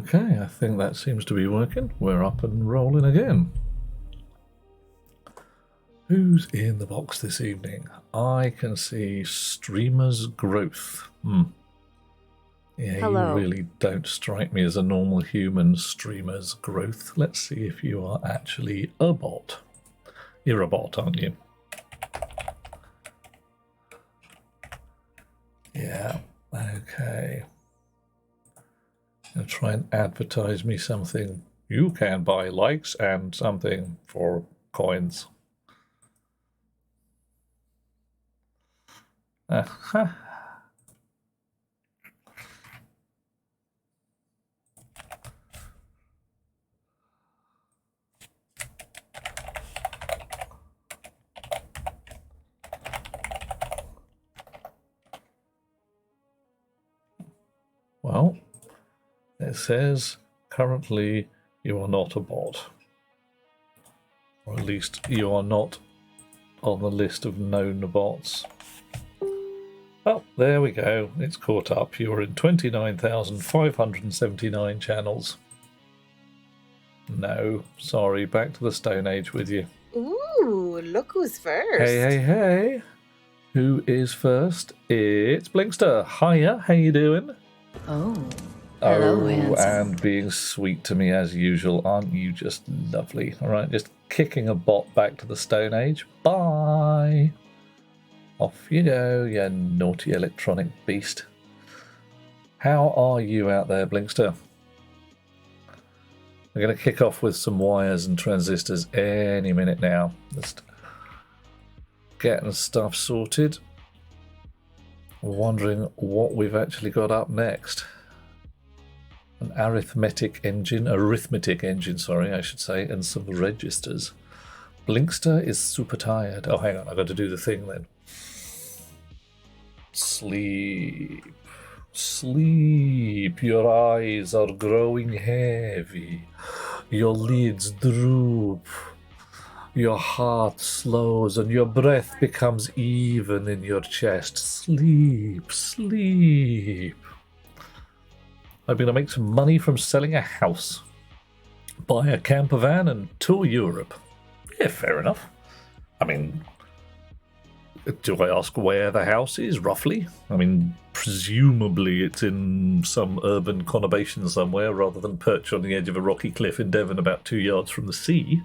Okay, I think that seems to be working. We're up and rolling again. Who's in the box this evening? I can see Streamer's Growth. Yeah, Hello. you really don't strike me as a normal human, Streamer's Growth. Let's see if you are actually a bot. You're a bot, aren't you? Yeah, okay. Now try and advertise me something. You can buy likes and something for coins. Well, it says currently you are not a bot. Or at least you are not on the list of known bots. Oh, there we go. It's caught up. You're in 29,579 channels. No, sorry. Back to the Stone Age with you. Ooh, look who's first. Hey. Who is first? It's Blinkster. Hiya, how you doing? Oh, hello, handsome. And being sweet to me as usual. Aren't you just lovely? All right, just kicking a bot back to the Stone Age. Bye. Off you go, you naughty electronic beast. How are you out there, Blinkster? We're going to kick off with some wires and transistors any minute now. Just getting stuff sorted. Wondering what we've actually got up next. An arithmetic engine, I should say, and some registers. Blinkster is super tired. Oh, hang on, I've got to do the thing then. Sleep. Sleep. Your eyes are growing heavy. Your lids droop. Your heart slows and your breath becomes even in your chest. Sleep. Sleep. I'm going to make some money from selling a house. Buy a camper van and tour Europe. Yeah, fair enough. I mean, do I ask where the house is, roughly? I mean, presumably it's in some urban conurbation somewhere rather than perched on the edge of a rocky cliff in Devon about 2 yards from the sea.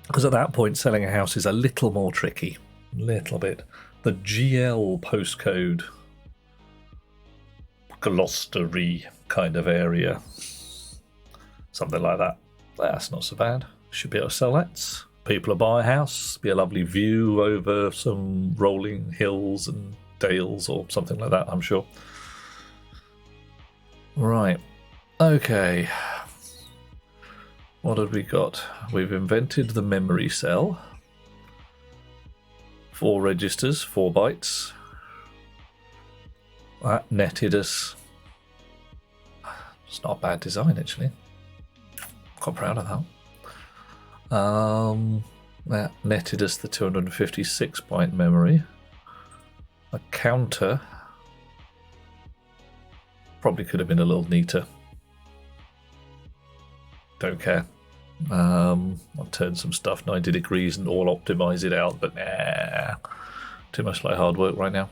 Because at that point, selling a house is a little more tricky. A little bit. The GL postcode, Gloucestery kind of area. Something like that. That's not so bad. Should be able to sell that. People will buy a house. Be a lovely view over some rolling hills and dales or something like that, I'm sure. Right. Okay. What have we got? We've invented the memory cell. 4 registers, 4 bytes. That netted us. It's not a bad design, actually. Quite proud of that. That netted us the 256 byte memory. A counter probably could have been a little neater. Don't care. I'll turn some stuff 90 degrees and all optimize it out, but nah, too much like hard work right now.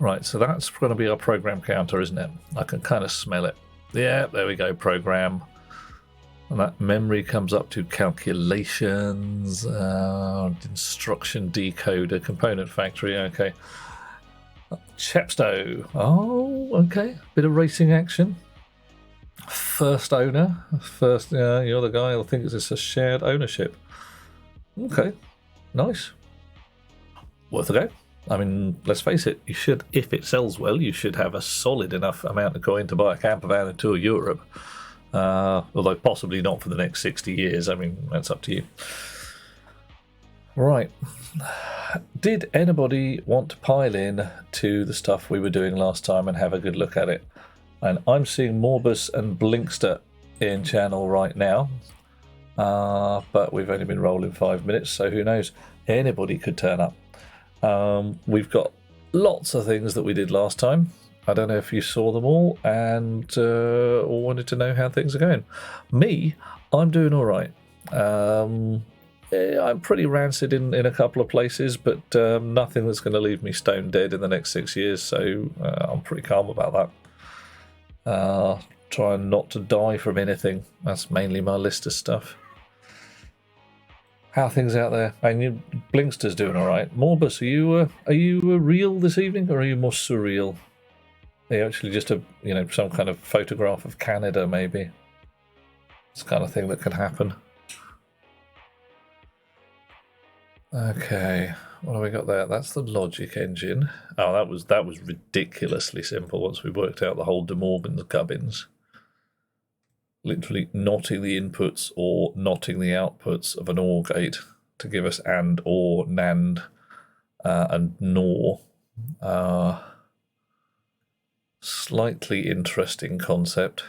Right, so that's going to be our program counter, isn't it? I can kind of smell it. Yeah, there we go, program. And that memory comes up to calculations, instruction decoder, component factory, okay. Chepstow, oh, okay, bit of racing action. First owner, you're the guy who thinks it's a shared ownership. Okay, nice. Worth a go. I mean, let's face it, you should, if it sells well, you should have a solid enough amount of coin to buy a camper van and tour Europe. Although possibly not for the next 60 years. I mean, that's up to you. Right. Did anybody want to pile in to the stuff we were doing last time and have a good look at it? And I'm seeing Morbus and Blinkster in channel right now. But we've only been rolling 5 minutes, so who knows? Anybody could turn up. We've got lots of things that we did last time. I don't know if you saw them all and or wanted to know how things are going. Me, I'm doing all right. I'm pretty rancid in a couple of places, but nothing that's going to leave me stone dead in the next 6 years, so I'm pretty calm about that. Trying not to die from anything. That's mainly my list of stuff. How are things out there? And Blinkster's doing all right. Morbus, are you real this evening, or are you more surreal? Are you actually just some kind of photograph of Canada, maybe? It's the kind of thing that could happen. Okay, what have we got there? That's the logic engine. Oh, that was ridiculously simple once we worked out the whole De Morgan's gubbins. Literally knotting the inputs or knotting the outputs of an OR gate to give us AND, OR, NAND, and NOR. Slightly interesting concept.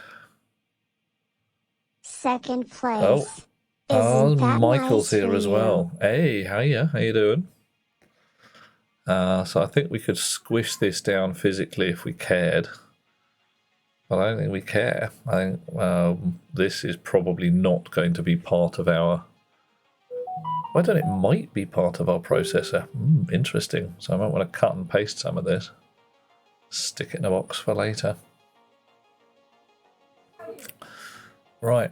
Second place. Oh, Isn't that Michael's nice here for as you? well. Hey, how you doing? So I think we could squish this down physically if we cared. But I don't think we care. I think this is probably not going to be part of our... Why don't it might be part of our processor? Interesting. So I might want to cut and paste some of this. Stick it in a box for later. Right.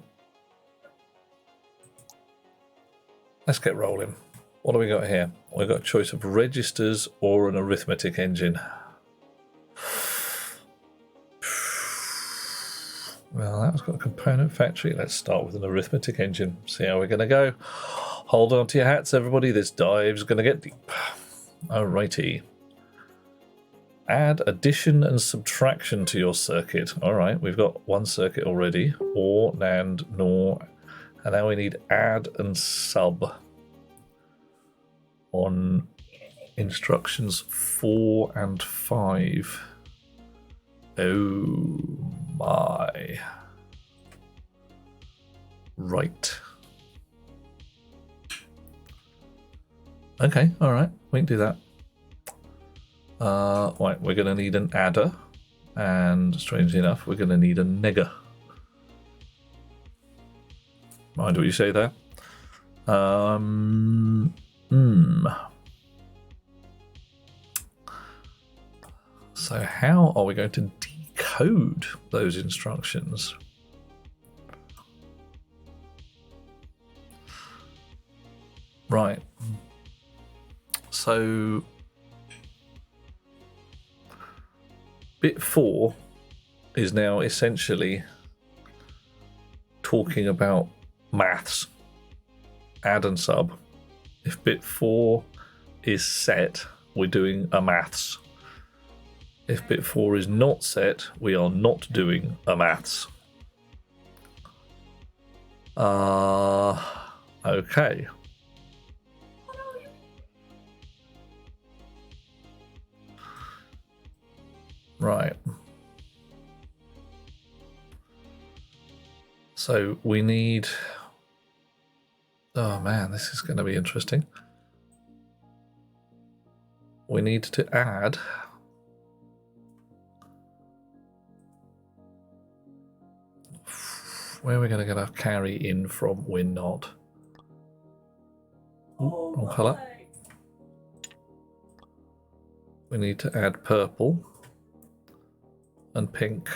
Let's get rolling. What do we got here? We've got a choice of registers or an arithmetic engine. Well, that's got a component factory. Let's start with an arithmetic engine. See how we're going to go. Hold on to your hats, everybody. This dive's going to get deep. Alrighty. Add addition and subtraction to your circuit. All right, we've got one circuit already. OR, NAND, NOR. And now we need add and sub on instructions 4 and 5. Oh my. Right. Okay, alright, we can do that. Right, we're going to need an adder, and strangely enough, we're going to need a negger. Mind what you say there? So how are we going to decode those instructions? Right. So bit 4 is now essentially talking about maths, add and sub. If bit 4 is set, we're doing a maths. If bit 4 is not set, we are not doing a maths. Okay. Right. So we need... Oh man, this is going to be interesting. We need to add... Where are we going to get our carry in from? We're not. Ooh, wrong colour. We need to add purple and pink.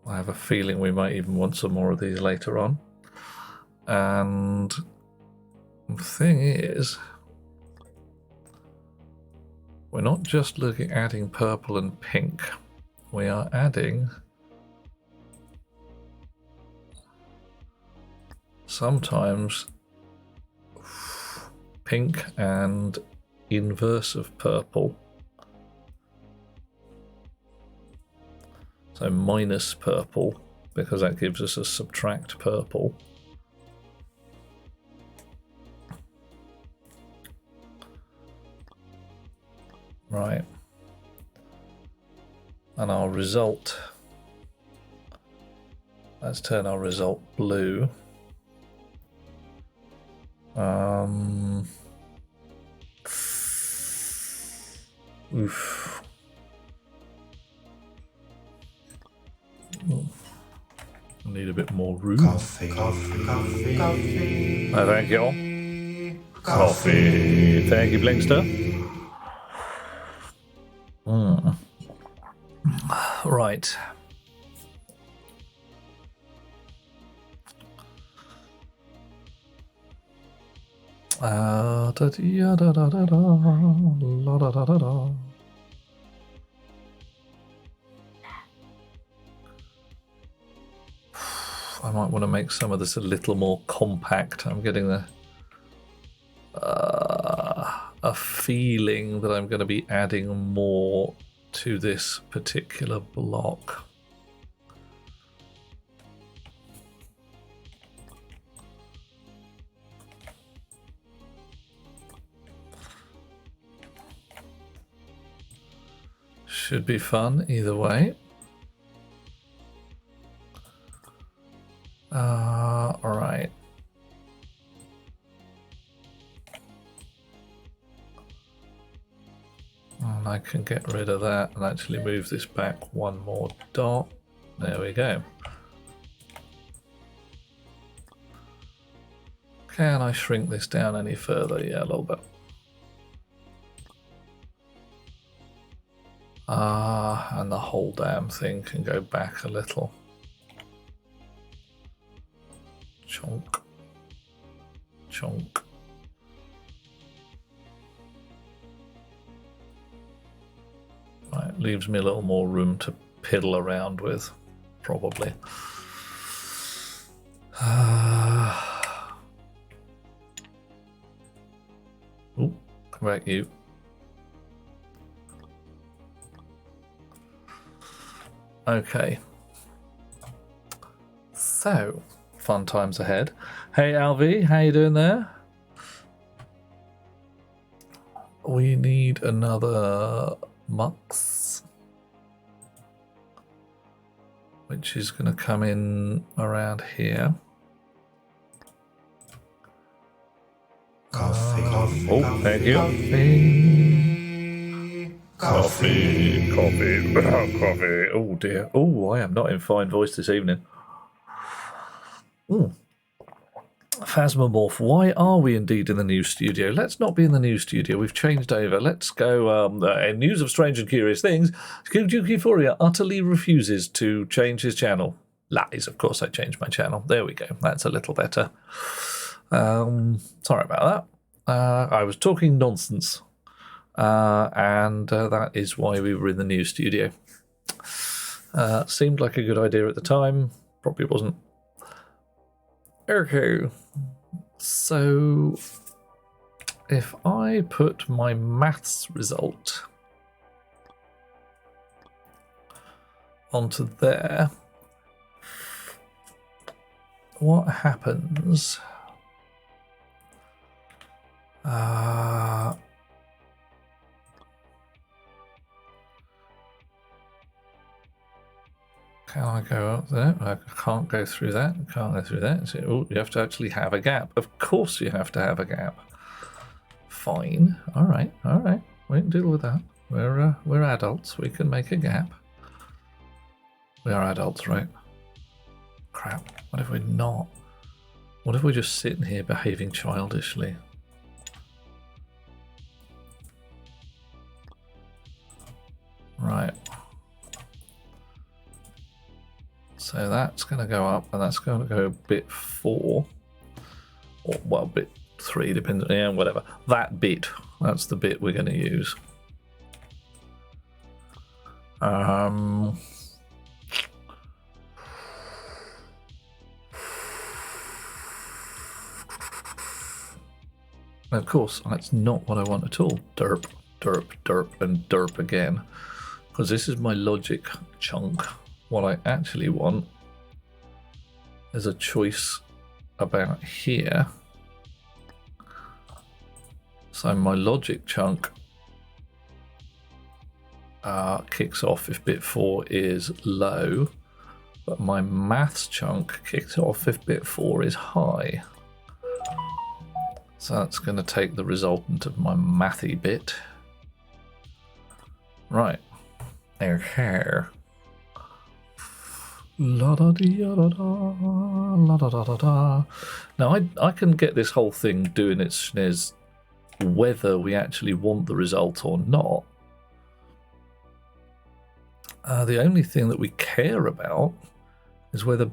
I have a feeling we might even want some more of these later on. And the thing is, we're not just looking at adding purple and pink. We are adding sometimes pink and inverse of purple. So minus purple, because that gives us a subtract purple. Right. And our result Let's turn our result blue. Oof. I need a bit more room. Coffee. Oh, thank you. Coffee. Thank you, Blinkster. Right. Da da da da da da la da da da da. I might want to make some of this a little more compact. I'm getting a feeling that I'm going to be adding more to this particular block. Should be fun either way. All right. And I can get rid of that and actually move this back one more dot. There we go. Can I shrink this down any further? Yeah, a little bit. And the whole damn thing can go back a little. Chonk. Chonk. Right, leaves me a little more room to piddle around with, probably. Oh, come back, you. Okay. So, fun times ahead. Hey, Alvi, how you doing there? We need another mux, which is going to come in around here. Coffee. Oh, thank you. Coffee. Coffee. Coffee. Coffee. Oh dear. Oh, I am not in fine voice this evening. Phasmomorph, why are we indeed in the new studio? Let's not be in the new studio. We've changed over. Let's go. In news of strange and curious things, Kyuki Furia utterly refuses to change his channel. Lies, of course I changed my channel. There we go. That's a little better. Sorry about that. I was talking nonsense. And that is why we were in the new studio. Seemed like a good idea at the time. Probably wasn't. Okay. So if I put my maths result onto there, what happens? Can I go up there? I can't go through that. Can't go through that. So, oh, you have to actually have a gap. Of course you have to have a gap. Fine. All right. All right. We can deal with that. We're adults. We can make a gap. We are adults, right? Crap. What if we're not? What if we're just sitting here behaving childishly? Right. So that's going to go up, and that's going to go bit 4, or well, bit 3, depending. Yeah, whatever. That bit. That's the bit we're going to use. Of course, that's not what I want at all. Derp, derp, derp, and derp again, because this is my logic chunk. What I actually want is a choice about here. So my logic chunk kicks off if bit 4 is low, but my maths chunk kicked off if bit 4 is high. So that's going to take the resultant of my mathy bit. Right. Okay. La da dee da da la da da da da. Now I can get this whole thing doing its schniz whether we actually want the result or not. The only thing that we care about is whether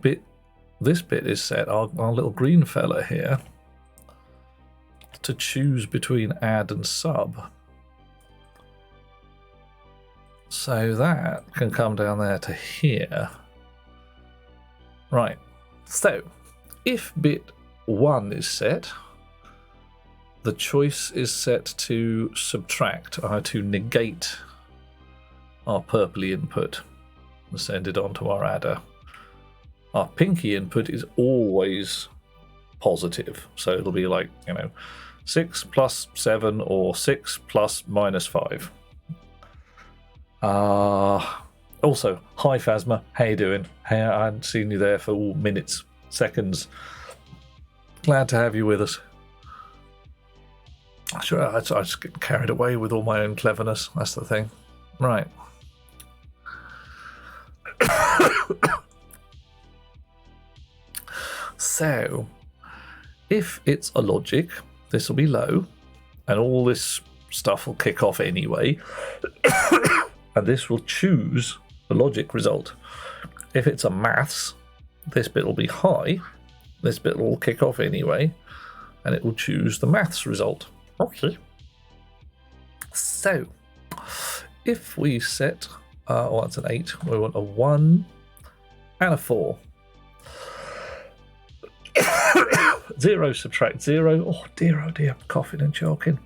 this bit is set, our little green fella here, to choose between add and sub. So that can come down there to here. Right, so if bit 1 is set, the choice is set to subtract, to negate our purpley input and send it onto our adder. Our pinky input is always positive, so it'll be like, 6 plus 7 or 6 plus minus 5. Also, hi Phasma, how you doing? Hey, I hadn't seen you there for minutes, seconds. Glad to have you with us. Sure, I just get carried away with all my own cleverness, that's the thing. Right. So, if it's a logic, this will be low, and all this stuff will kick off anyway, and this will choose the logic result. If it's a maths, this bit will be high, this bit will kick off anyway, and it will choose the maths result. Okay. So, if we set, that's an 8, we want a 1 and a 4. 0 subtract 0. Oh dear, I'm coughing and choking.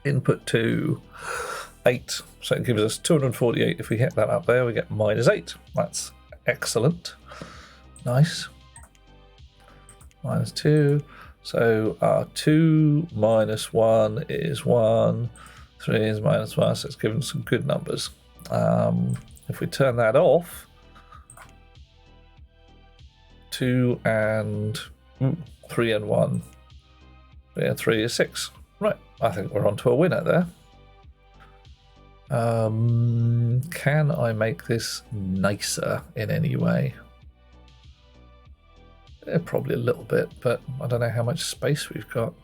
Input to 8. So it gives us 248. If we hit that up there, we get minus 8. That's excellent. Nice. Minus 2. So 2 minus 1 is 1. 3 is minus 1. So it's given some good numbers. If we turn that off, 2 and 3 and 1. 3 and 3 is 6. Right, I think we're on to a winner there. Can I make this nicer in any way? Probably a little bit, but I don't know how much space we've got.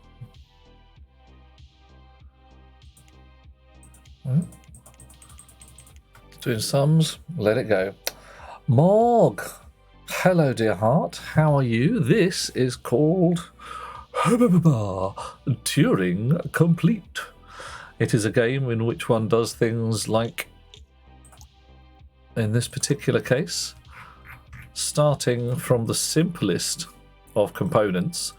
Doing sums, let it go. Morg! Hello, dear heart. How are you? This is called Turing Complete. It is a game in which one does things like, in this particular case, starting from the simplest of components,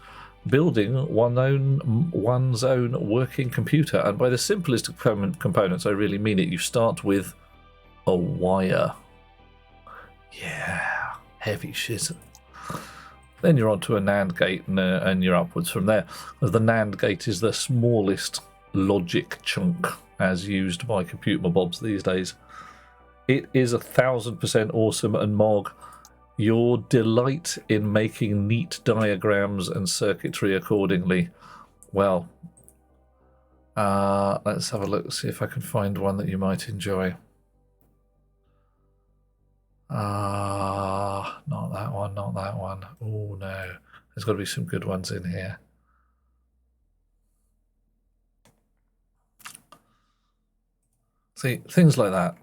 building one's own working computer. And by the simplest of components, I really mean it. You start with a wire. Yeah, heavy shit. Then you're onto a NAND gate and you're upwards from there. The NAND gate is the smallest logic chunk as used by computer bobs these days. It is 1000% awesome, and Mog, your delight in making neat diagrams and circuitry accordingly. Well, let's have a look, see if I can find one that you might enjoy. Not that one, not that one. Oh no, there's got to be some good ones in here. See, things like that.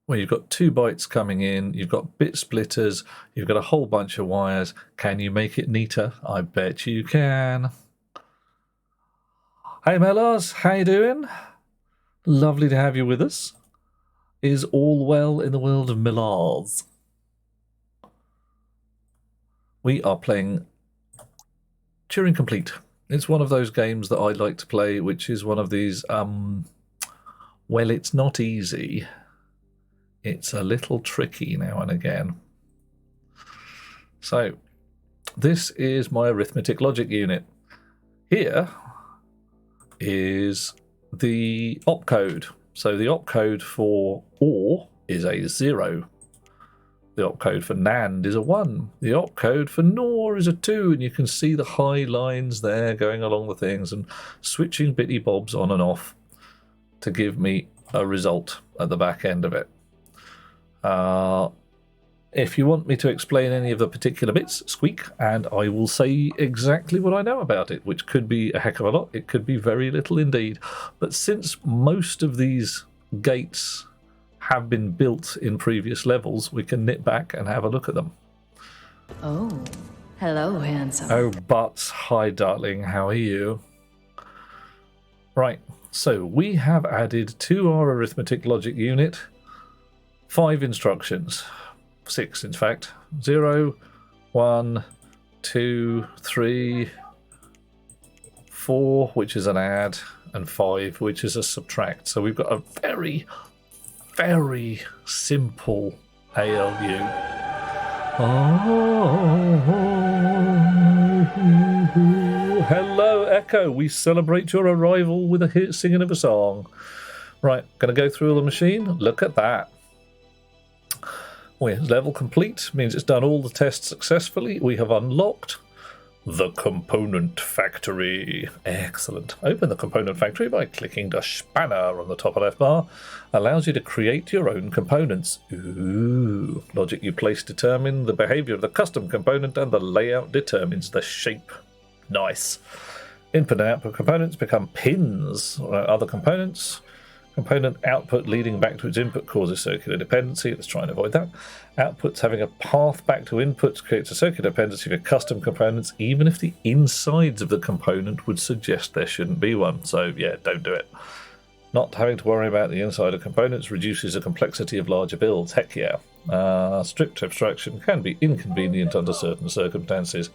Well, you've got 2 bytes coming in, you've got bit splitters, you've got a whole bunch of wires. Can you make it neater? I bet you can. Hey Melos, how you doing? Lovely to have you with us. Is all well in the world of Millars? We are playing Turing Complete. It's one of those games that I like to play, which is one of these, well, it's not easy. It's a little tricky now and again. So, this is my arithmetic logic unit. Here is the opcode. So the opcode for OR is a 0. The opcode for NAND is a 1. The opcode for NOR is a 2, and you can see the high lines there going along the things and switching bitty bobs on and off to give me a result at the back end of it. If you want me to explain any of the particular bits, squeak, and I will say exactly what I know about it, which could be a heck of a lot. It could be very little indeed. But since most of these gates have been built in previous levels, we can nip back and have a look at them. Oh, hello, handsome. Oh, Butts. Hi, darling. How are you? Right, so we have added to our arithmetic logic unit 5 instructions. 6, in fact. 0, 1, 2, 3, 4, which is an add, and 5, which is a subtract. So we've got a very, very simple ALU. Oh, hello, Echo. We celebrate your arrival with a hit singing of a song. Right, going to go through the machine. Look at that. Level complete means it's done all the tests successfully. We have unlocked the component factory. Excellent. Open the component factory by clicking the spanner on the top left bar. Allows you to create your own components. Ooh. Logic you place determine the behavior of the custom component, and the layout determines the shape. Nice. Input and output components become pins or other components. Component output leading back to its input causes circular dependency. Let's try and avoid that. Outputs having a path back to inputs creates a circular dependency for custom components, even if the insides of the component would suggest there shouldn't be one. So yeah, don't do it. Not having to worry about the inside of components reduces the complexity of larger builds. Heck yeah. Strict abstraction can be inconvenient under certain circumstances.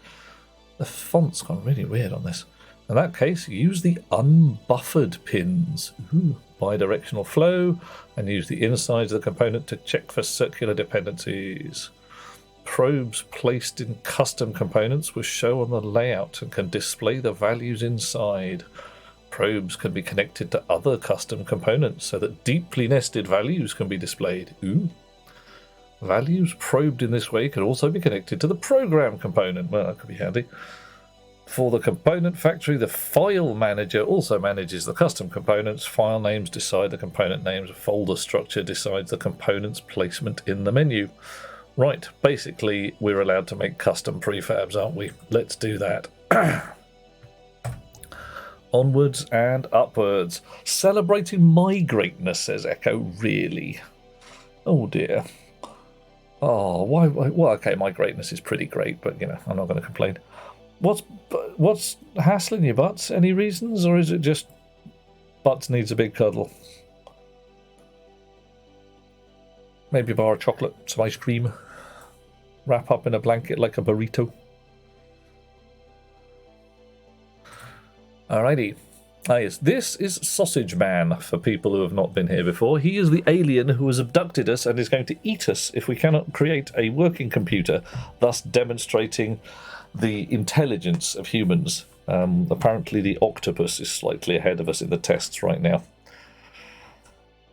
The font's gone really weird on this. In that case, use the unbuffered pins. Ooh. Bidirectional flow, and use the insides of the component to check for circular dependencies. Probes placed in custom components will show on the layout and can display the values inside. Probes can be connected to other custom components so that deeply nested values can be displayed. Ooh. Values probed in this way can also be connected to the program component. Well, that could be handy. For the component factory, the file manager also manages the custom components. File names decide the component names. Folder structure decides the component's placement in the menu. Right, basically, we're allowed to make custom prefabs, aren't we? Let's do that. Onwards and upwards. Celebrating my greatness, says Echo. Really? Oh, dear. Oh, why? Well, okay, my greatness is pretty great, but, you know, I'm not going to complain. What's hassling you, Butts? Any reasons, or is it just Butts needs a big cuddle? Maybe a bar of chocolate, some ice cream, wrap up in a blanket like a burrito. Alrighty. Yes, this is Sausage Man for people who have not been here before. He is the alien who has abducted us and is going to eat us if we cannot create a working computer, thus demonstrating the intelligence of humans. Apparently the octopus is slightly ahead of us in the tests right now.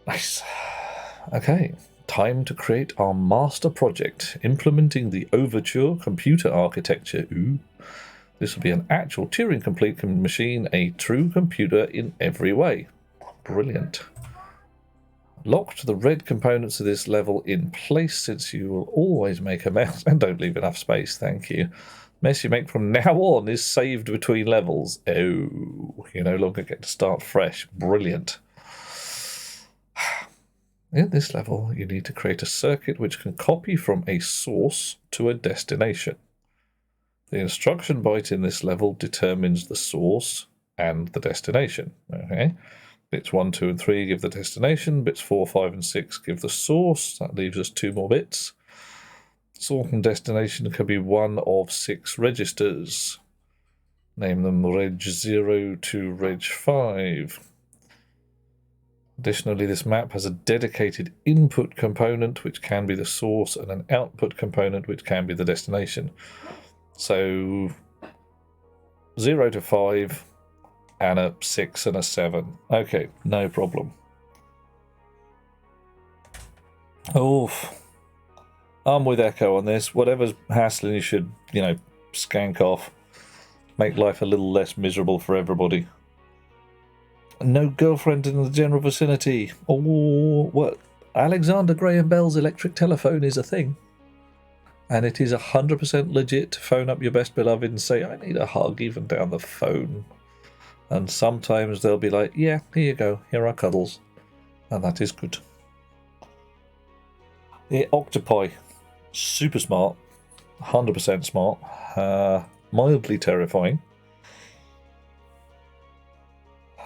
Nice. Okay, time to create our master project, implementing the Overture computer architecture. Ooh. This will be an actual Turing complete machine, a true computer in every way. Brilliant. Locked the red components of this level in place, since you will always make a mess, and don't leave enough space, thank you. Mess you make from now on is saved between levels. Oh, you no longer get to start fresh. Brilliant. In this level, you need to create a circuit which can copy from a source to a destination. The instruction byte in this level determines the source and the destination. Okay, bits 1, 2, and 3 give the destination. Bits 4, 5, and 6 give the source. That leaves us 2 more bits. Source and destination can be one of 6 registers. Name them Reg 0 to Reg 5. Additionally, this map has a dedicated input component, which can be the source, and an output component, which can be the destination. So 0 to 5, and a 6 and a 7. Okay, no problem. Oof. I'm with Echo on this. Whatever's hassling you should, skank off. Make life a little less miserable for everybody. No girlfriend in the general vicinity. Oh, what? Alexander Graham Bell's electric telephone is a thing. And it is 100% legit to phone up your best beloved and say, I need a hug, even down the phone. And sometimes they'll be like, yeah, here you go. Here are cuddles. And that is good. The octopi. Super smart. 100% smart. Mildly terrifying.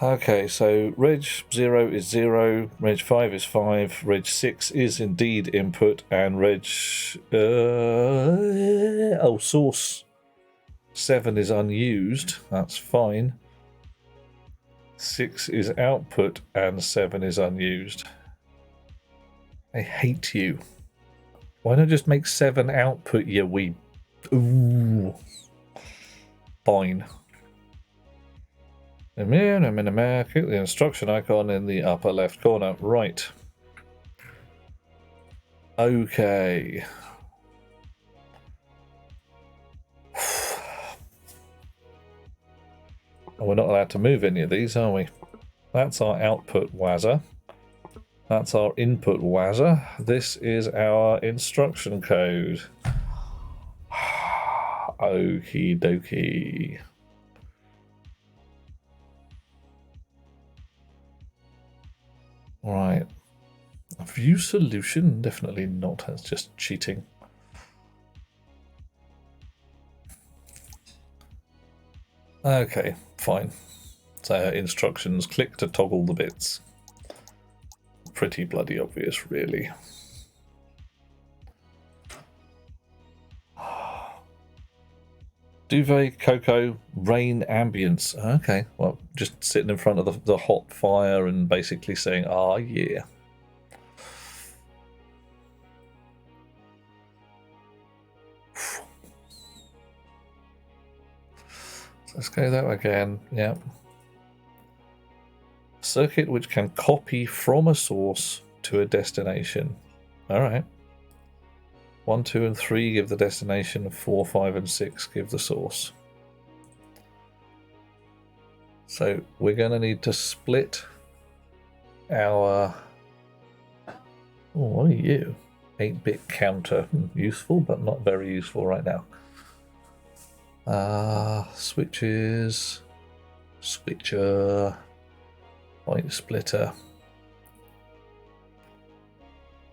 Okay, so reg 0 is 0, reg 5 is 5, reg 6 is indeed input, and reg... source 7 is unused. That's fine. 6 is output, and 7 is unused. I hate you. Why not just make 7 output, you wee... Ooh. Fine. Click the instruction icon in the upper left corner. Right. Okay. We're not allowed to move any of these, are we? That's our output WASA. That's our input WASA. This is our instruction code. Okie dokie. Right. View solution? Definitely not. That's just cheating. Okay, fine. So instructions, click to toggle the bits. Pretty bloody obvious, really. Duvet, cocoa, rain, ambience. Okay, well, just sitting in front of the hot fire and basically saying, ah, yeah. So let's go that again. Yep. Circuit which can copy from a source to a destination. All right. 1, 2, and 3 give the destination. 4, 5, and 6 give the source. So we're going to need to split our... Oh, what are you? 8-bit counter. Useful, but not very useful right now. Switches. Switcher. Point splitter.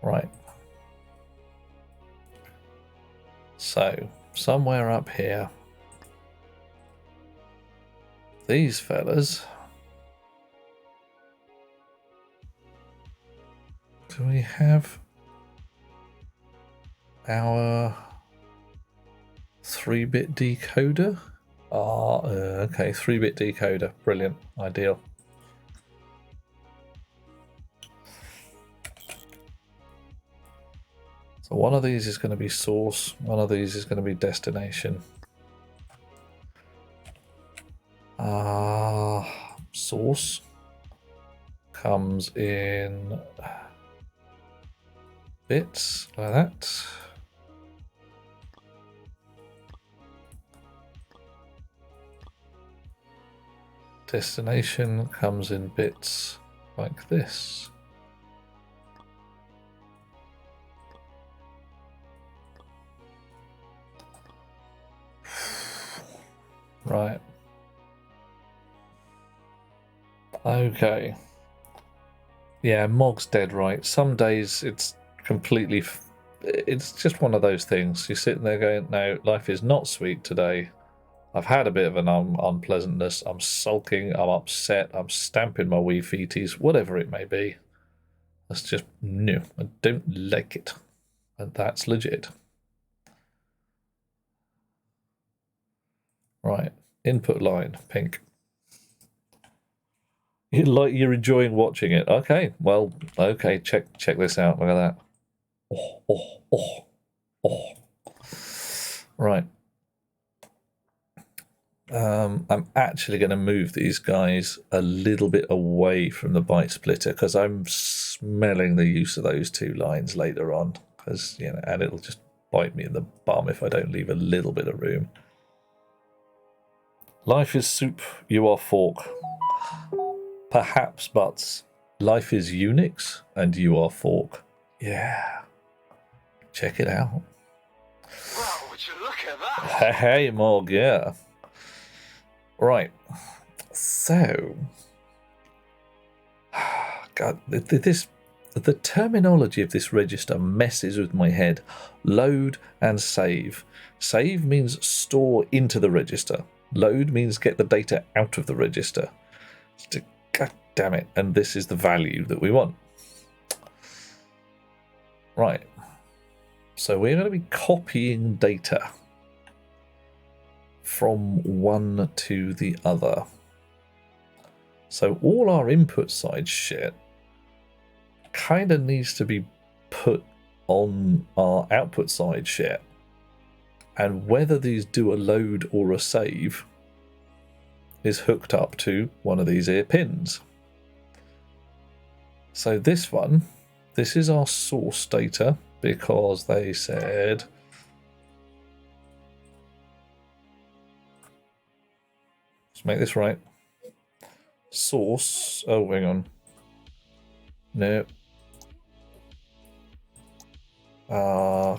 Right. So, somewhere up here, these fellas, do we have our 3-bit decoder? Okay, 3-bit decoder, brilliant, ideal. So one of these is going to be source, one of these is going to be destination. Source comes in bits like that. Destination comes in bits like this. Right. Okay. Yeah, Mog's dead right. Some days it's completely... It's just one of those things. You're sitting there going, no, life is not sweet today. I've had a bit of an unpleasantness. I'm sulking, I'm upset, I'm stamping my wee feeties, whatever it may be. That's just, no, I don't like it. And that's legit. Right, input line, pink. You're enjoying watching it. Okay, well, okay, check this out. Look at that. Right. I'm actually going to move these guys a little bit away from the byte splitter because I'm smelling the use of those two lines later on, because and it'll just bite me in the bum if I don't leave a little bit of room. Life is soup, you are fork. Perhaps, but life is Unix and you are fork. Yeah. Check it out. Wow, would you look at that? Hey, Morg, yeah. Right. So, God, the terminology of this register messes with my head. Load and save. Save means store into the register. Load means get the data out of the register. God damn it. And this is the value that we want. Right. So we're going to be copying data from one to the other. So all our input side shit kind of needs to be put on our output side shit. And whether these do a load or a save is hooked up to one of these ear pins. So this one, this is our source data, because they said let's make this right. Source, oh hang on. No.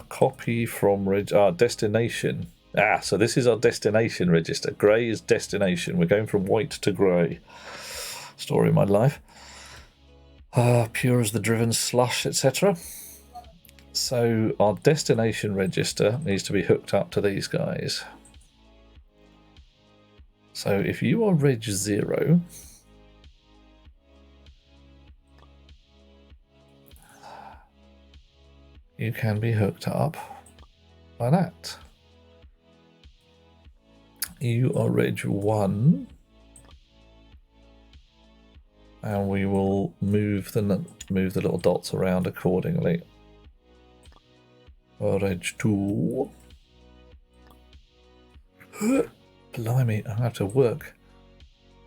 Copy from destination. So this is our destination register. Grey is destination. We're going from white to grey. Story of my life. Pure as the driven slush, etc. So our destination register needs to be hooked up to these guys. So if you are reg 0, you can be hooked up by that. You are reg 1, and we will move the little dots around accordingly. Reg 2. Blimey, I have to work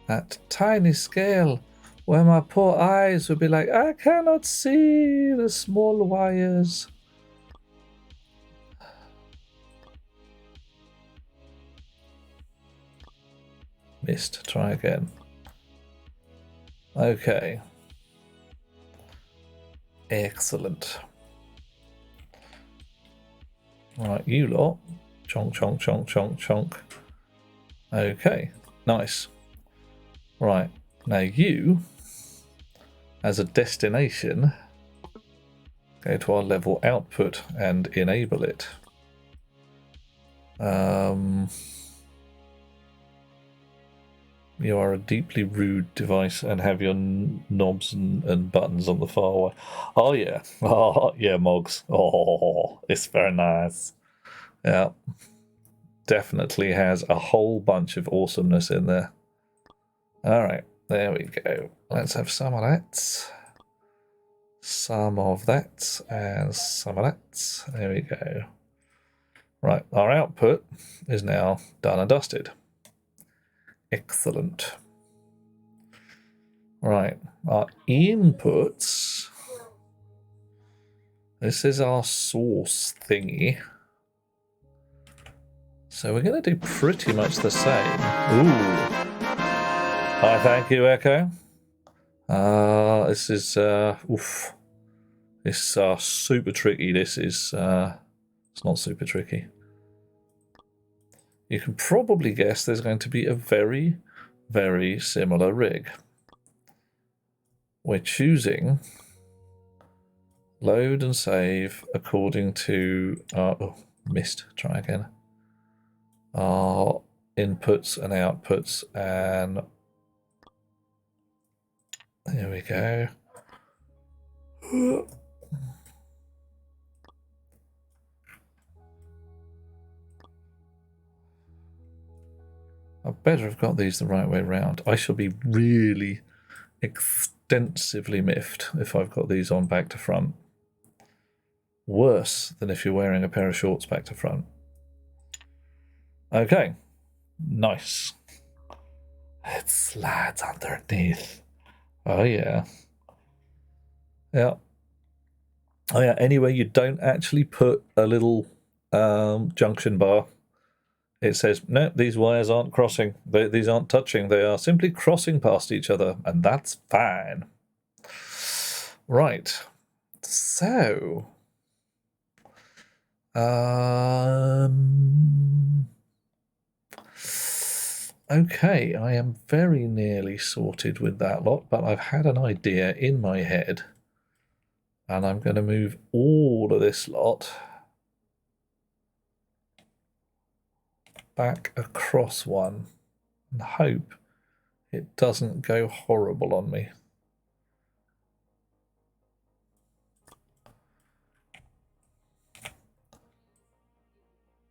at tiny scale where my poor eyes would be like, I cannot see the small wires. Missed. Try again. Okay. Excellent. Right, you lot. Chonk, chonk, chonk, chonk, chonk. Okay, nice. Right, now you, as a destination, go to our level output and enable it. You are a deeply rude device and have your knobs and buttons on the far way. Oh yeah, Mogs. Oh, it's very nice. Yeah, definitely has a whole bunch of awesomeness in there. All right, there we go. Let's have some of that, some of that, and some of that. There we go. Right, our output is now done and dusted. Excellent. Right, our inputs. This is our source thingy. So we're going to do pretty much the same. Ooh. Hi, thank you, Echo. This is oof. This is super tricky. This is it's not super tricky. You can probably guess there's going to be a very, very similar rig. We're choosing load and save according to missed. Try again. Our inputs and outputs, and there we go. I better have got these the right way round. I shall be really extensively miffed if I've got these on back to front. Worse than if you're wearing a pair of shorts back to front. Okay, nice. It slides underneath. Oh yeah. Yeah. Oh yeah, anyway, you don't actually put a little junction bar. It says, no, these wires aren't crossing. These aren't touching. They are simply crossing past each other, and that's fine. Right. So, okay, I am very nearly sorted with that lot, but I've had an idea in my head, and I'm going to move all of this lot back across one and hope it doesn't go horrible on me.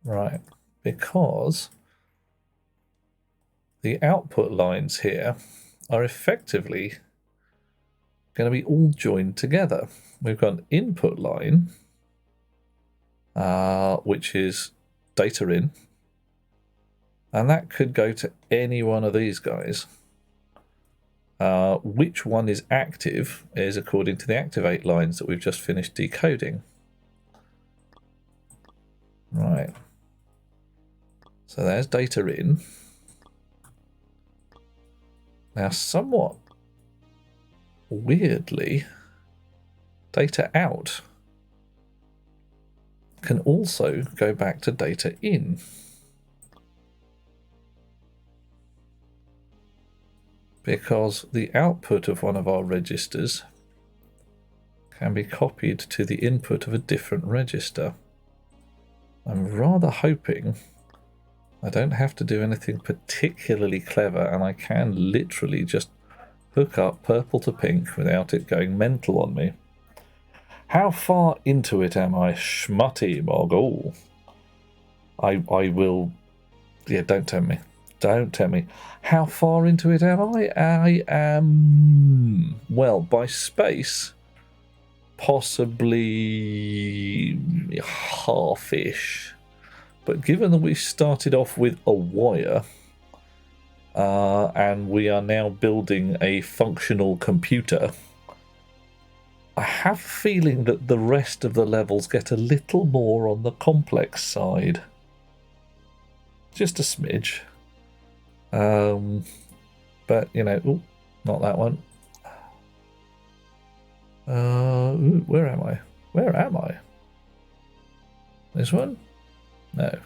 Right, because the output lines here are effectively going to be all joined together. We've got an input line, which is data in, and that could go to any one of these guys. Which one is active is according to the activate lines that we've just finished decoding. Right. So there's data in. Now, somewhat weirdly, data out can also go back to data in. Because the output of one of our registers can be copied to the input of a different register. I'm rather hoping I don't have to do anything particularly clever, and I can literally just hook up purple to pink without it going mental on me. How far into it am I, schmutty mogul? I will... Yeah, don't tempt me. Don't tempt me. How far into it am I? I am... Well, by space, possibly half-ish. But given that we started off with a wire, and we are now building a functional computer, I have a feeling that the rest of the levels get a little more on the complex side. Just a smidge. But, you know, ooh, not that one. Ooh, where am I? Where am I? This one? No.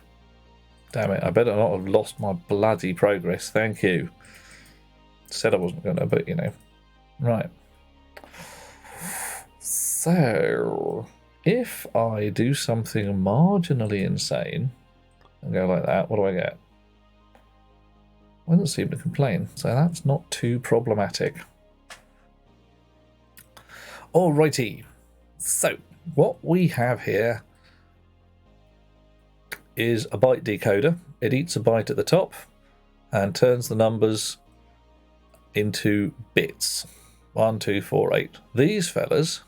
Damn it, I better not have lost my bloody progress. Thank you. Said I wasn't going to, but, you know. Right. So, if I do something marginally insane and go like that, what do I get? I don't seem to complain, so that's not too problematic. Alrighty, so what we have here is a byte decoder. It eats a byte at the top and turns the numbers into bits. 1, 2, 4, 8. These fellas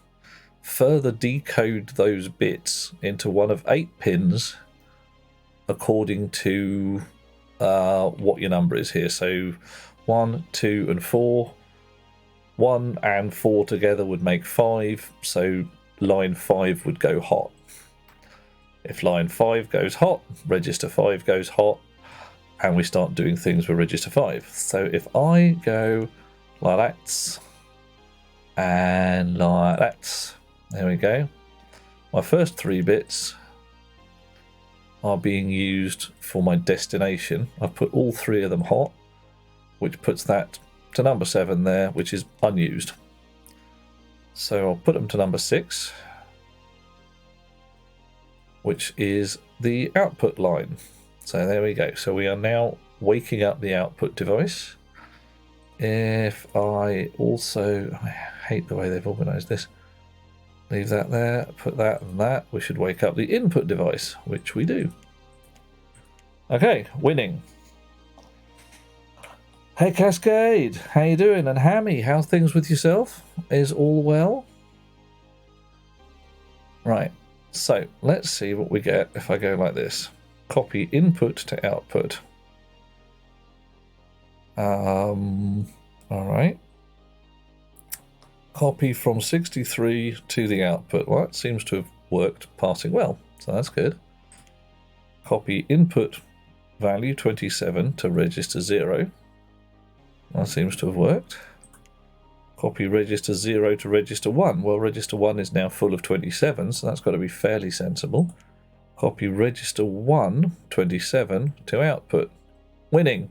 further decode those bits into one of 8 pins according to what your number is here. So 1, 2, and 4. 1 and 4 together would make 5, so line 5 would go hot. If line 5 goes hot, register 5 goes hot, and we start doing things with register 5. So if I go like that, and like that, there we go. My first 3 bits are being used for my destination. I've put all 3 of them hot, which puts that to number 7 there, which is unused. So I'll put them to number 6, which is the output line. So there we go. So we are now waking up the output device. If I also... I hate the way they've organised this. Leave that there, put that and that. We should wake up the input device, which we do. Okay, winning. Hey Cascade, how you doing? And Hammy, how's things with yourself? Is all well? Right, so let's see what we get if I go like this. Copy input to output. Alright. Copy from 63 to the output. Well, that seems to have worked passing well, so that's good. Copy input value 27 to register 0. That seems to have worked. Copy register 0 to register 1. Well, register 1 is now full of 27, so that's got to be fairly sensible. Copy register 1, 27 to output. Winning.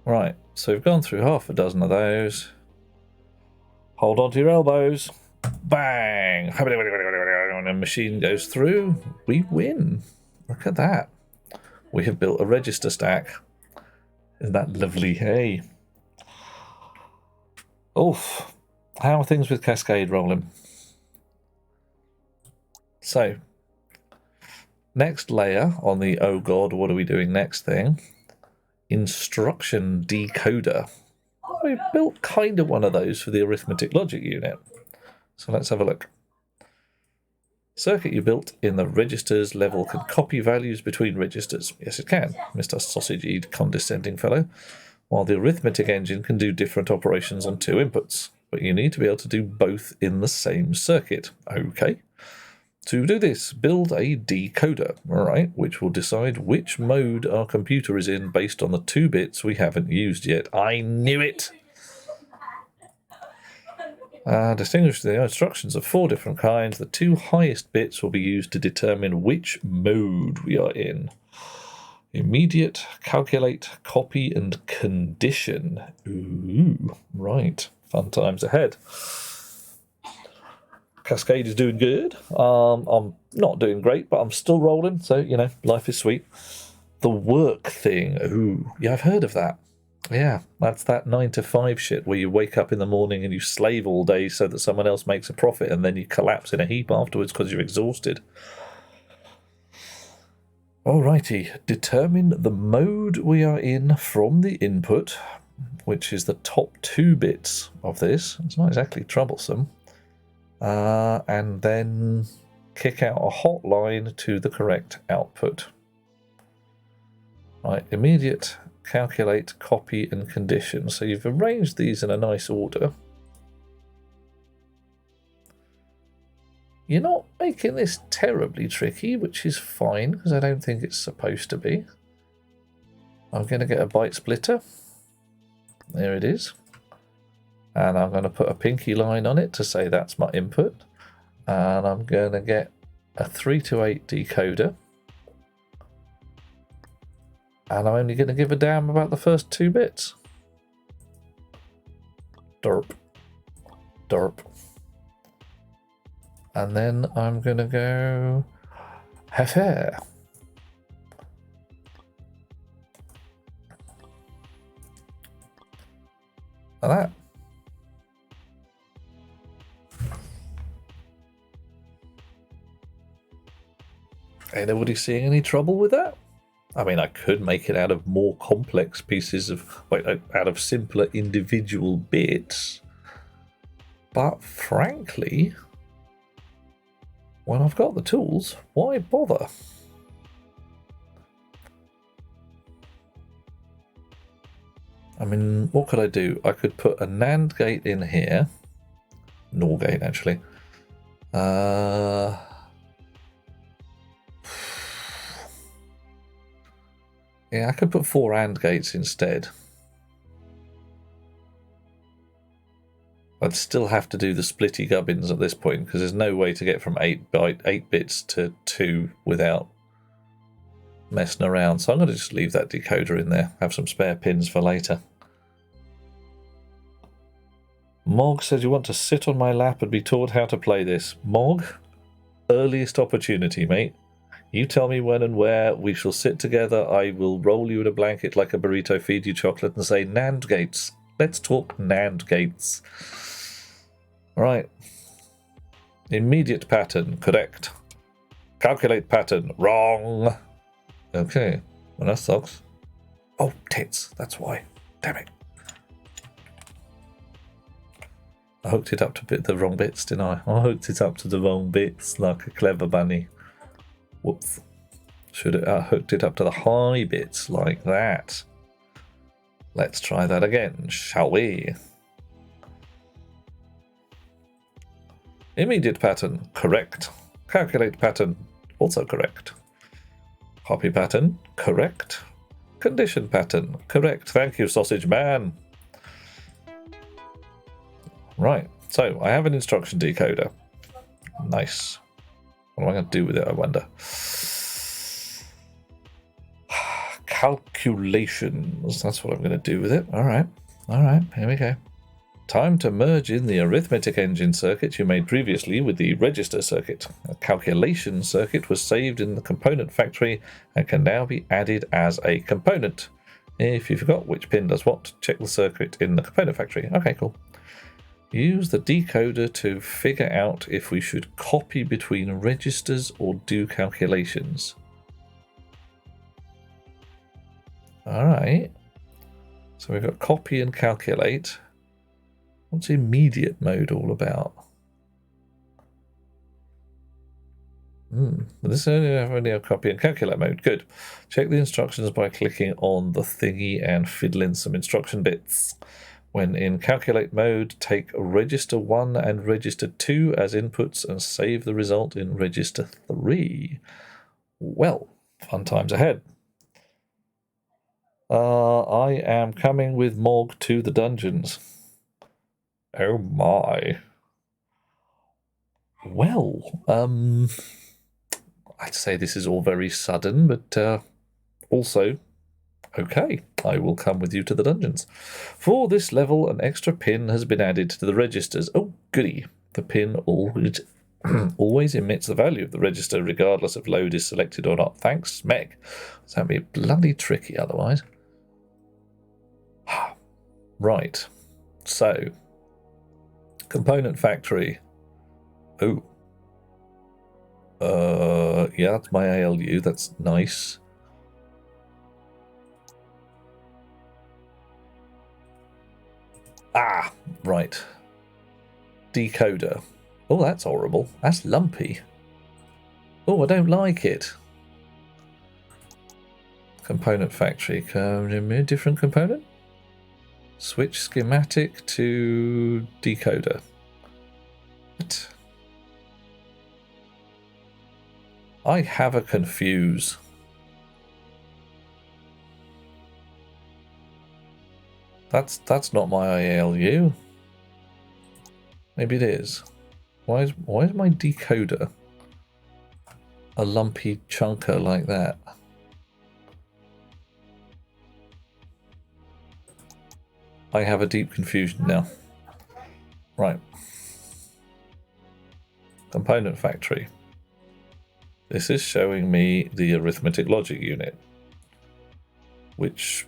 Right, so we've gone through half a dozen of those. Hold on to your elbows. Bang! When the machine goes through, we win. Look at that. We have built a register stack. Isn't that lovely? Hey. Oof. How are things with Cascade rolling? So, next layer on the oh god, what are we doing next thing? Instruction decoder. We built kind of one of those for the arithmetic logic unit. So let's have a look. Circuit you built in the registers level can copy values between registers. Yes, it can, Mr. Sausage-eared condescending fellow. While the arithmetic engine can do different operations on 2 inputs. But you need to be able to do both in the same circuit. Okay. To do this, build a decoder, alright, which will decide which mode our computer is in based on the 2 bits we haven't used yet. I knew it! Distinguish the instructions of 4 different kinds. The 2 highest bits will be used to determine which mode we are in. Immediate, calculate, copy, and condition. Ooh, right. Fun times ahead. Cascade is doing good. I'm not doing great, but I'm still rolling, so, you know, life is sweet. The work thing. Ooh, yeah, I've heard of that. Yeah, that's that 9 to 5 shit where you wake up in the morning and you slave all day so that someone else makes a profit and then you collapse in a heap afterwards because you're exhausted. Alrighty, determine the mode we are in from the input, which is the top 2 bits of this. It's not exactly troublesome. And then kick out a hotline to the correct output. Right, immediate, calculate, copy, and condition. So you've arranged these in a nice order. You're not making this terribly tricky, which is fine, because I don't think it's supposed to be. I'm going to get a byte splitter. There it is. And I'm going to put a pinky line on it to say that's my input. And I'm going to get a 3 to 8 decoder. And I'm only going to give a damn about the first 2 bits. Derp. Derp. And then I'm going to go Hefe. Like that. Anybody seeing any trouble with that? I mean, I could make it out of more complex pieces of, out of simpler individual bits. But frankly, when I've got the tools, why bother? I mean, what could I do? I could put a NAND gate in here. NOR gate, actually. Yeah, I could put 4 AND gates instead. I'd still have to do the splitty gubbins at this point because there's no way to get from 8 bits to 2 without messing around. So I'm going to just leave that decoder in there. Have some spare pins for later. Mog says you want to sit on my lap and be taught how to play this. Mog, earliest opportunity, mate. You tell me when and where. We shall sit together. I will roll you in a blanket like a burrito, feed you chocolate, and say NAND gates. Let's talk NAND gates. Right. Immediate pattern, correct. Calculate pattern, wrong. Okay, well that sucks. Oh, tits, that's why. Damn it. I hooked it up to the wrong bits, didn't I? I hooked it up to the wrong bits like a clever bunny. Whoops. Should have hooked it up to the high bits like that. Let's try that again, shall we? Immediate pattern, correct. Calculate pattern, also correct. Copy pattern, correct. Condition pattern, correct. Thank you, sausage man. Right, so I have an instruction decoder. Nice. What am I going to do with it, I wonder? Calculations. That's what I'm going to do with it. All right, here we go. Time to merge in the arithmetic engine circuit you made previously with the register circuit. A calculation circuit was saved in the component factory and can now be added as a component. If you forgot which pin does what, check the circuit in the component factory. Okay, cool. Use the decoder to figure out if we should copy between registers or do calculations. Alright. So we've got copy and calculate. What's immediate mode all about? This only have copy and calculate mode. Good. Check the instructions by clicking on the thingy and fiddle in some instruction bits. When in calculate mode, take register 1 and register 2 as inputs and save the result in register 3. Well, fun times ahead. I am coming with Morg to the dungeons. Oh my. Well, I'd say this is all very sudden, but also, okay, I will come with you to the dungeons. For this level, an extra pin has been added to the registers. Oh, goody. The pin always emits the value of the register regardless if load is selected or not. Thanks, Meg. That'd be bloody tricky otherwise. Right. So, component factory. Oh. Yeah, that's my ALU. That's nice. Ah, right. Decoder. Oh, that's horrible. That's lumpy. Oh, I don't like it. Component factory. Different component? Switch schematic to decoder. What? I have a confuse. That's not my ALU. Maybe it is. Why is my decoder a lumpy chunker like that? I have a deep confusion now. Right. Component factory. This is showing me the arithmetic logic unit, which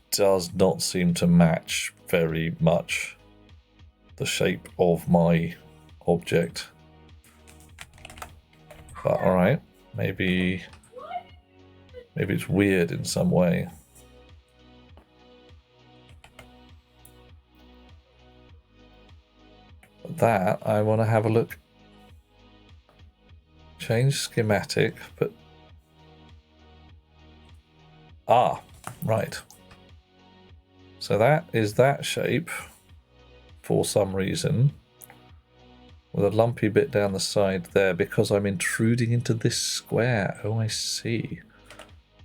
does not seem to match very much the shape of my object. But alright, maybe it's weird in some way. That I want to have a look. Change schematic, but right. So that is that shape for some reason with a lumpy bit down the side there because I'm intruding into this square. Oh, I see.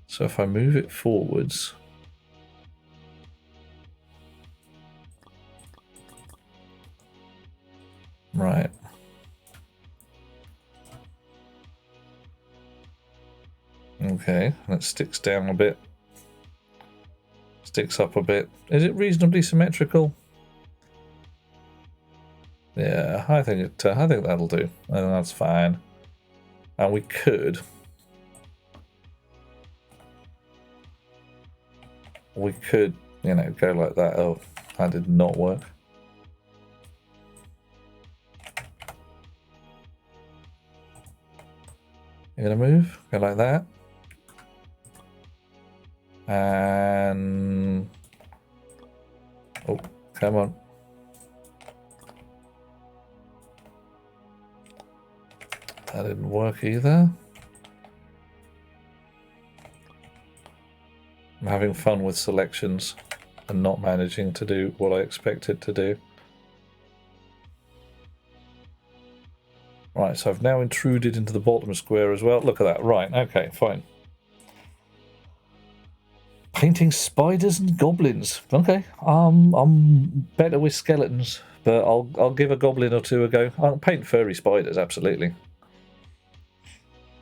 So if I move it forwards, right. Okay, that sticks down a bit. Sticks up a bit. Is it reasonably symmetrical? Yeah, I think that'll do. I think that's fine. And we could you know, go like that. Oh, that did not work. You're gonna move? Go like that. And oh, come on. That didn't work either. I'm having fun with selections and not managing to do what I expected to do. Right, so I've now intruded into the bottom square as well. Look at that. Right, okay, fine. Painting spiders and goblins. Okay, I'm better with skeletons, but I'll give a goblin or two a go. I'll paint furry spiders, absolutely.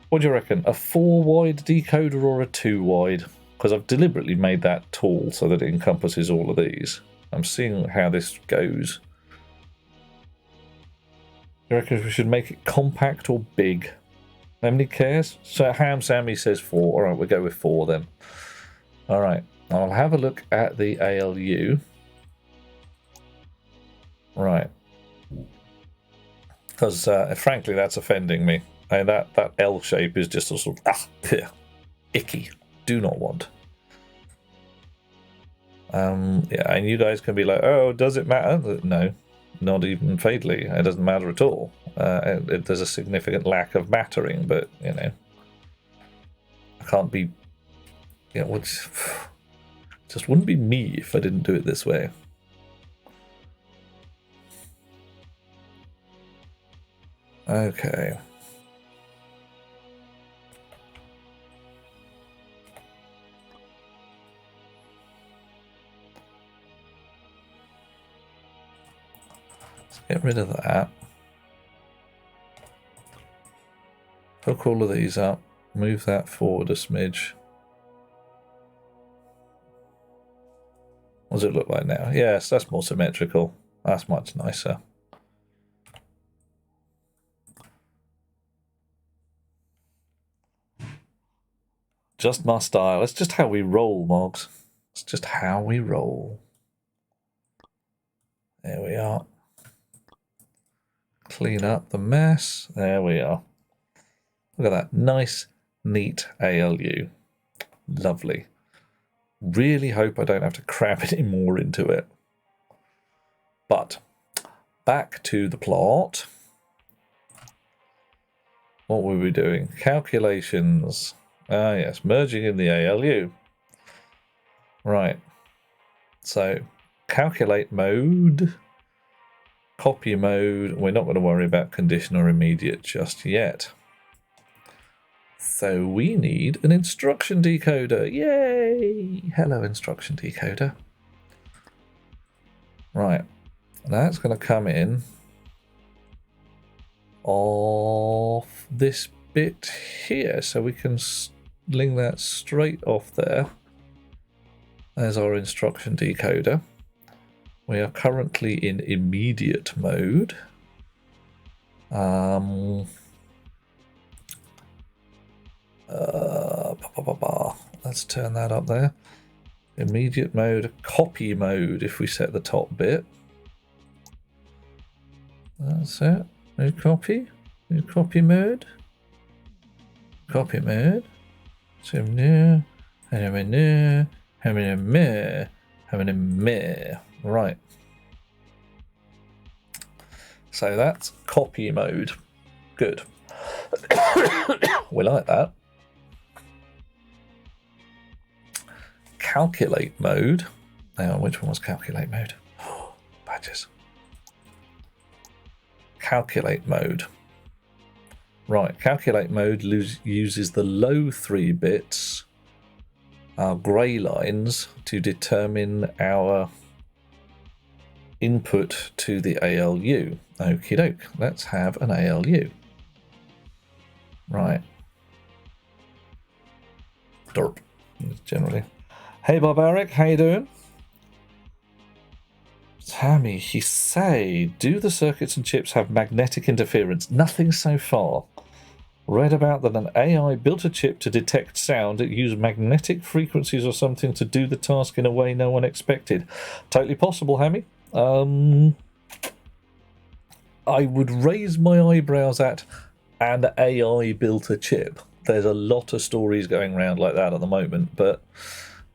What do you reckon? A 4-wide decoder or a 2-wide? Because I've deliberately made that tall so that it encompasses all of these. I'm seeing how this goes. You reckon we should make it compact or big? Nobody cares? So Ham Sammy says 4. Alright, we'll go with 4 then. Alright, I'll have a look at the ALU. Right. Because frankly, that's offending me. And that L shape is just a sort of icky. Do not want. Yeah, and you guys can be like, oh, does it matter? No, not even faintly. It doesn't matter at all. There's a significant lack of mattering, but you know, I can't be. You know, it just wouldn't be me if I didn't do it this way. Okay. Let's get rid of that. Hook all of these up. Move that forward a smidge. What does it look like now? Yes, that's more symmetrical. That's much nicer. Just my style. It's just how we roll, Moggs. It's just how we roll. There we are. Clean up the mess. There we are. Look at that. Nice, neat ALU. Lovely. Really hope I don't have to cram any more into it. But back to the plot. What were we doing? Calculations. Ah, yes, merging in the ALU. Right. So, calculate mode, copy mode. We're not going to worry about condition or immediate just yet. So we need an instruction decoder. Yay! Hello, instruction decoder. Right. That's going to come in off this bit here. So we can link that straight off there. There's our instruction decoder. We are currently in immediate mode. Let's turn that up there. Immediate mode, copy mode if we set the top bit. That's it. New copy mode. Copy mode. So new. Right. So that's copy mode. Good. We like that. Calculate mode. Hang on, which one was calculate mode? Oh, badges. Calculate mode. Right, calculate mode uses the low 3 bits, our grey lines, to determine our input to the ALU. Okie doke, let's have an ALU. Right. Derp, generally. Hey Barbaric, how you doing? Tammy, he say, do the circuits and chips have magnetic interference? Nothing so far. Read about that an AI built a chip to detect sound. It used magnetic frequencies or something to do the task in a way no one expected. Totally possible, Hammy. I would raise my eyebrows at an AI built a chip. There's a lot of stories going around like that at the moment, but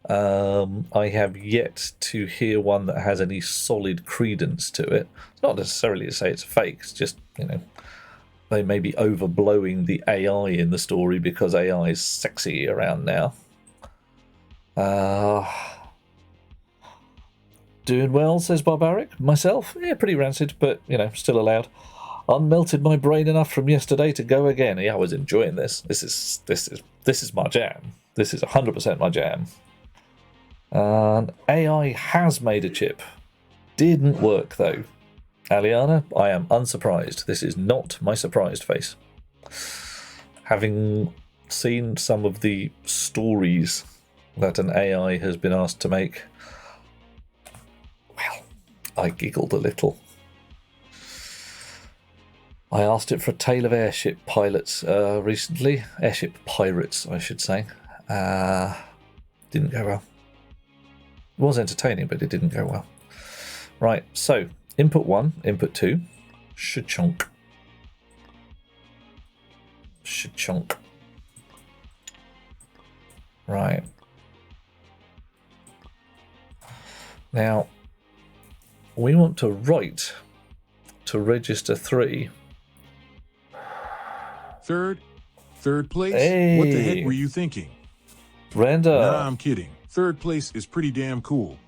I have yet to hear one that has any solid credence to it. It's not necessarily to say it's fake, it's just, you know, they may be overblowing the AI in the story because AI is sexy around now. Doing well, says Barbaric. Myself, yeah, pretty rancid, but, you know, still allowed. unmelted my brain enough from yesterday to go again. Yeah, I was enjoying this. This is my jam. This is 100% my jam. And AI has made a chip. Didn't work though. Aliana, I am unsurprised. This is not my surprised face. Having seen some of the stories that an AI has been asked to make, well, I giggled a little. I asked it for a tale of airship pilots recently. Airship pirates, I should say. Didn't go well. It was entertaining, but it didn't go well. Right, so input 1, input 2, shachonk. Shachonk. Right. Now, we want to write to register 3. Third place? Hey. What the heck were you thinking? Render. Nah, I'm kidding. Third place is pretty damn cool.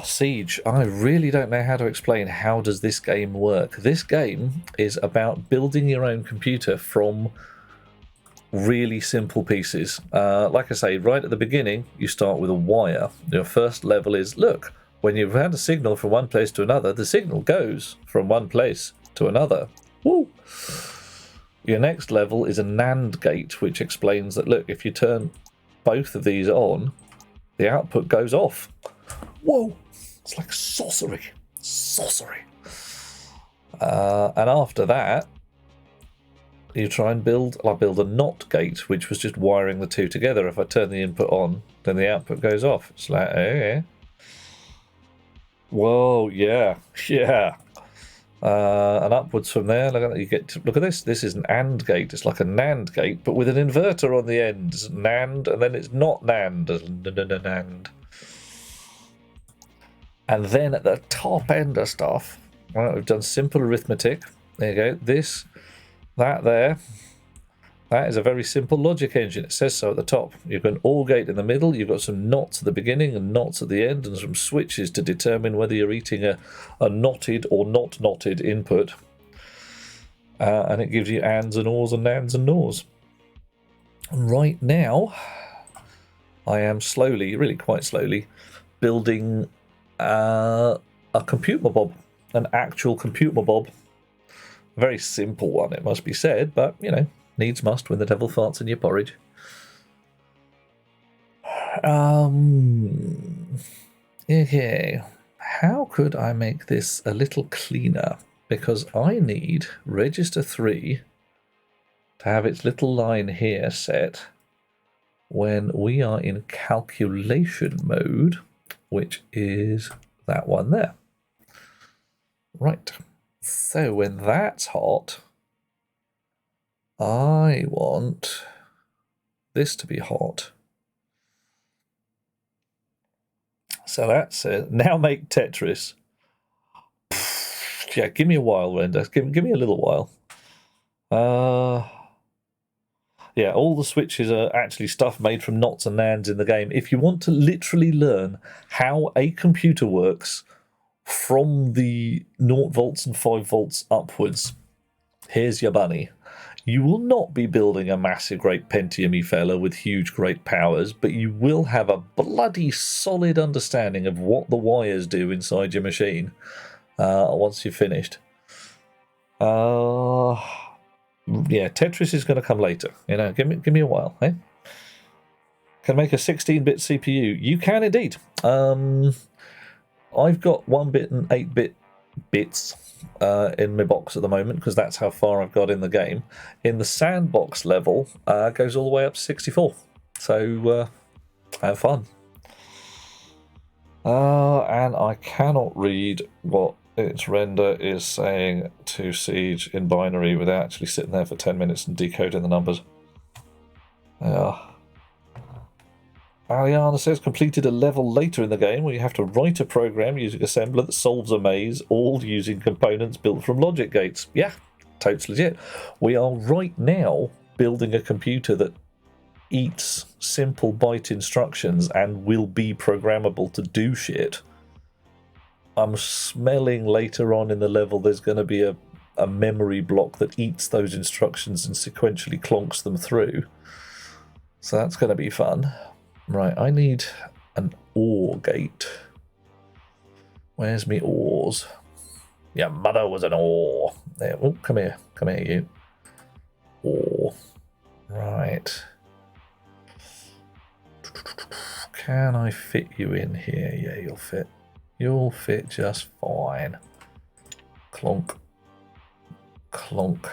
Siege. I really don't know how to explain how does this game work. This game is about building your own computer from really simple pieces. Like I say, right at the beginning, you start with a wire. Your first level is, look, when you've had a signal from one place to another, the signal goes from one place to another. Woo! Your next level is a NAND gate, which explains that, look, if you turn both of these on, the output goes off. Whoa! It's like sorcery. Sorcery. And after that, you try and build a NOT gate, which was just wiring the two together. If I turn the input on, then the output goes off. It's like, okay. Whoa, yeah. And upwards from there, look at this. This is an AND gate. It's like a NAND gate, but with an inverter on the end. It's NAND, and then it's not NAND. NAND. And then at the top end of stuff, right, we've done simple arithmetic. There you go. This, that there. That is a very simple logic engine. It says so at the top. You've got an OR gate in the middle. You've got some NOTs at the beginning and NOTs at the end, and some switches to determine whether you're eating a knotted or not knotted input. And it gives you ANDs and ORs and NANDs and NORs. And right now, I am slowly, really quite slowly, building a compute mabob, an actual compute mabob. A very simple one, it must be said, but, you know, needs must when the devil farts in your porridge. Okay. How could I make this a little cleaner? Because I need register 3 to have its little line here set when we are in calculation mode, which is that one there. Right. So when that's hot, I want this to be hot. So that's it. Now make Tetris. Yeah, give me a while, Render. Give me a little while. Yeah, all the switches are actually stuff made from NOTs and NANDs in the game. If you want to literally learn how a computer works from the 0 volts and 5 volts upwards, here's your bunny. You will not be building a massive, great Pentium-y fella with huge, great powers, but you will have a bloody solid understanding of what the wires do inside your machine once you've finished. Yeah, Tetris is going to come later. You know, give me a while, eh? Can make a 16-bit CPU? You can indeed. I've got 1-bit and 8-bit bits in my box at the moment because that's how far I've got in the game. In the sandbox level, goes all the way up to 64. So have fun. And I cannot read what its render is saying to Siege in binary without actually sitting there for 10 minutes and decoding the numbers. Aliana says completed a level later in the game where you have to write a program using assembler that solves a maze, all using components built from logic gates. Yeah, totally legit. We are right now building a computer that eats simple byte instructions and will be programmable to do shit. I'm smelling later on in the level there's going to be a a memory block that eats those instructions and sequentially clonks them through. So that's going to be fun. Right, I need an OR gate. Where's me ORs? Your mother was an OR. There. Oh, come here, you. OR. Right. Can I fit you in here? Yeah, you'll fit. You'll fit just fine. Clonk. Clonk.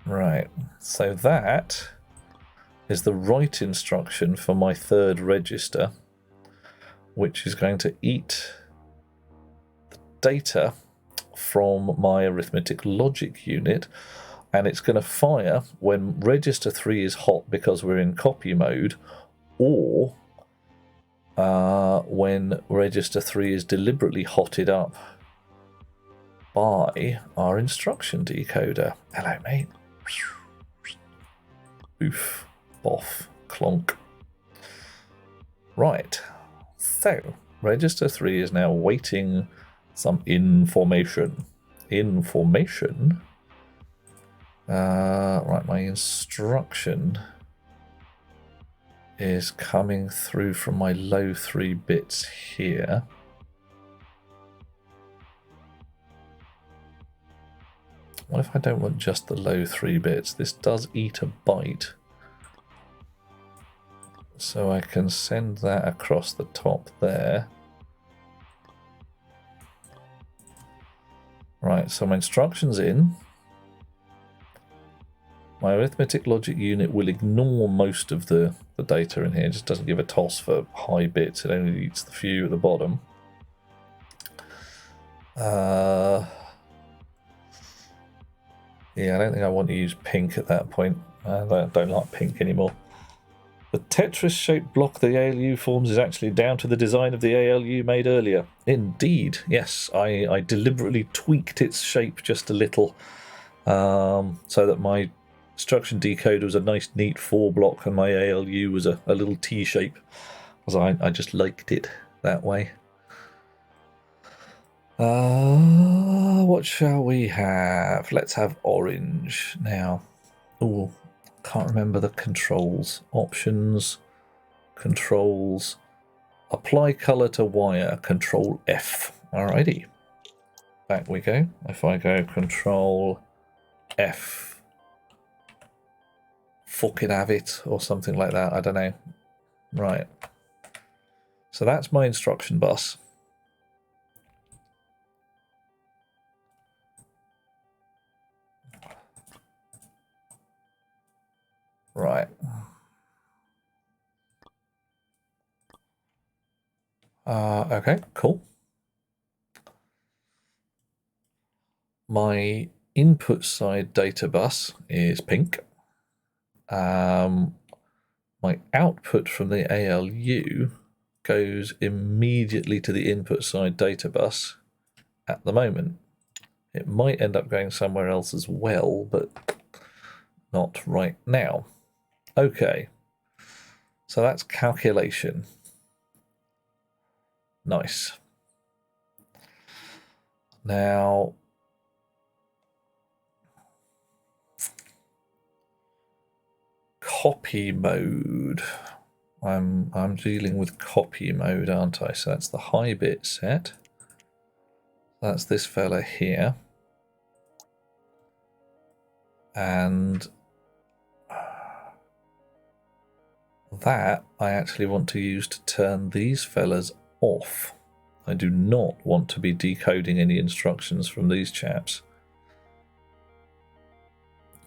Right. So that is the right instruction for my third register, which is going to eat the data from my arithmetic logic unit, and it's going to fire when register 3 is hot because we're in copy mode, or when register 3 is deliberately hotted up by our instruction decoder. Hello, mate. Oof. Boff. Clonk. Right. So, register 3 is now waiting some information. Information? Right, my instruction is coming through from my low 3 bits here. What if I don't want just the low 3 bits? This does eat a byte. So I can send that across the top there. Right, so my instruction's in. My arithmetic logic unit will ignore most of the data in here. It just doesn't give a toss for high bits. It only eats the few at the bottom. Yeah, I don't think I want to use pink at that point. I don't like pink anymore. The Tetris-shaped block the ALU forms is actually down to the design of the ALU made earlier. Indeed, yes. I deliberately tweaked its shape just a little so that my instruction decoder was a nice, neat 4 block and my ALU was a little T shape, because I just liked it that way. What shall we have? Let's have orange now. Oh, can't remember the controls. Options, controls, apply color to wire, control F. Alrighty. Back we go. If I go control F, fucking have it, or something like that, I don't know. Right. So that's my instruction bus. Right. Okay, cool. My input side data bus is pink. My output from the ALU goes immediately to the input side data bus at the moment. It might end up going somewhere else as well, but not right now. Okay, so that's calculation. Nice. Now, copy mode. I'm dealing with copy mode, aren't I? So that's the high bit set. That's this fella here. And that I actually want to use to turn these fellas off. I do not want to be decoding any instructions from these chaps.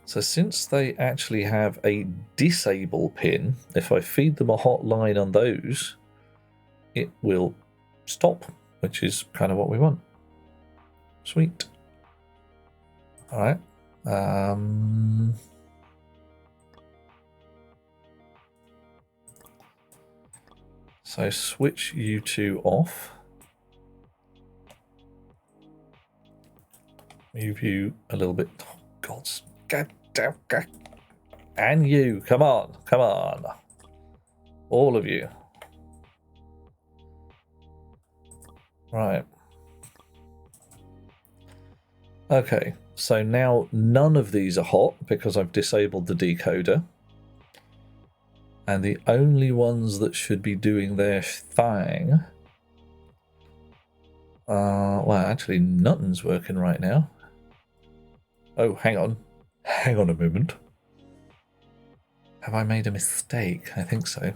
So since they actually have a disable pin, if I feed them a hot line on those, it will stop, which is kind of what we want. Sweet. All right. So switch you two off. Move you a little bit. Oh, God's God damn. And you, come on, come on. All of you. Right. Okay, so now none of these are hot because I've disabled the decoder. And the only ones that should be doing their thing... well, actually, nothing's working right now. Oh, hang on. Hang on a moment. Have I made a mistake? I think so.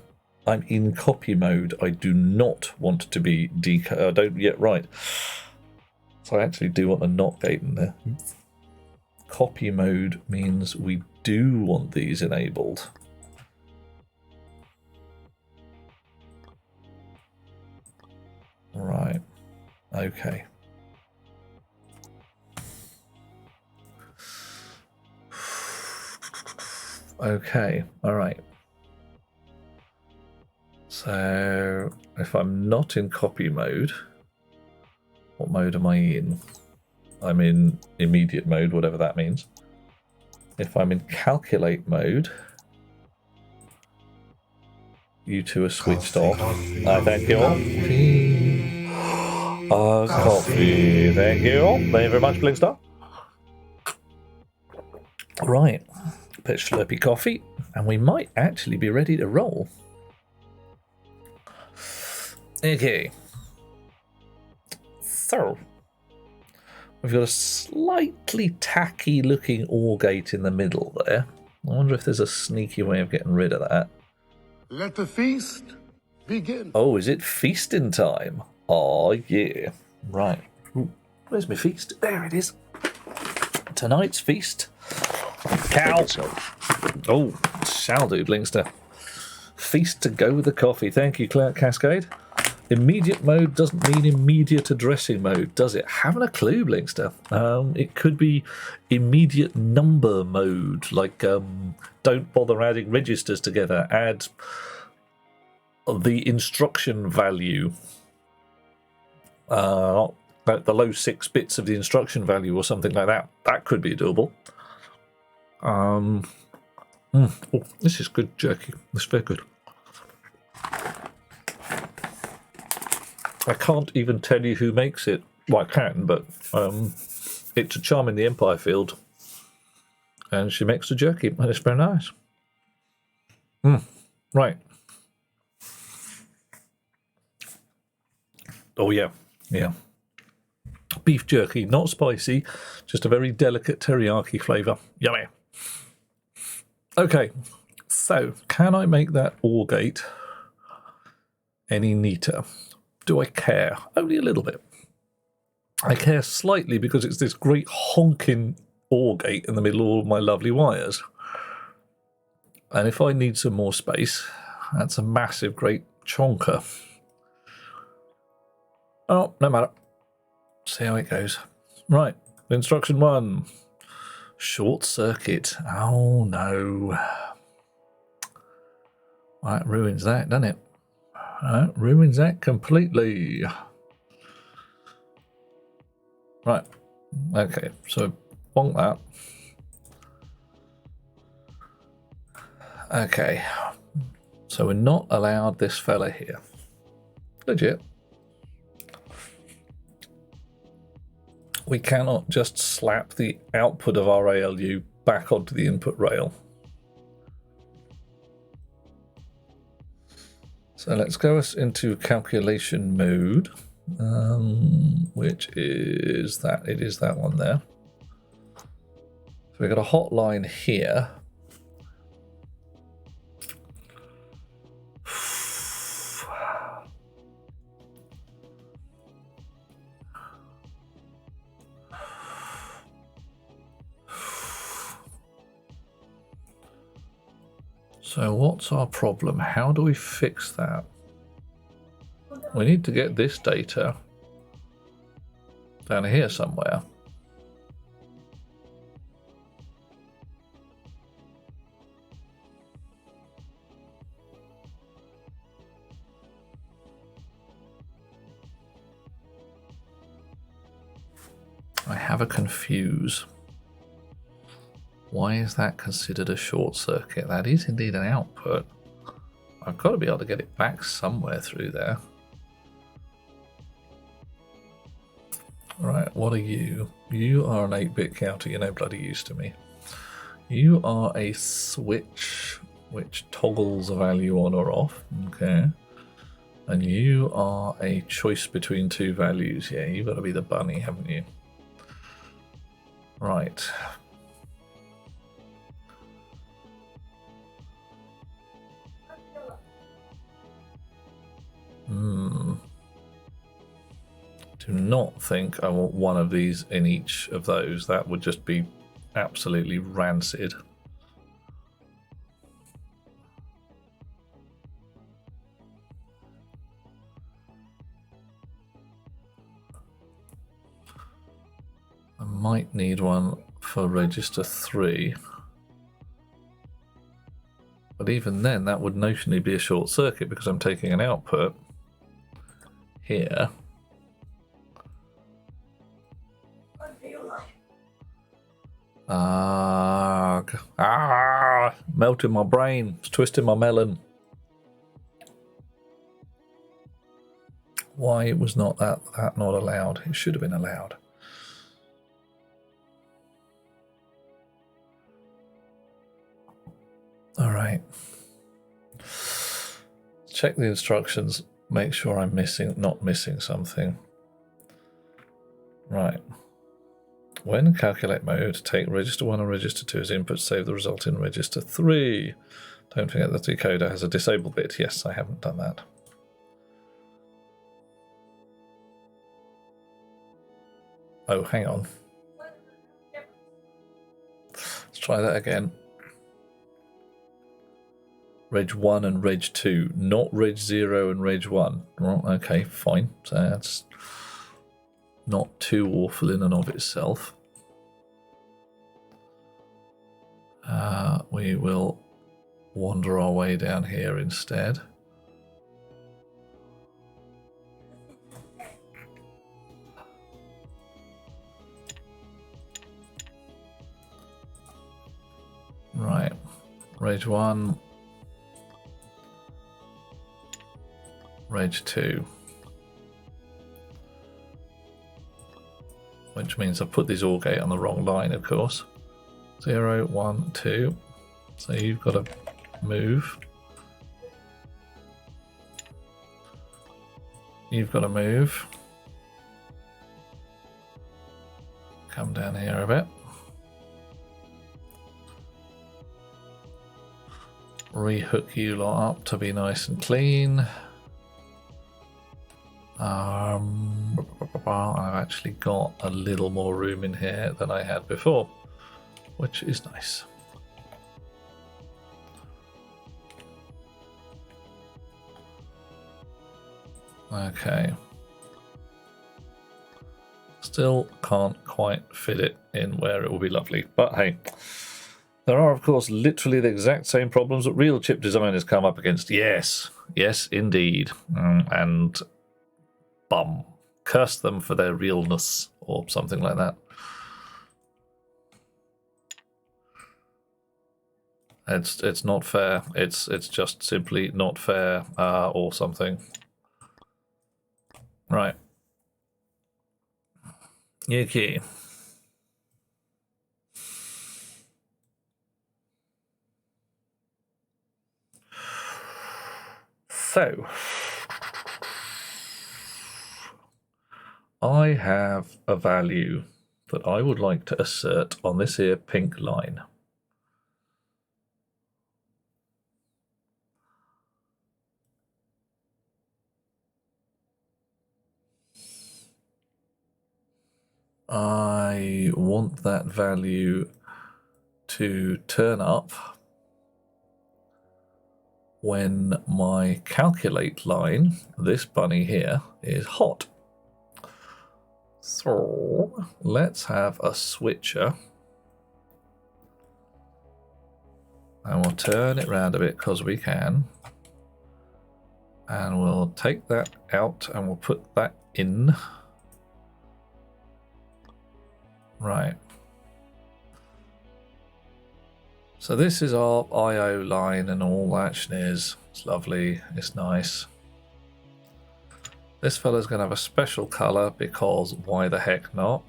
I'm in copy mode. I do not want to be decode. I don't yet right. So I actually do want a not gate in there. Copy mode means we do want these enabled. Right. Okay. Okay. All right. So if I'm not in copy mode, what mode am I in? I'm in immediate mode, whatever that means. If I'm in calculate mode, you two are switched off. I thank you all. Coffee. Thank you all. Thank you very much, Blinkstar. Right. Bit slurpy coffee, and we might actually be ready to roll. Okay. So, we've got a slightly tacky looking OR gate in the middle there. I wonder if there's a sneaky way of getting rid of that. Let the feast begin. Oh, is it feasting time? Oh, yeah. Right. Ooh, where's my feast? There it is. Tonight's feast. Cow. Oh, shall do, Blinkster. Feast to go with the coffee. Thank you, Clerk Cascade. Immediate mode doesn't mean immediate addressing mode, does it? Haven't a clue, Blinkster. It could be immediate number mode, like don't bother adding registers together. Add the instruction value, the low 6 bits of the instruction value or something like that. That could be doable. Oh, this is good jerky. This is very good. I can't even tell you who makes it. Well, I can, but it's a charm in the Empire Field. And she makes the jerky, and it's very nice. Right. Oh, yeah. Yeah. Beef jerky, not spicy, just a very delicate teriyaki flavour. Yummy. Okay, so can I make that OR gate any neater? Do I care? Only a little bit. I care slightly because it's this great honking OR gate in the middle of all of my lovely wires. And if I need some more space, that's a massive, great chonker. Oh, no matter. See how it goes. Right, instruction 1. Short circuit. Oh, no. That ruins that, doesn't it? Ruins that completely. Right. Okay, so bonk that. Okay. So we're not allowed this fella here. Legit. We cannot just slap the output of our ALU back onto the input rail. So let's go us into calculation mode, which is that. It is that one there. So we've got a hotline here. So what's our problem? How do we fix that? We need to get this data down here somewhere. I have a confuse. Why is that considered a short circuit? That is indeed an output. I've got to be able to get it back somewhere through there. Right, what are you? You are an 8-bit counter. You're no bloody use to me. You are a switch which toggles a value on or off. Okay. And you are a choice between two values. Yeah, you've got to be the bunny, haven't you? Right. Do not think I want one of these in each of those. That would just be absolutely rancid. I might need one for register 3. But even then, that would notionally be a short circuit because I'm taking an output here. Melting my brain. It's twisting my melon. Why was not that not allowed? It should have been allowed. All right. Check the instructions. Make sure I'm not missing something. Right. When calculate mode, take register 1 and register 2 as input, save the result in register 3. Don't forget the decoder has a disable bit. Yes, I haven't done that. Oh, hang on. Let's try that again. Reg 1 and Reg 2, not Reg 0 and Reg 1. Well, okay, fine. So that's not too awful in and of itself. We will wander our way down here instead. Right, Reg 1, Reg 2. Which means I've put this OR gate on the wrong line, of course. 0, 1, 2. So you've got to move. You've got to move. Come down here a bit. Rehook you lot up to be nice and clean. I've actually got a little more room in here than I had before, which is nice. Okay. Still can't quite fit it in where it will be lovely, but hey. There are, of course, literally the exact same problems that real chip designers come up against. Yes, yes, indeed. And bum. Curse them for their realness or something like that. It's not fair. It's just simply not fair or something. Right. Okay. So, I have a value that I would like to assert on this here pink line. I want that value to turn up when my calculate line, this bunny here, is hot. So let's have a switcher. And we'll turn it round a bit because we can. And we'll take that out and we'll put that in. Right. So this is our I/O line and all that schniz. It's lovely, it's nice. This fella's going to have a special colour because why the heck not?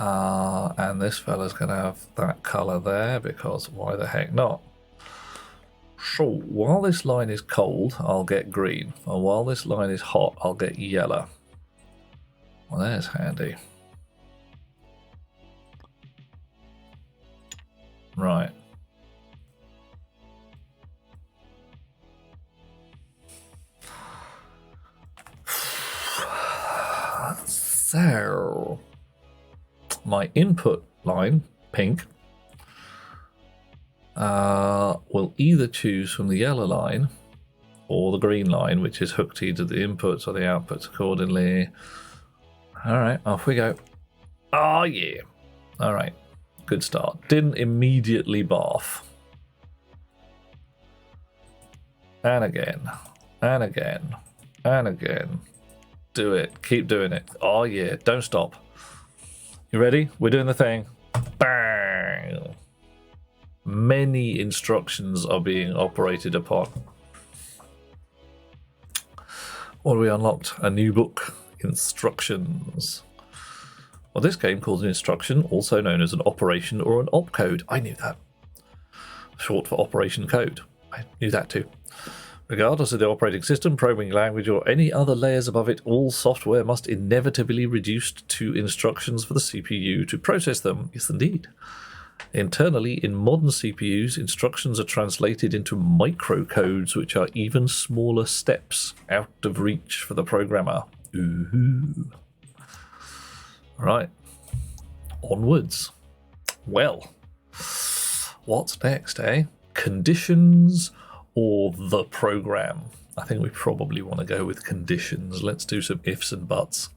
And this fella's going to have that colour there, because why the heck not? So, while this line is cold, I'll get green. And while this line is hot, I'll get yellow. Well, there's handy. Right. So, my input line, pink, will either choose from the yellow line or the green line, which is hooked to either the inputs or the outputs accordingly. Alright, off we go. Oh yeah. Alright, good start. Didn't immediately barf. And again, and again, and again. Do it. Keep doing it. Oh yeah, don't stop. You ready? We're doing the thing. Bang! Many instructions are being operated upon. What have we unlocked? A new book. Instructions. Well, this game calls an instruction, also known as an operation or an opcode. I knew that. Short for operation code. I knew that too. Regardless of the operating system, programming language, or any other layers above it, all software must inevitably be reduced to instructions for the CPU to process them. Yes, indeed. Internally, in modern CPUs, instructions are translated into microcodes, which are even smaller steps out of reach for the programmer. Ooh. Right. Onwards. Well, what's next, eh? Conditions or the program? I think we probably want to go with conditions. Let's do some ifs and buts.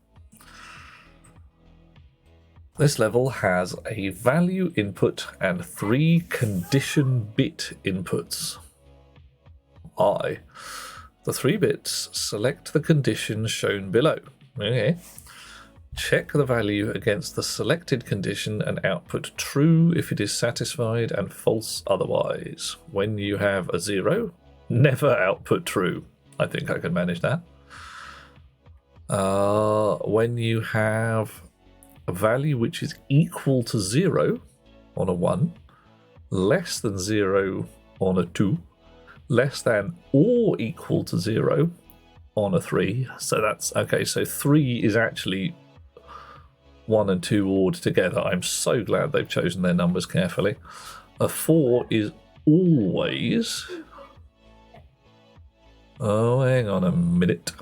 This level has a value input and 3 condition bit inputs. The 3 bits select the conditions shown below. Okay. Check the value against the selected condition and output true if it is satisfied and false otherwise. When you have a 0, never output true. I think I can manage that. When you have a value which is equal to 0 on a 1, less than 0 on a 2, less than or equal to 0 on a 3. So that's okay. So 3 is actually 1 and 2 ored together. I'm so glad they've chosen their numbers carefully. A 4 is always... Oh, hang on a minute.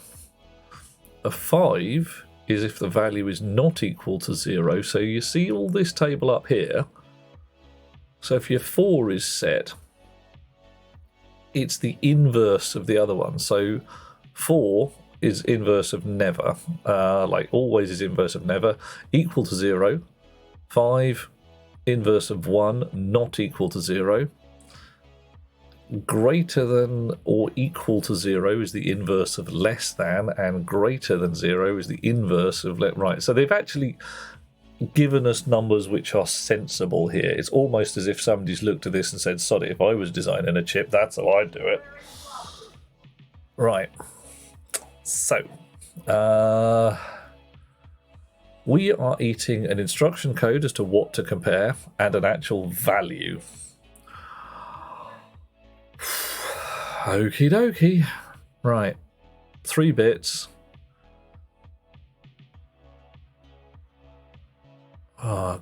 A 5 is if the value is not equal to 0. So you see all this table up here. So if your 4 is set, it's the inverse of the other one. So 4 is inverse of never, like always is inverse of never, equal to 0. 5, inverse of 1, not equal to 0. Greater than or equal to 0 is the inverse of less than, and greater than 0 is the inverse of right. So they've actually given us numbers which are sensible here. It's almost as if somebody's looked at this and said, sorry, if I was designing a chip, that's how I'd do it. Right. So, we are eating an instruction code as to what to compare and an actual value. Okie dokie. Right. 3 bits.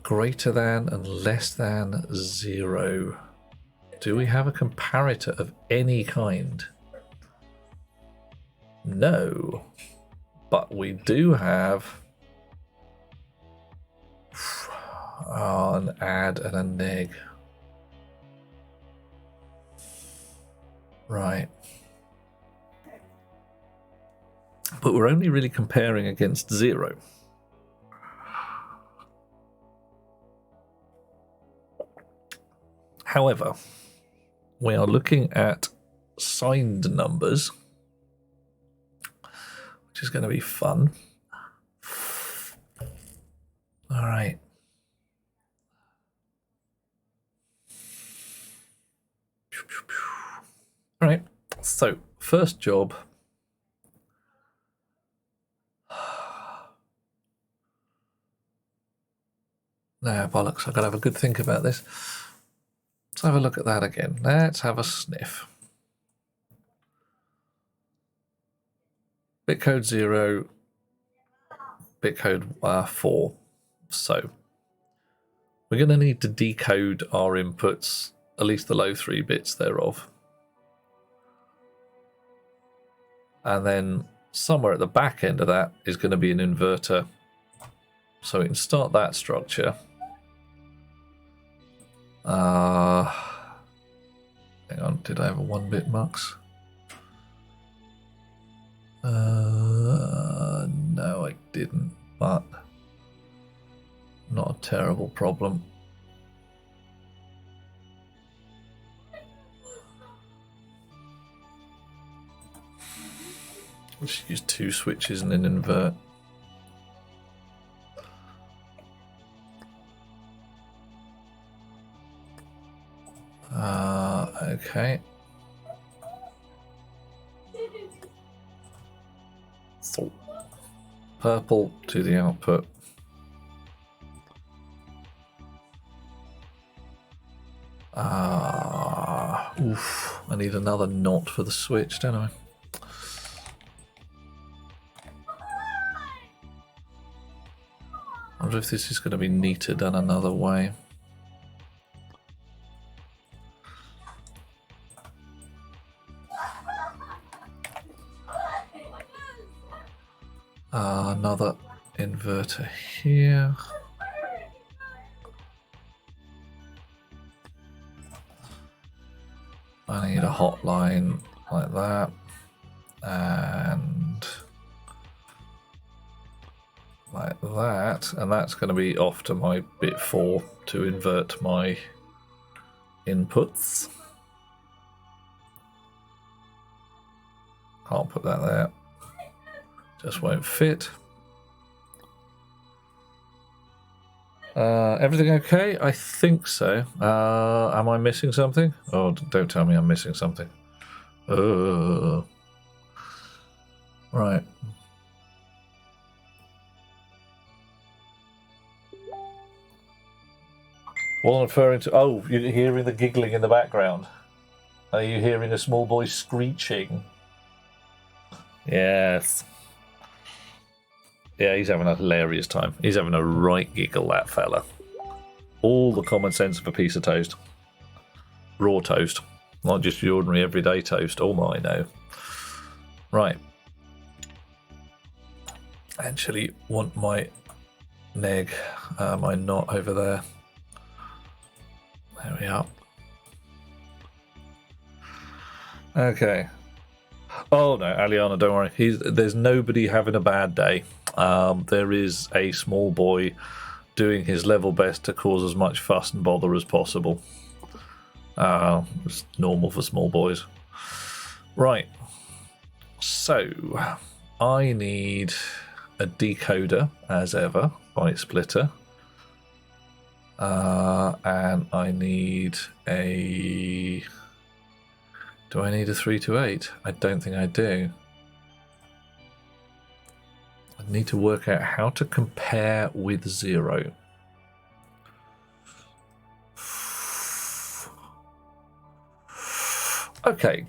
Greater than and less than 0. Do we have a comparator of any kind? No. But we do have an add and a neg. Right. But we're only really comparing against 0. However, we are looking at signed numbers, which is going to be fun. All right. All right. So, first job. No, bollocks, I've got to have a good think about this. Let's have a look at that again. Let's have a sniff. Bitcode 0, bitcode 4. So we're going to need to decode our inputs, at least the low 3 bits thereof. And then somewhere at the back end of that is going to be an inverter. So we can start that structure. Hang on, did I have a 1-bit mux? No, I didn't, but not a terrible problem. Let's use 2 switches and then invert. Okay. So, purple to the output. Oof. I need another knot for the switch, don't I? I wonder if this is going to be neater done another way. Another inverter here. I need a hotline like that, and like that, and that's going to be off to my bit 4 to invert my inputs. Can't put that there. Just won't fit. Everything okay? I think so. Am I missing something? Oh, don't tell me I'm missing something. Right. What I'm referring to... Oh, you're hearing the giggling in the background. Are you hearing a small boy screeching? Yes. Yeah, he's having a hilarious time. He's having a right giggle, that fella. All the common sense of a piece of toast. Raw toast. Not just the ordinary everyday toast. Oh my, no. Right. I actually want my neg, my knot over there. There we are. Okay. Oh no, Aliana, don't worry. There's nobody having a bad day. There is a small boy doing his level best to cause as much fuss and bother as possible. It's normal for small boys. Right. So, I need a decoder, as ever, byte splitter. And I need a... Do I need a 3 to 8? I don't think I do. I need to work out how to compare with 0. Okay.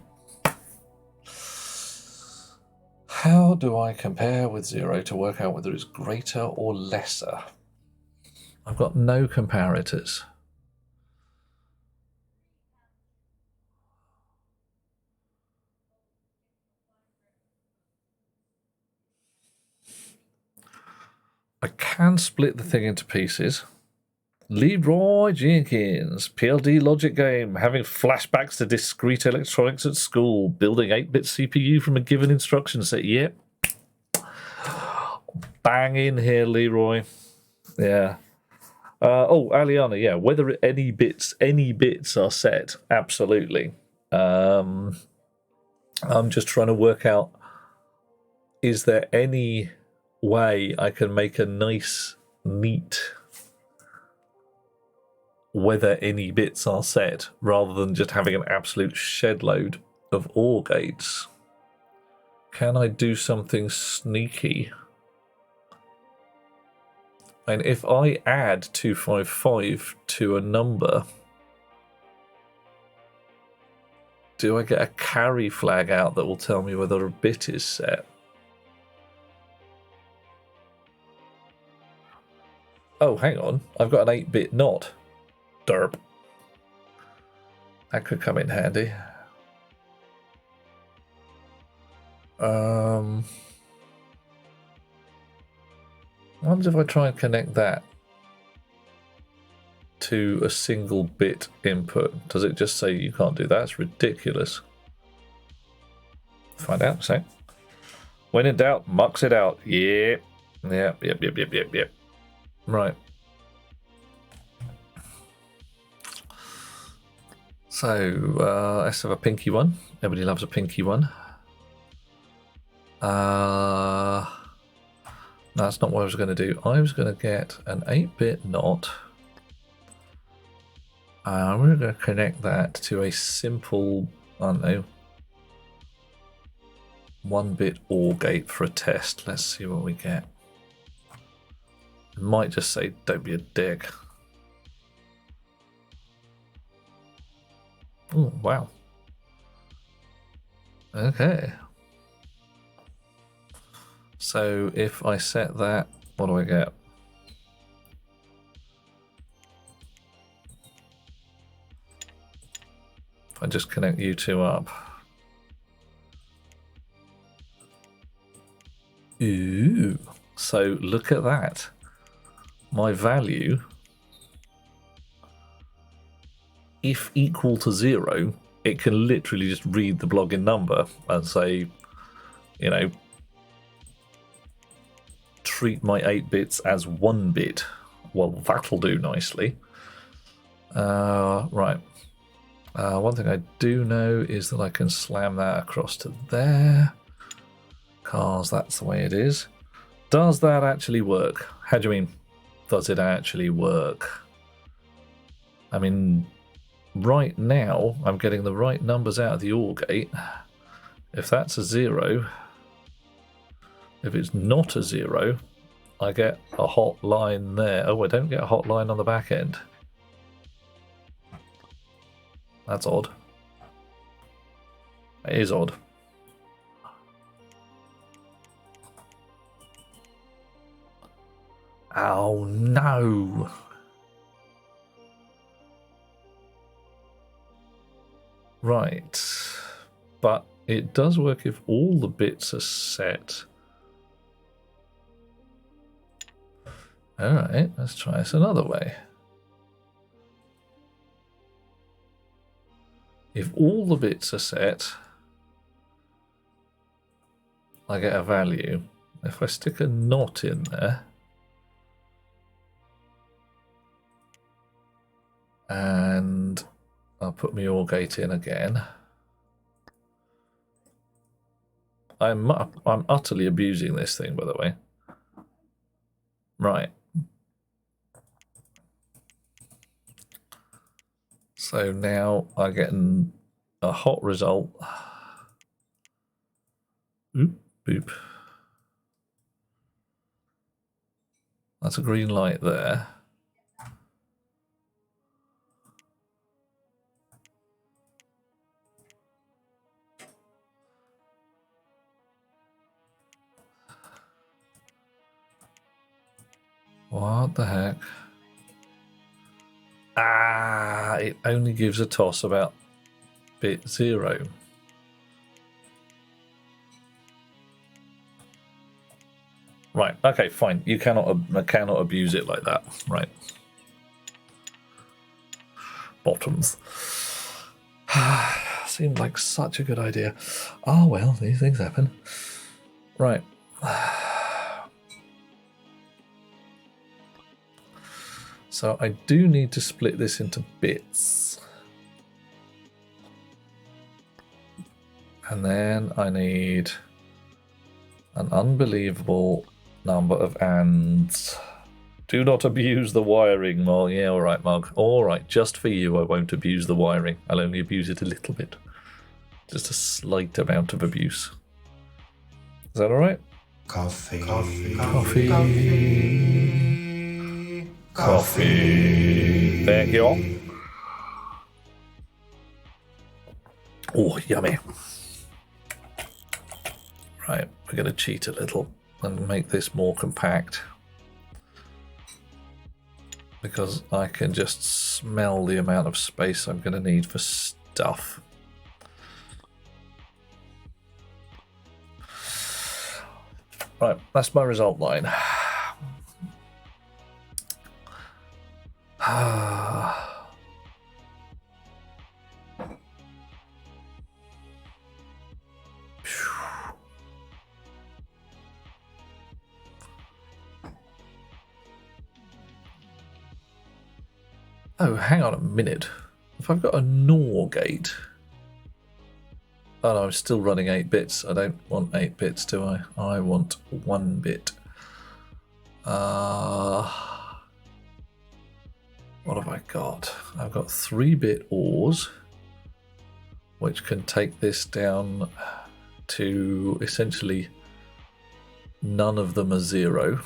How do I compare with 0 to work out whether it's greater or lesser? I've got no comparators. I can split the thing into pieces. Leroy Jenkins, PLD logic game, having flashbacks to discrete electronics at school, building 8-bit CPU from a given instruction set. Yep. Bang in here, Leroy. Yeah. Oh, Aliana, yeah. Whether any bits are set, absolutely. I'm just trying to work out, is there any way I can make a nice, neat whether any bits are set, rather than just having an absolute shed load of OR gates? Can I do something sneaky? And if I add 255 to a number, do I get a carry flag out that will tell me whether a bit is set? Oh, hang on. I've got an 8-bit not. Derp. That could come in handy. I wonder if I try and connect that to a single bit input. Does it just say you can't do that? It's ridiculous. Find out, so. When in doubt, mux it out. Yep. Yep. Right. So, let's have a pinky one. Everybody loves a pinky one. No, that's not what I was going to do. I was going to get an 8-bit not. We're going to connect that to a simple, I don't know, 1-bit OR gate for a test. Let's see what we get. It might just say, don't be a dick. Oh, wow. Okay. So if I set that, what do I get? If I just connect you two up. Ooh. So look at that. My value, if equal to 0, it can literally just read the blogging number and say, you know, treat my 8 bits as 1 bit. Well, that'll do nicely. Right. One thing I do know is that I can slam that across to there, because that's the way it is. Does that actually work? How do you mean, does it actually work? I mean, right now, I'm getting the right numbers out of the OR gate. If that's a 0, if it's not a 0, I get a hot line there. Oh, I don't get a hot line on the back end. That's odd. It is odd. Oh no! Right. But it does work if all the bits are set. Alright, let's try this another way. If all the bits are set, I get a value. If I stick a not in there, and I'll put my OR gate in again. I'm utterly abusing this thing, by the way. Right. So now I get a hot result. Oop, boop. That's a green light there. What the heck? Ah, it only gives a toss about bit 0. Right, okay, fine. You cannot abuse it like that. Right. Bottoms. Seemed like such a good idea. Oh, well, these things happen. Right. So I do need to split this into bits. And then I need an unbelievable number of ands. Do not abuse the wiring, Mog. Yeah, all right, Mog. All right, just for you, I won't abuse the wiring. I'll only abuse it a little bit. Just a slight amount of abuse. Is that all right? Coffee. Coffee. Coffee. Thank you all. Oh, yummy. Right, we're going to cheat a little and make this more compact. Because I can just smell the amount of space I'm going to need for stuff. Right, that's my result line. Oh, hang on a minute. If I've got a NOR gate... Oh no, I'm still running 8 bits. I don't want 8 bits, do I? I want 1 bit. What have I got? I've got 3-bit ORs, which can take this down to essentially none of them are 0.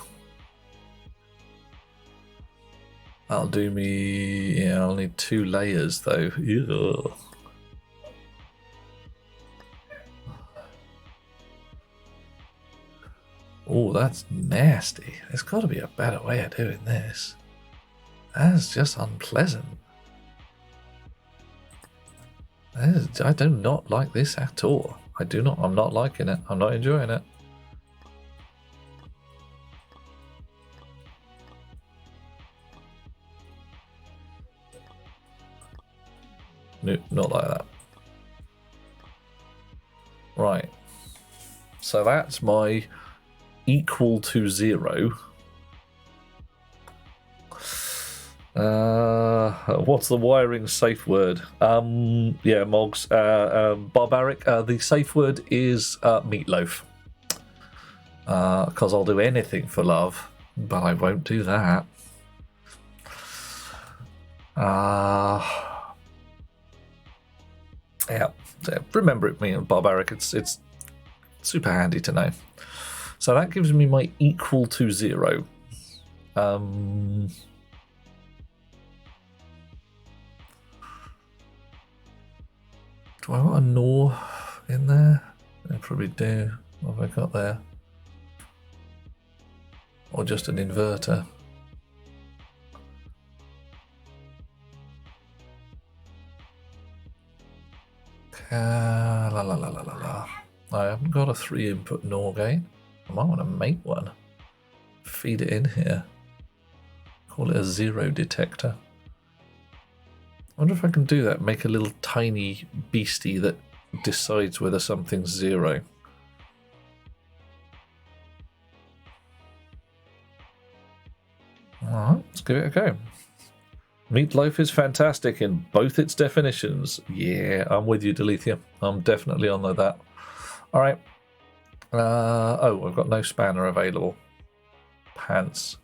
That'll do me... Yeah, I'll need 2 layers though. Ugh. Oh, that's nasty. There's got to be a better way of doing this. That's just unpleasant. I do not like this at all. I'm not liking it. I'm not enjoying it. No, not like that. Right. So that's my equal to 0. What's the wiring safe word? Yeah, Mogs. Barbaric. The safe word is meatloaf. Because I'll do anything for love, but I won't do that. Yeah. So remember it, me and Barbaric. It's super handy to know. So that gives me my equal to 0. Do I want a NOR in there? I probably do. What have I got there? Or just an inverter? La la la la la la. I haven't got a 3-input NOR gate. I might want to make one. Feed it in here. Call it a 0 detector. I wonder if I can do that. Make a little tiny beastie that decides whether something's 0. Alright, let's give it a go. Meatloaf is fantastic in both its definitions. Yeah, I'm with you, Delethea. I'm definitely on that. Alright. Oh, I've got no spanner available. Pants.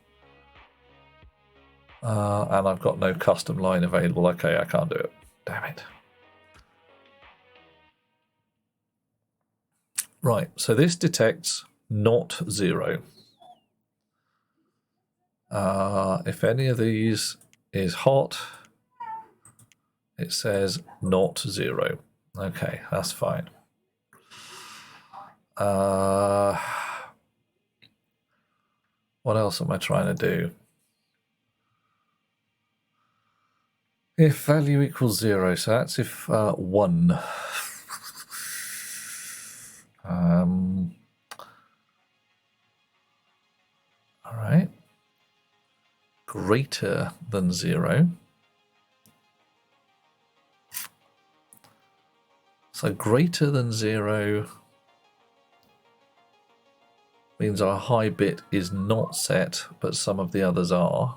And I've got no custom line available. Okay, I can't do it. Damn it. Right, so this detects not 0. If any of these is hot, it says not 0. Okay, that's fine. What else am I trying to do? If value equals 0, so that's if 1. All right. Greater than 0. So greater than 0 means our high bit is not set, but some of the others are.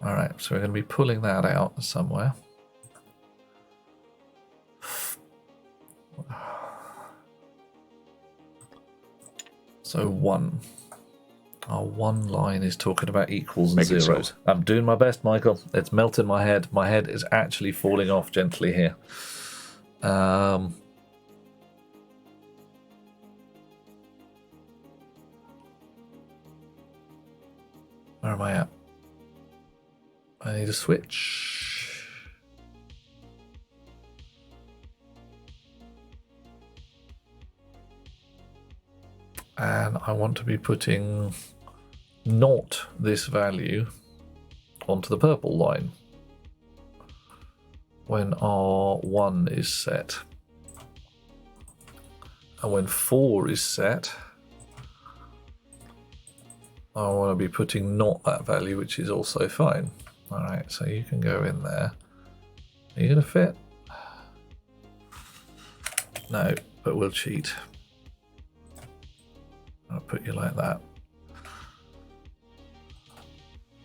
All right, so we're going to be pulling that out somewhere. So 1. Our 1 line is talking about equals and zeros. I'm doing my best, Michael. It's melting my head. My head is actually falling off gently here. Where am I at? I need a switch. And I want to be putting not this value onto the purple line when R1 is set. And when 4 is set, I want to be putting not that value, which is also fine. Alright, so you can go in there. Are you going to fit? No, but we'll cheat. I'll put you like that.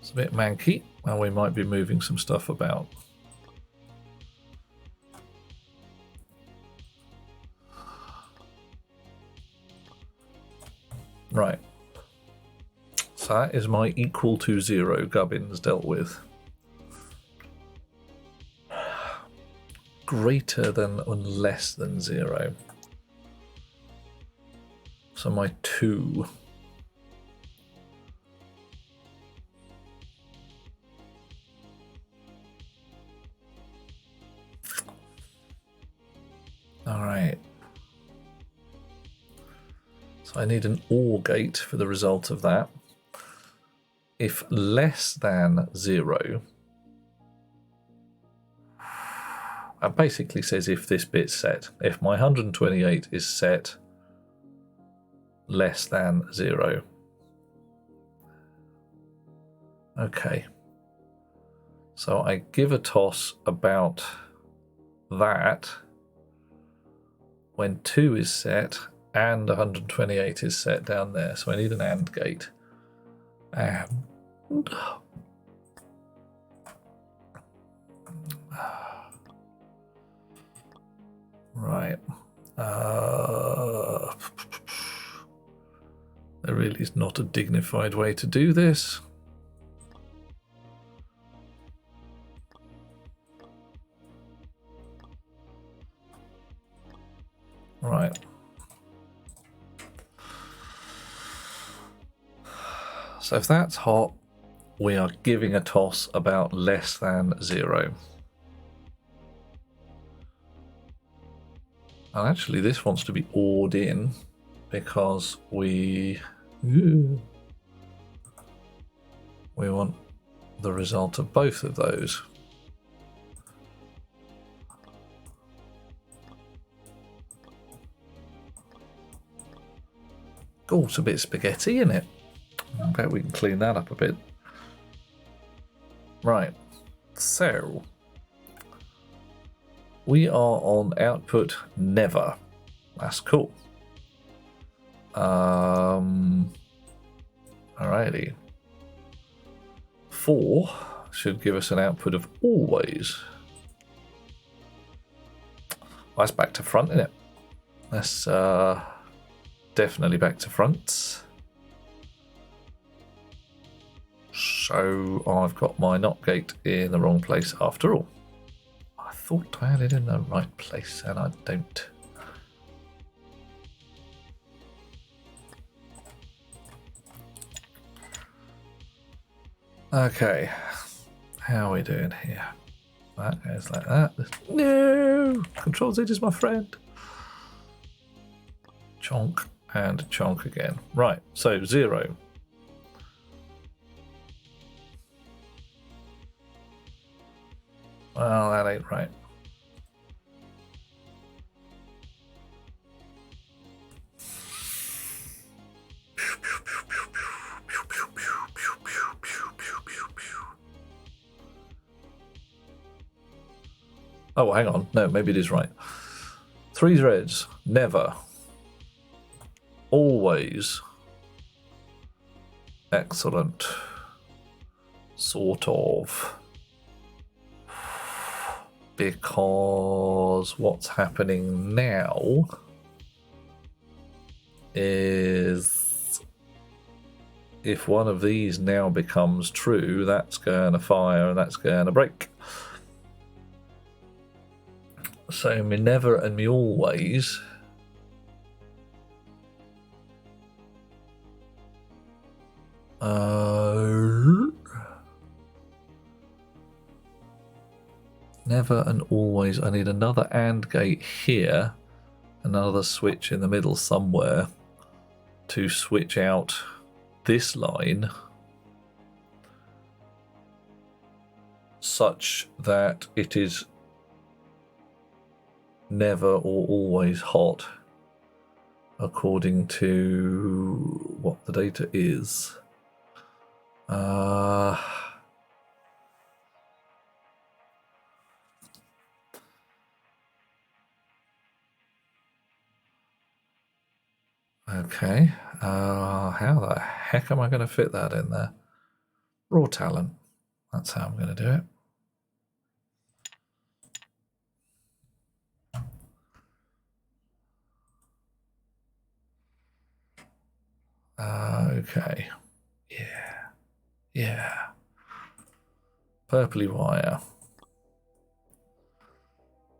It's a bit manky, and we might be moving some stuff about. Right. So that is my equal to 0 gubbins dealt with. Greater than and less than 0. So my 2. All right. So I need an OR gate for the result of that. If less than 0, it basically says if this bit's set. If my 128 is set less than 0. Okay. So I give a toss about that when 2 is set and 128 is set down there. So I need an AND gate. And right. There really is not a dignified way to do this. Right. So if that's hot, we are giving a toss about less than 0. And actually this wants to be ORed in because we want the result of both of those. Oh, it's a bit spaghetti, isn't it? I bet we can clean that up a bit. Right, so we are on output never. That's cool. Alrighty. 4 should give us an output of always. Well, that's back to front, isn't it? That's definitely back to front. So I've got my NOT gate in the wrong place after all. I thought I had it in the right place and I don't. Okay, how are we doing here? That goes like that. No! Control Z is my friend. Chonk and chonk again. Right, so 0. Well, that ain't right. Oh, hang on. No, maybe it is right. 3 threads. Never. Always. Excellent. Sort of. Because what's happening now is if one of these now becomes true, that's going to fire and that's going to break. So me never and me always Never and always. I need another AND gate here. Another switch in the middle somewhere to switch out this line such that it is never or always hot according to what the data is. Okay, how the heck am I going to fit that in there? Raw talent. That's how I'm going to do it. Okay. Yeah. Purpley wire.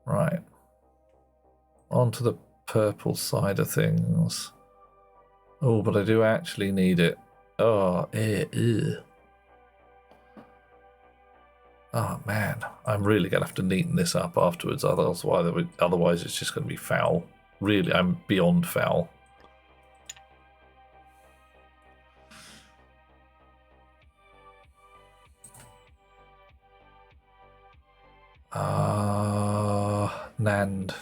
Right. Onto the purple side of things. Oh, but I do actually need it. Oh, oh man, I'm really going to have to neaten this up afterwards, otherwise it's just going to be foul. Really, I'm beyond foul. NAND.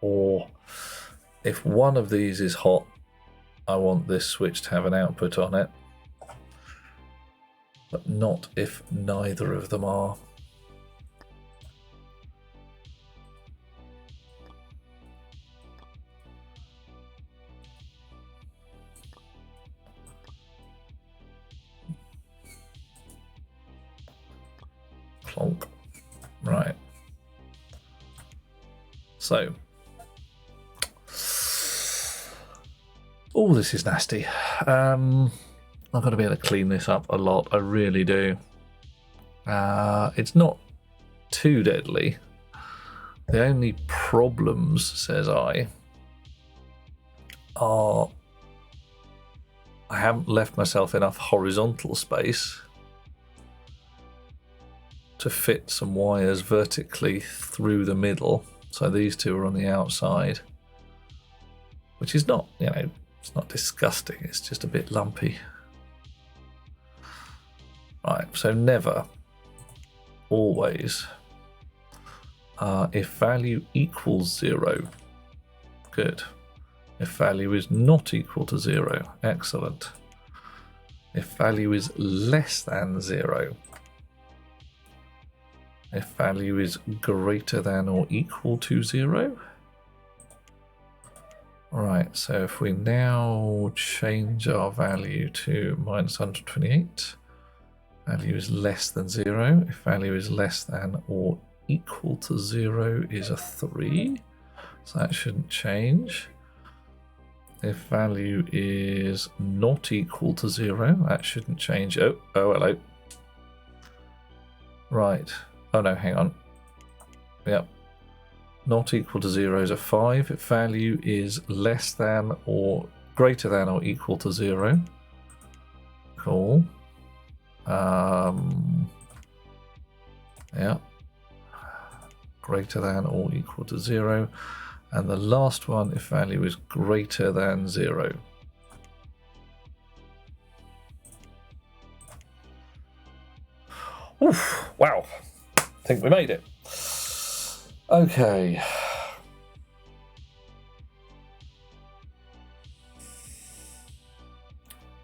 Or if one of these is hot, I want this switch to have an output on it. But not if neither of them are. Clonk. Right. So. Oh, this is nasty. I'm going to be able to clean this up a lot. I really do. It's not too deadly. The only problems, says I, are I haven't left myself enough horizontal space to fit some wires vertically through the middle. So these two are on the outside, which is not, it's not disgusting. It's just a bit lumpy. Right, so never, always, if value equals 0, good. If value is not equal to 0, excellent. If value is less than 0, if value is greater than or equal to 0. Right, so if we now change our value to minus 128, value is less than 0. If value is less than or equal to 0 is a 3, so that shouldn't change. If value is not equal to 0, that shouldn't change. Oh, hello. Right. Oh no, hang on. Yep. Not equal to 0 is a 5. If value is less than or greater than or equal to 0. Cool. Yeah. Greater than or equal to 0. And the last one, if value is greater than 0. Oof, wow. I think we made it. Okay.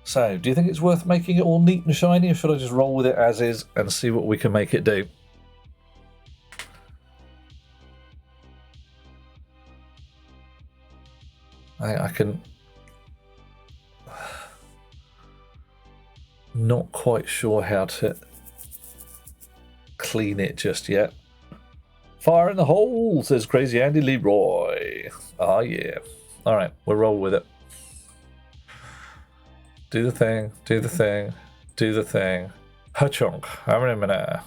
So, do you think it's worth making it all neat and shiny, or should I just roll with it as is and see what we can make it do? I can... Not quite sure how to clean it just yet. Fire in the hole, says Crazy Andy Leroy. Ah, yeah. All right, we'll roll with it. Do the thing, do the thing, do the thing. Ha-chonk, hammer.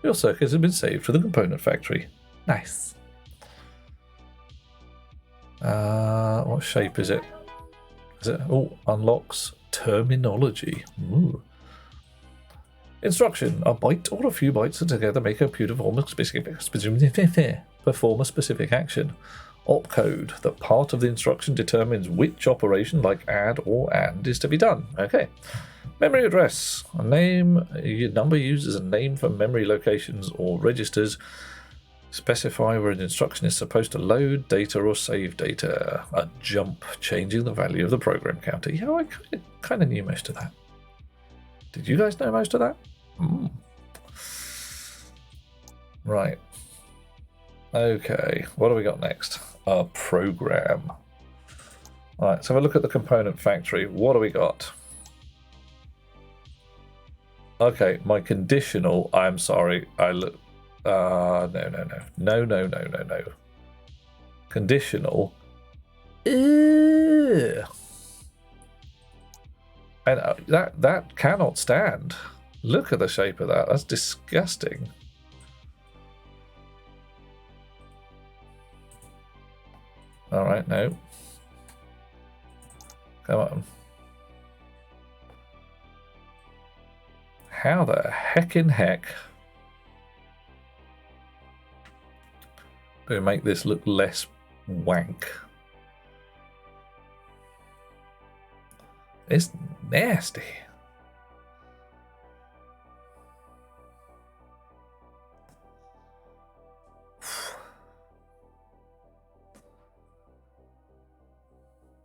Your circuits have been saved to the component factory. Nice. What shape is it? Is it? Oh, unlocks terminology. Ooh. Instruction. A byte or a few bytes together make a perform a specific action. Opcode. The part of the instruction determines which operation, like add or and, is to be done. Okay. Memory address. A number used as a name for memory locations or registers. Specify where an instruction is supposed to load data or save data. A jump, changing the value of the program counter. Yeah, I kind of knew most of that. Did you guys know most of that? Right. Okay, what do we got next? A program. All right, so if I look at the component factory, what do we got? Okay, my conditional, I'm sorry, no. Conditional. Ew. And that cannot stand. Look at the shape of that. That's disgusting. All right, no. Come on. How the heckin' heck do we make this look less wank? It's nasty.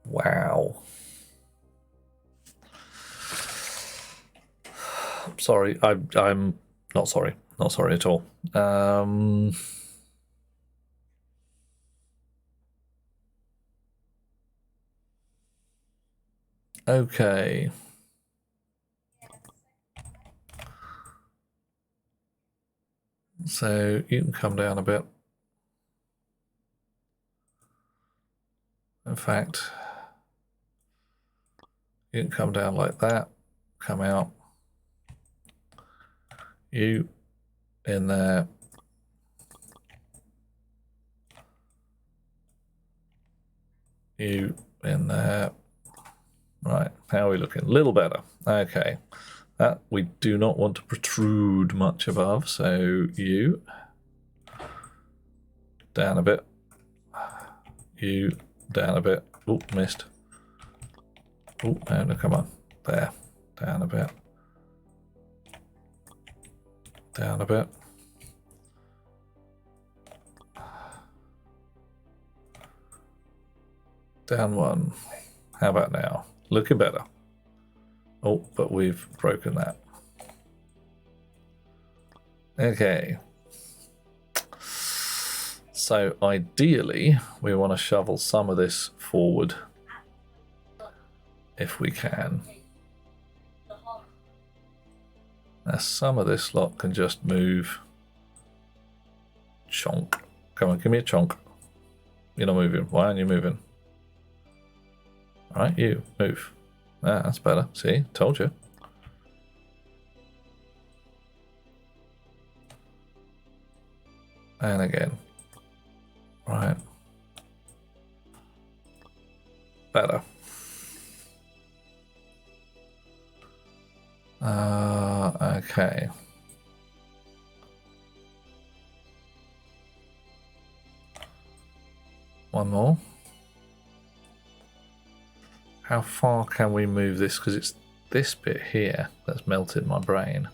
Wow. Sorry, I'm not sorry. Not sorry at all. Okay. So you can come down a bit. In fact, you can come down like that, come out. You in there. You in there. Right, how are we looking? A little better. Okay. That we do not want to protrude much above, so you down a bit. You down a bit. Oh, missed. Oh, no, come on. There. Down a bit. Down a bit. Down one. How about now? Looking better. Oh, but we've broken that. Okay. So ideally, we want to shovel some of this forward if we can. Now some of this lot can just move. Chonk. Come on, give me a chonk. You're not moving. Why aren't you moving? All right, you move. Ah, that's better. See, told you. And again. Right. Better. Okay. One more. How far can we move this? Because it's this bit here that's melted my brain.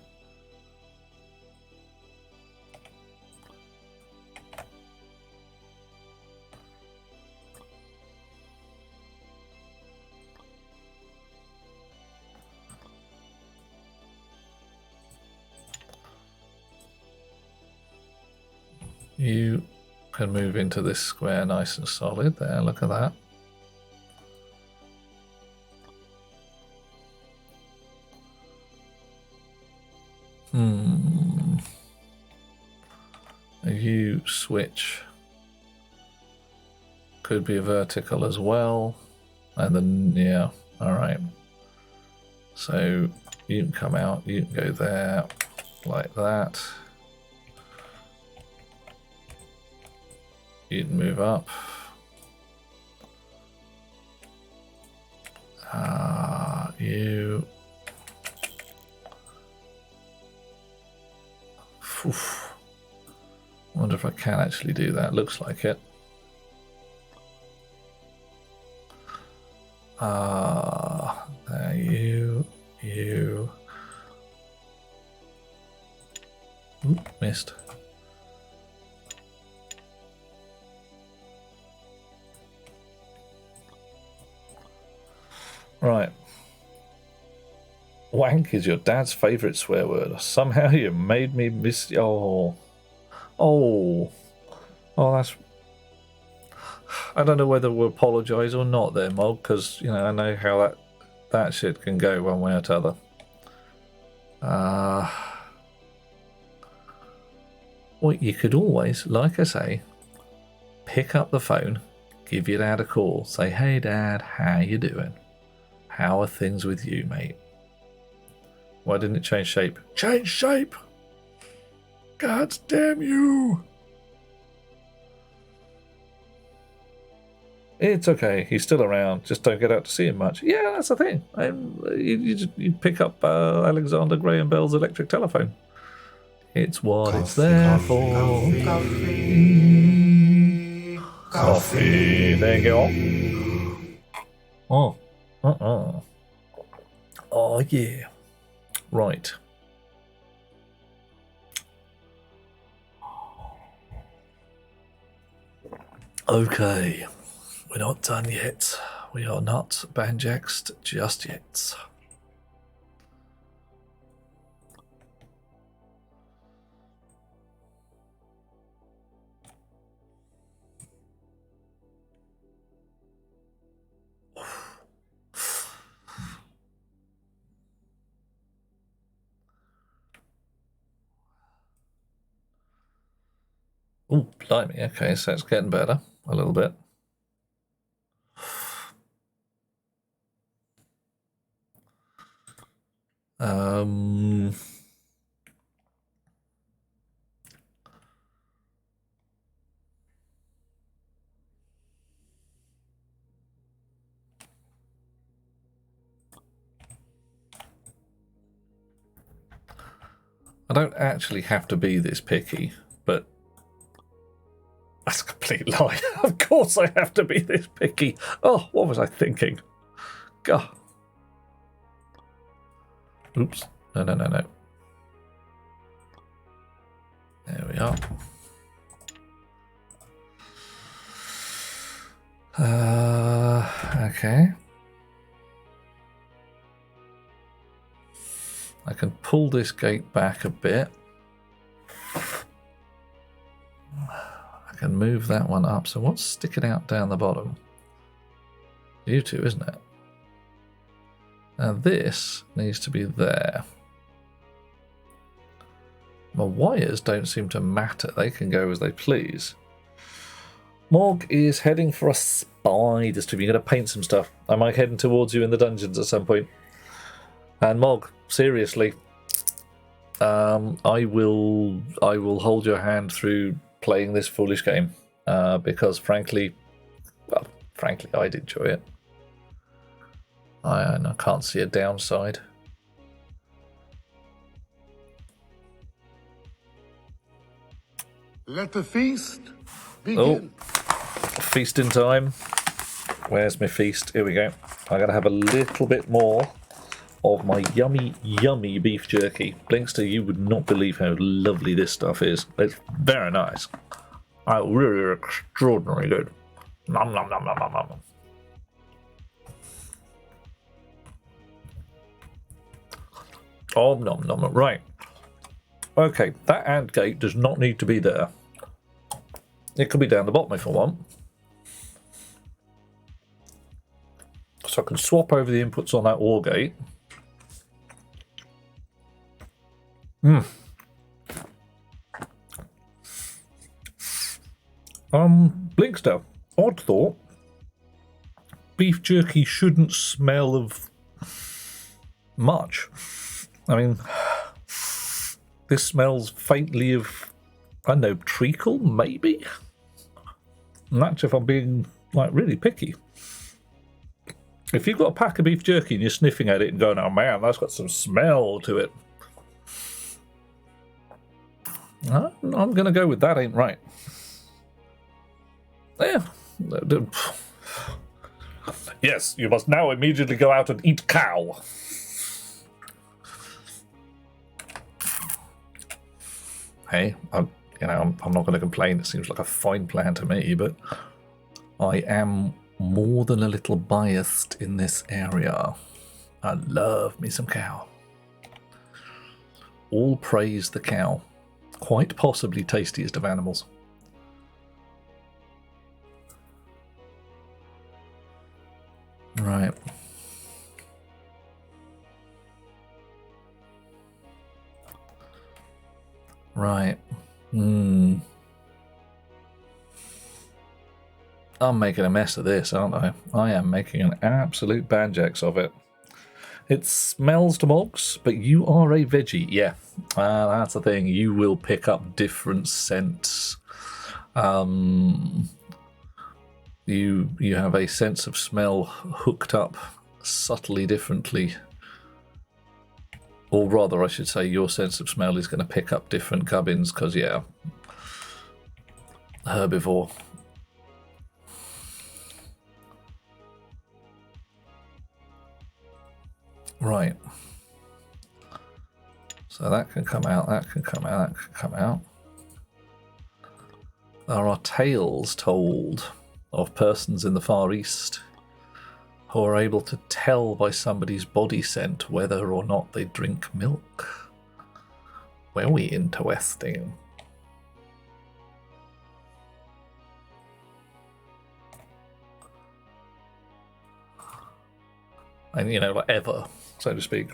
You can move into this square nice and solid there. Look at that. A U switch could be vertical as well. And then, yeah, all right. So you can come out, you can go there like that. You can move up. Oof. I wonder if I can actually do that. Looks like it. There you. Ooh, missed. Right. Wank is your dad's favourite swear word. Somehow you made me miss. Oh, that's. I don't know whether we'll apologise or not there, Mog, because I know how that shit can go one way or t'other. Well, you could always, like I say, pick up the phone, give your dad a call, say, "Hey, Dad, how you doing? How are things with you, mate?" Why didn't it change shape? Change shape! God damn you! It's okay. He's still around. Just don't get out to see him much. Yeah, that's the thing. You pick up Alexander Graham Bell's electric telephone. It's what it's there for. Coffee. There you go. Oh. Oh, yeah. Right. Okay. We're not done yet. We are not banjaxed just yet. Oh, blimey. Okay, so it's getting better a little bit. I don't actually have to be this picky, but that's a complete lie. Of course I have to be this picky. Oh, what was I thinking? God. Oops. No. There we are. Okay. I can pull this gate back a bit. I can move that one up. So what's sticking out down the bottom? You two, isn't it? Now this needs to be there. My wires don't seem to matter. They can go as they please. Mog is heading for a spider stream. You're going to paint some stuff. Am I heading towards you in the dungeons at some point? And Mog, seriously, I will hold your hand through playing this foolish game because, frankly, I'd enjoy it. I can't see a downside. Let the feast begin. Oh, feasting time. Where's my feast? Here we go. I'm going to have a little bit more of my yummy, yummy beef jerky. Blinkster, you would not believe how lovely this stuff is. It's very nice. Really extraordinarily good. Nom nom nom nom nom nom. Oh, nom nom nom. Right. Okay, that AND gate does not need to be there. It could be down the bottom if I want. So I can swap over the inputs on that OR gate. Blinkster, odd thought. Beef jerky shouldn't smell of much. I mean, this smells faintly of, I don't know, treacle, maybe? And that's if I'm being, like, really picky. If you've got a pack of beef jerky and you're sniffing at it and going, oh man, that's got some smell to it. I'm going to go with that ain't right. Yeah. Yes, you must now immediately go out and eat cow. Hey, I'm not going to complain. It seems like a fine plan to me, but I am more than a little biased in this area. I love me some cow. All praise the cow. Quite possibly tastiest of animals. Right. Right. I'm making a mess of this, aren't I? I am making an absolute banjax of it. It smells to mogs, but you are a veggie. Yeah, that's the thing. You will pick up different scents. You have a sense of smell hooked up subtly differently. Or rather, I should say, your sense of smell is going to pick up different gubbins, because, yeah, herbivore. Right. So that can come out, that can come out, that can come out. There are tales told of persons in the Far East who are able to tell by somebody's body scent whether or not they drink milk. Very interesting. And, like ever, so to speak.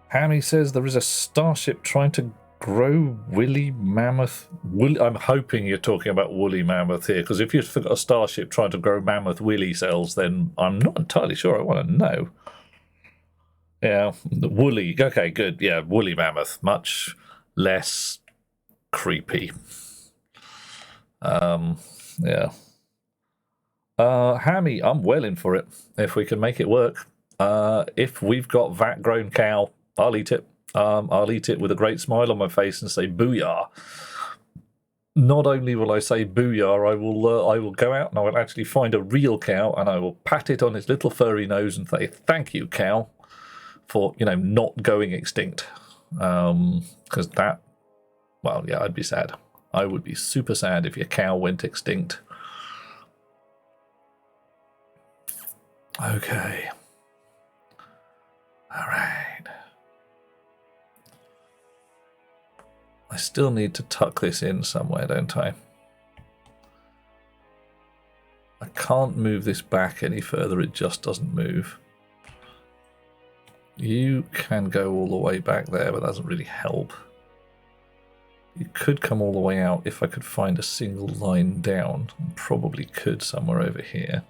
Hammy says there is a starship trying to grow woolly mammoth. I'm hoping you're talking about woolly mammoth here, because if you've got a starship trying to grow mammoth willy cells, then I'm not entirely sure I want to know. Yeah, the woolly. Okay, good. Yeah, woolly mammoth. Much less creepy. Yeah. Hammy, I'm well in for it. If we can make it work. If we've got vat-grown cow, I'll eat it. I'll eat it with a great smile on my face and say booyah. Not only will I say booyah, I will go out and I will actually find a real cow and I will pat it on its little furry nose and say thank you, cow, for not going extinct. Because that, well, yeah, I'd be sad. I would be super sad if your cow went extinct. Okay. All right. I still need to tuck this in somewhere, don't I? I can't move this back any further, it just doesn't move. You can go all the way back there, but that doesn't really help. You could come all the way out if I could find a single line down. Probably could somewhere over here.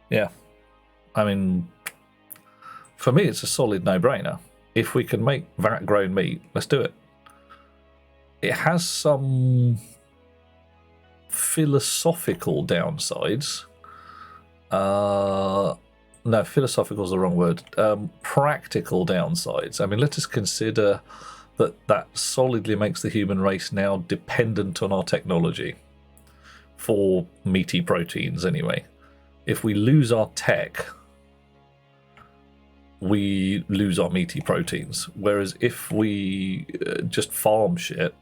Yeah. I mean, for me, it's a solid no-brainer. If we can make vat-grown meat, let's do it. It has some philosophical downsides. No, philosophical is the wrong word. Practical downsides. I mean, let us consider that solidly makes the human race now dependent on our technology. For meaty proteins, anyway. If we lose our tech, we lose our meaty proteins. Whereas if we just farm shit,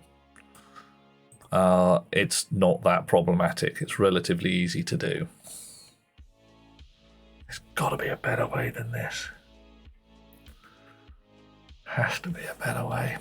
it's not that problematic. It's relatively easy to do. There's got to be a better way than this. Has to be a better way.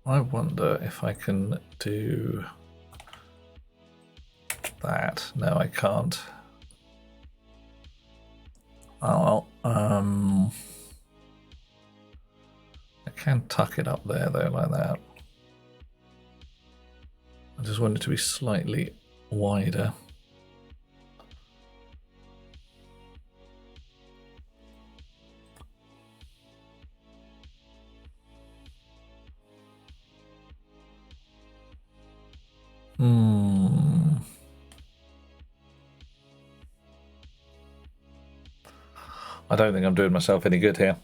I wonder if I can do that. No, I can't. Oh, I can tuck it up there though, like that. just want it to be slightly wider. I don't think I'm doing myself any good here.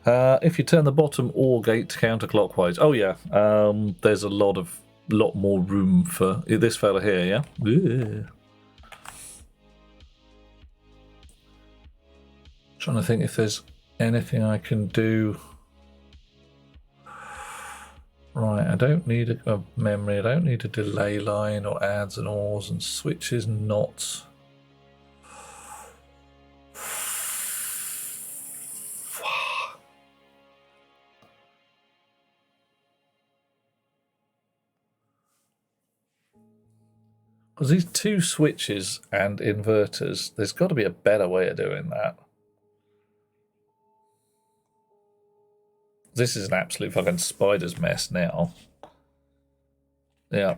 If you turn the bottom OR gate counterclockwise, oh yeah, there's a lot more room for this fella here. Yeah. Ugh. Trying to think if there's anything I can do. Right, I don't need a memory. I don't need a delay line or adds and ORs and switches. Not. Because these two switches and inverters, there's got to be a better way of doing that. This is an absolute fucking spider's mess now. Yeah.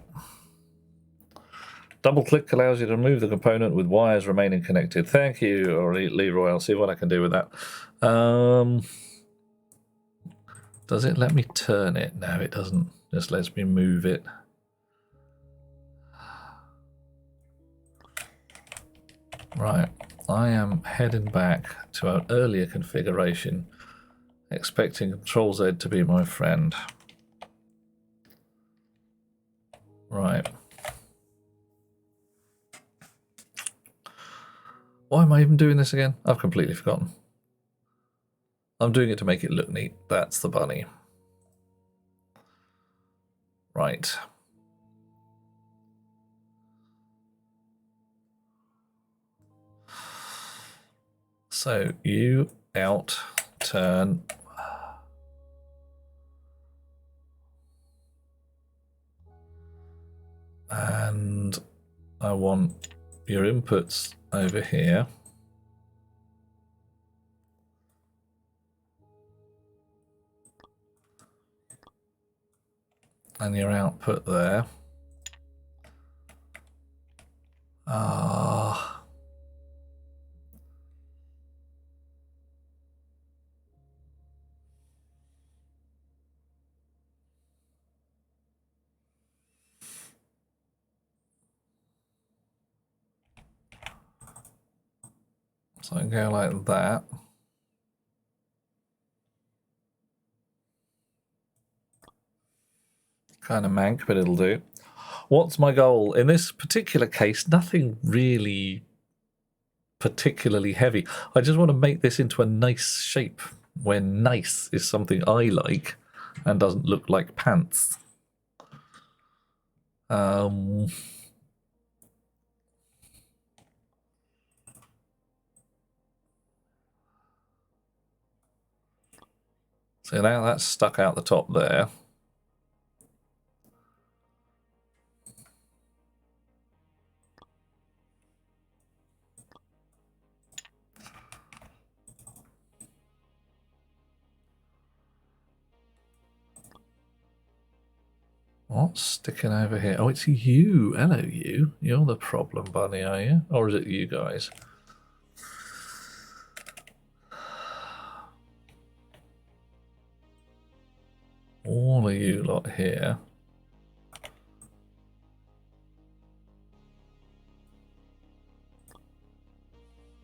Double click allows you to remove the component with wires remaining connected. Thank you, Leroy. I'll see what I can do with that. Does it let me turn it? No, it doesn't. Just lets me move it. Right, I am heading back to our earlier configuration, expecting Control Z to be my friend. Right. Why am I even doing this again? I've completely forgotten. I'm doing it to make it look neat. That's the bunny. Right. So you out, turn. And I want your inputs over here. And your output there. So I can go like that. Kind of mank, but it'll do. What's my goal? In this particular case, nothing really particularly heavy. I just want to make this into a nice shape, where nice is something I like and doesn't look like pants. So now that's stuck out the top there. What's sticking over here? Oh, it's you. Hello, you. You're the problem bunny, are you? Or is it you guys? All of you lot here.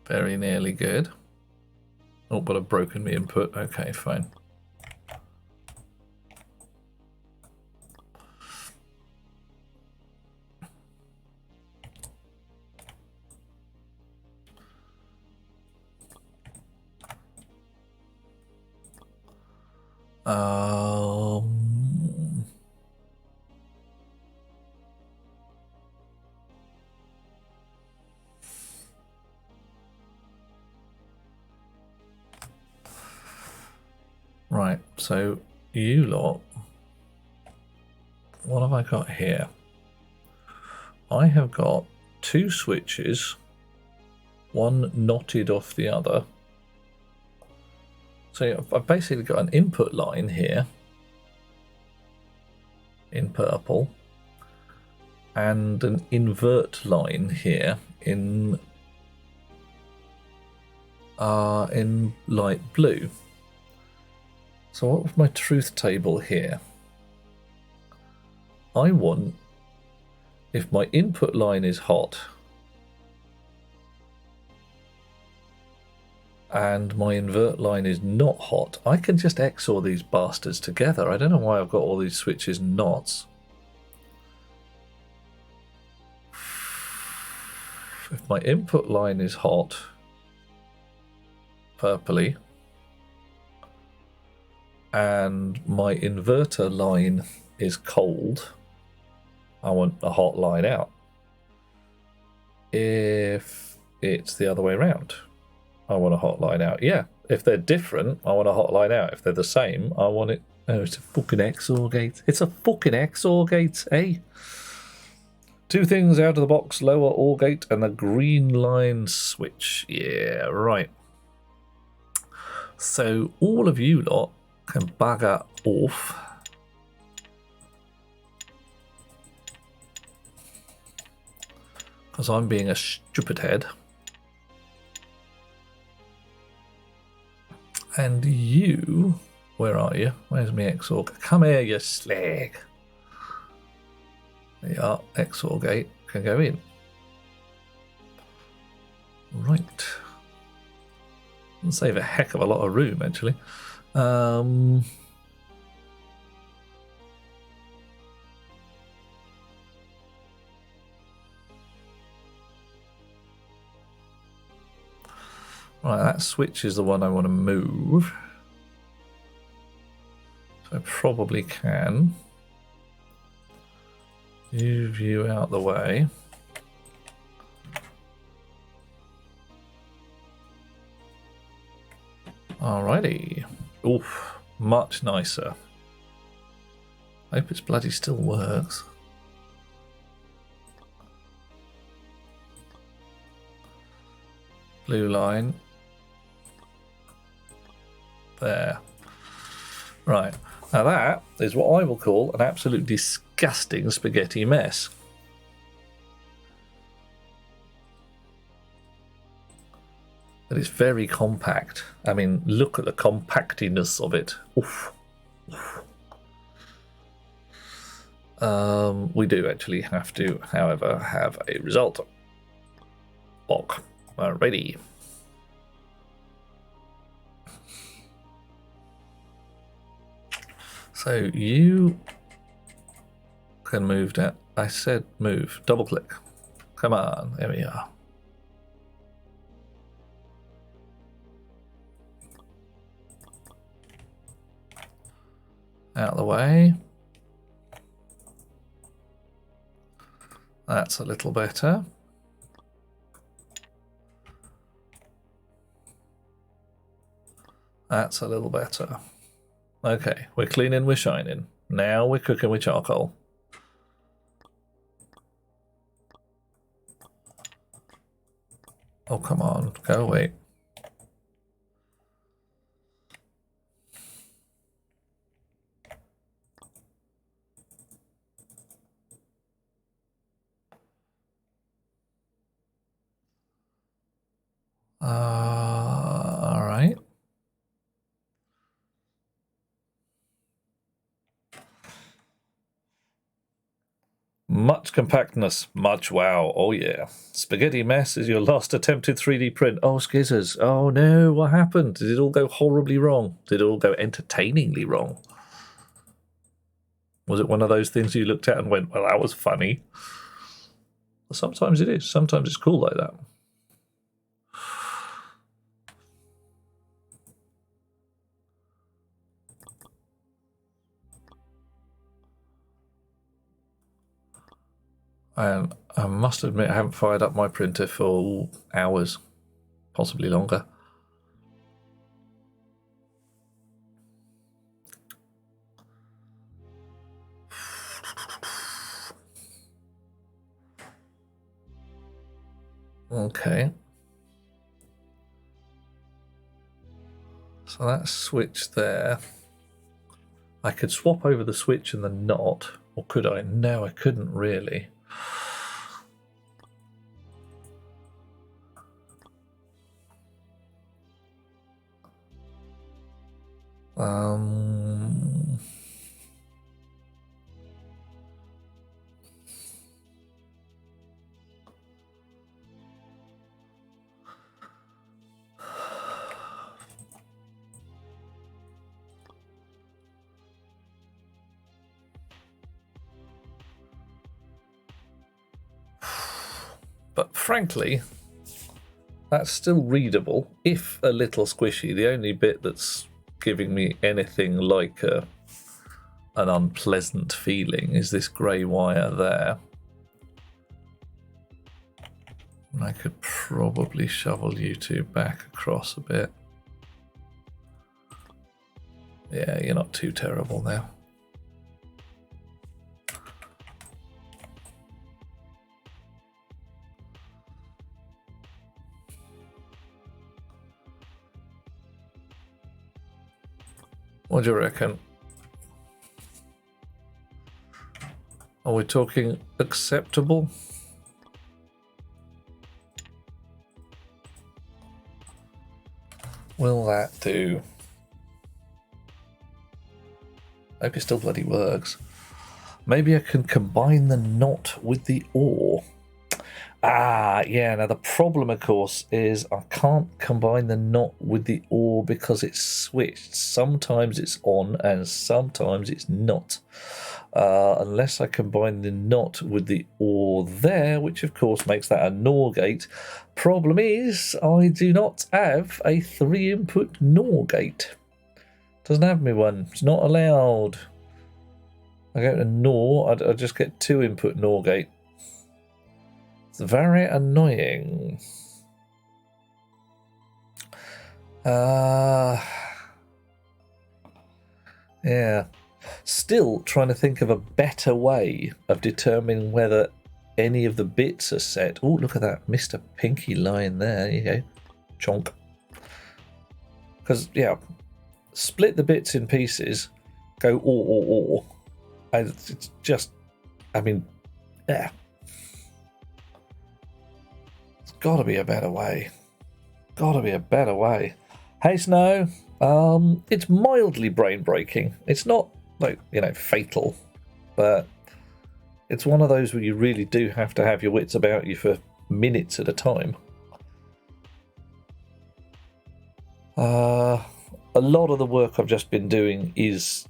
Very nearly good. Oh, but I've broken my input. Okay, fine. Right, so you lot, what have I got here? I have got two switches, one knotted off the other. So I've basically got an input line here in purple, and an invert line here in light blue. So what was my truth table here? I want, if my input line is hot and my invert line is not hot, I can just XOR these bastards together. I don't know why I've got all these switches knots. If my input line is hot, purpley, and my inverter line is cold, I want a hot line out. If it's the other way around, I want a hot line out. Yeah, if they're different, I want a hot line out. If they're the same, I want it... Oh, it's a fucking XOR gate. It's a fucking XOR gate, eh? Two things out of the box, lower OR gate and the green line switch. Yeah, right. So all of you lot can bugger off. Because I'm being a stupid head. And you, where are you? Where's my XOR? Come here, you slag. There you are, XOR gate can go in. Right. And save a heck of a lot of room, actually. Right, that switch is the one I want to move. So I probably can move you out the way. Alrighty. Oof, much nicer. I hope it's bloody still works. Blue line. There. Right. Now that is what I will call an absolute disgusting spaghetti mess. But it's very compact. I mean, look at the compactiness of it. Oof. We do actually have to, however, have a result. Ok. Alrighty. So you can move down. I said move. Double click. Come on. There we are. Out of the way. That's a little better. That's a little better. Okay, we're cleaning, we're shining. Now we're cooking with charcoal. Oh, come on, go away. All right. Much compactness, much wow. Oh yeah. Spaghetti mess is your last attempted 3D print. Oh, skizzers. Oh no, what happened? Did it all go horribly wrong? Did it all go entertainingly wrong? Was it one of those things you looked at and went, well, that was funny? Well, sometimes it is. Sometimes it's cool like that. And I must admit, I haven't fired up my printer for hours, possibly longer. Okay. So that switch there. I could swap over the switch and the knot, or could I? No, I couldn't really. Um, but frankly, that's still readable, if a little squishy. The only bit that's giving me anything like an unpleasant feeling is this grey wire there. And I could probably shovel you two back across a bit. Yeah, you're not too terrible now. What do you reckon? Are we talking acceptable? Will that do? I hope it still bloody works. Maybe I can combine the knot with the ore. Ah, yeah, now the problem, of course, is I can't combine the knot with the ore because it's switched. Sometimes it's on and sometimes it's not. Unless I combine the knot with the ore there, which of course makes that a NOR gate. Problem is, I do not have a 3-input NOR gate. Doesn't have me one. It's not allowed. I go to NOR, I just get 2-input NOR gate. It's very annoying. Yeah. Still trying to think of a better way of determining whether any of the bits are set. Oh, look at that Mr. Pinky line there. There you go. Chonk. Because, yeah, split the bits in pieces, go or. And it's just, I mean, yeah. Got to be a better way. Got to be a better way. Hey, Snow. It's mildly brain breaking. It's not like, fatal, but it's one of those where you really do have to have your wits about you for minutes at a time. A lot of the work I've just been doing is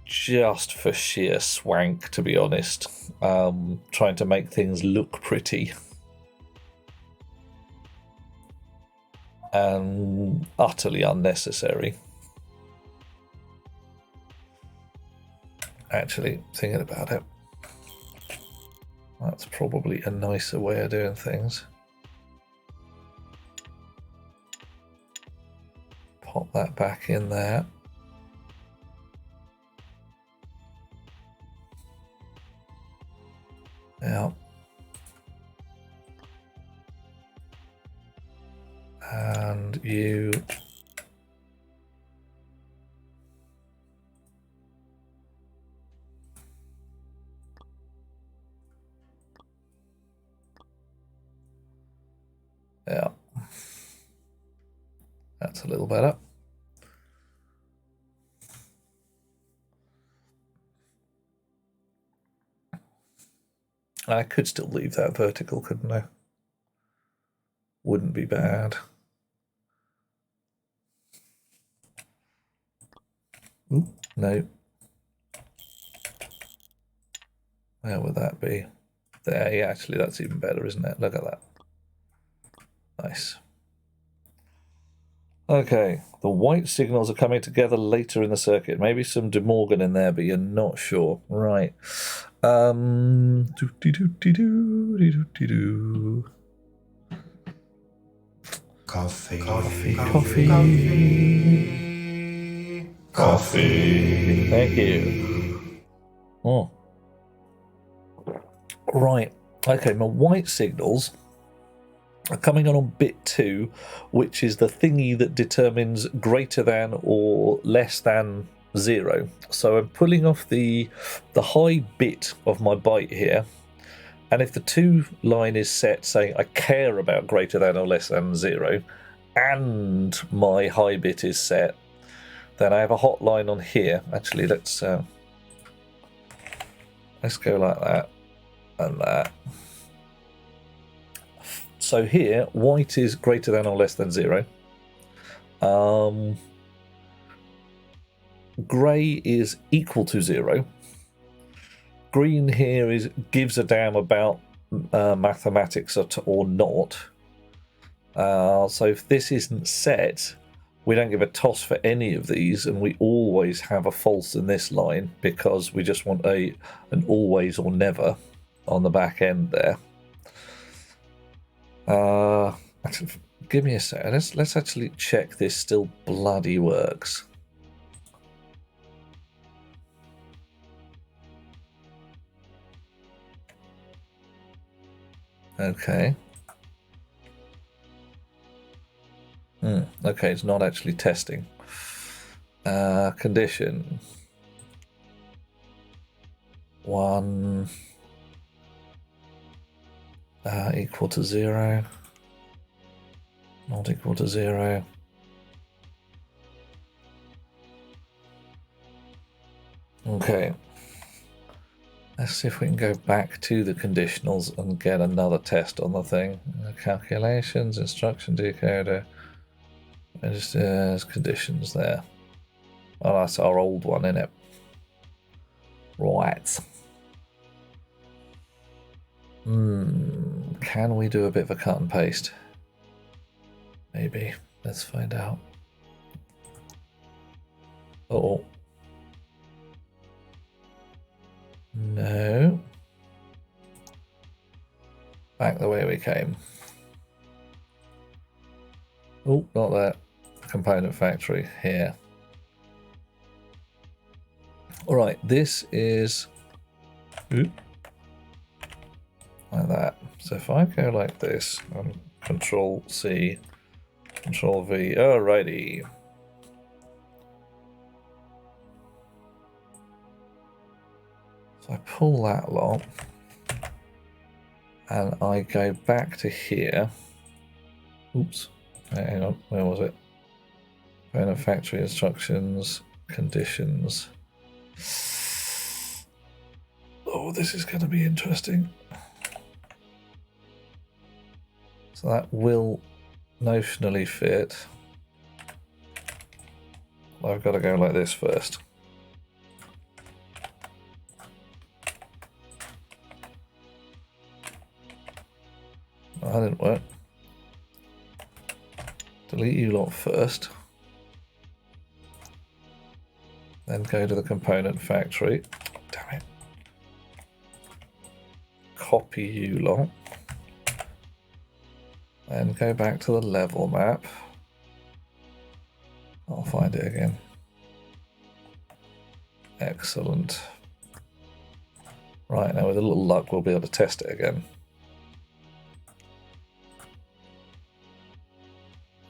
just for sheer swank, to be honest. Trying to make things look pretty. And utterly unnecessary. Actually, thinking about it, that's probably a nicer way of doing things. Pop that back in there. Yeah. And you yeah, that's a little better. I could still leave that vertical, couldn't I? Wouldn't be bad. Ooh, no. Where would that be? There, yeah, actually, that's even better, isn't it? Look at that. Nice. Okay, the white signals are coming together later in the circuit. Maybe some De Morgan in there, but you're not sure. Right. Coffee. Thank you. Oh. Right. Okay, my white signals are coming on bit 2, which is the thingy that determines greater than or less than 0. So I'm pulling off the high bit of my byte here, and if the 2 line is set saying I care about greater than or less than 0, and my high bit is set, Then I have a hotline on here. Actually, let's go like that and that. So here, white is greater than or less than 0. Grey is equal to 0. Green here is gives a damn about mathematics or not. So if this isn't set, we don't give a toss for any of these, and we always have a false in this line because we just want an always or never on the back end there. Actually, give me a second. Let's actually check this still bloody works. Okay. Okay, it's not actually testing. Condition 1 equal to 0. Not equal to 0. Okay. Let's see if we can go back to the conditionals and get another test on the thing. Calculations, instruction decoder, registers, conditions there. Oh, that's our old one, isn't it? Right. Can we do a bit of a cut and paste? Maybe. Let's find out. Uh-oh. No. Back the way we came. Oh, not that. Component factory here. Alright, this is like that. So if I go like this and Control C, Control V, alrighty. So I pull that lot and I go back to here. Oops, hang on, where was it? Component factory instructions, conditions. Oh, this is going to be interesting. So that will notionally fit. I've got to go like this first. Oh, that didn't work. Delete you lot first. Then go to the component factory. Damn it. Copy you lot. Then go back to the level map. I'll find it again. Excellent. Right, now with a little luck we'll be able to test it again.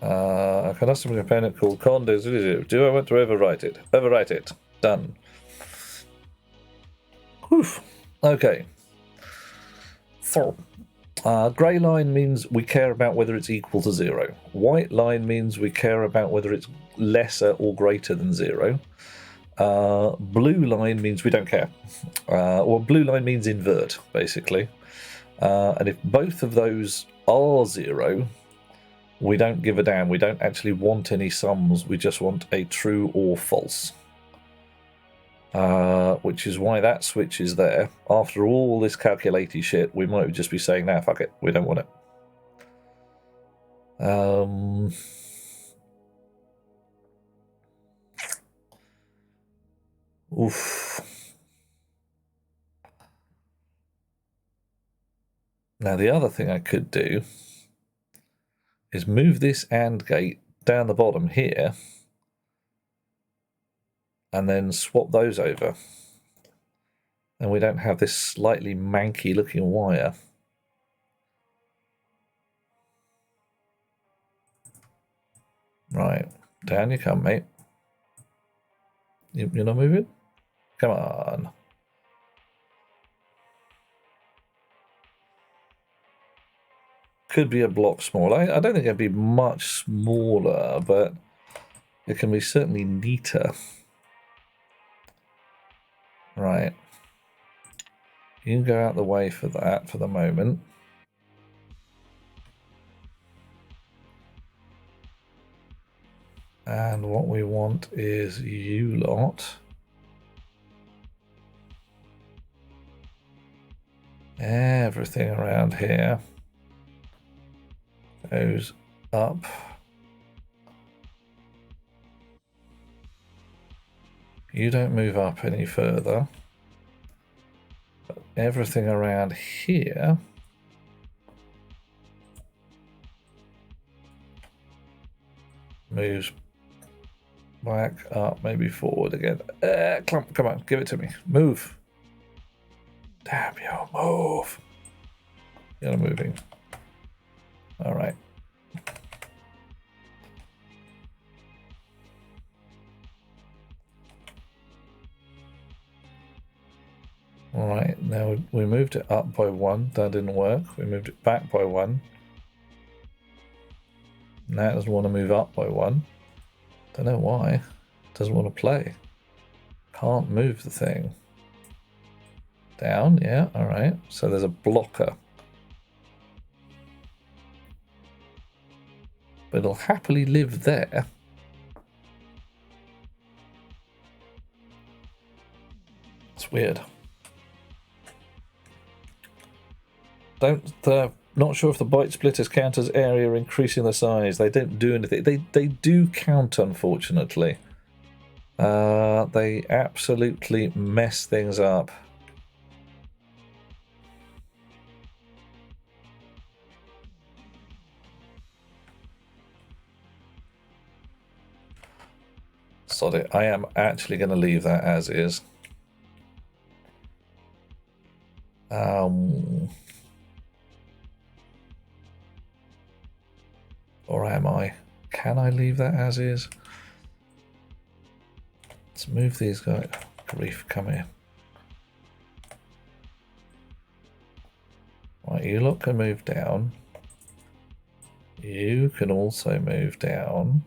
A custom component called condos. Do I want to overwrite it? Overwrite it. Done. Whew. Okay. So, grey line means we care about whether it's equal to 0. White line means we care about whether it's lesser or greater than 0. Blue line means we don't care. Well, blue line means invert, basically. And if both of those are 0, we don't give a damn. We don't actually want any sums. We just want a true or false. Which is why that switch is there. After all this calculaty shit, we might just be saying, nah, fuck it. We don't want it. Oof. Now, the other thing I could do is move this AND gate down the bottom here and then swap those over. And we don't have this slightly manky looking wire. Right, down you come, mate. You're not moving? Come on. Could be a block smaller. I don't think it'd be much smaller, but It can be certainly neater. Right. You can go out the way for that for the moment. And what we want is you lot. Everything around here goes up. You don't move up any further. But everything around here moves back up, maybe forward again. Come on, give it to me. Move. Damn you, move. You're moving. All right. All right, now we moved it up by 1. That didn't work. We moved it back by 1. Now it doesn't want to move up by 1. Don't know why. It doesn't want to play. Can't move the thing. Down, yeah, all right. So there's a blocker. But it'll happily live there. It's weird. Not sure if the byte splitters count as area increasing the size. They don't do anything. They do count, unfortunately. They absolutely mess things up. Sod it. I am actually going to leave that as is. Or am I? Can I leave that as is? Let's move these guys. Grief, come here. Right, you lot can move down. You can also move down.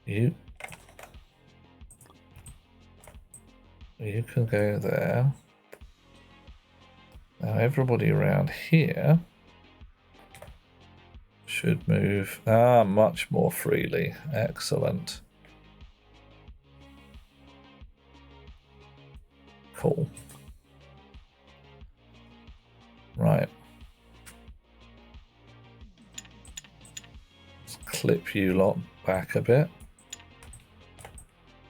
You can go there. Now everybody around here should move much more freely. Excellent. Cool. Right. Let's clip you lot back a bit.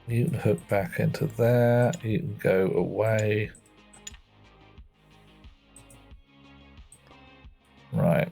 You can hook back into there. You can go away. Right.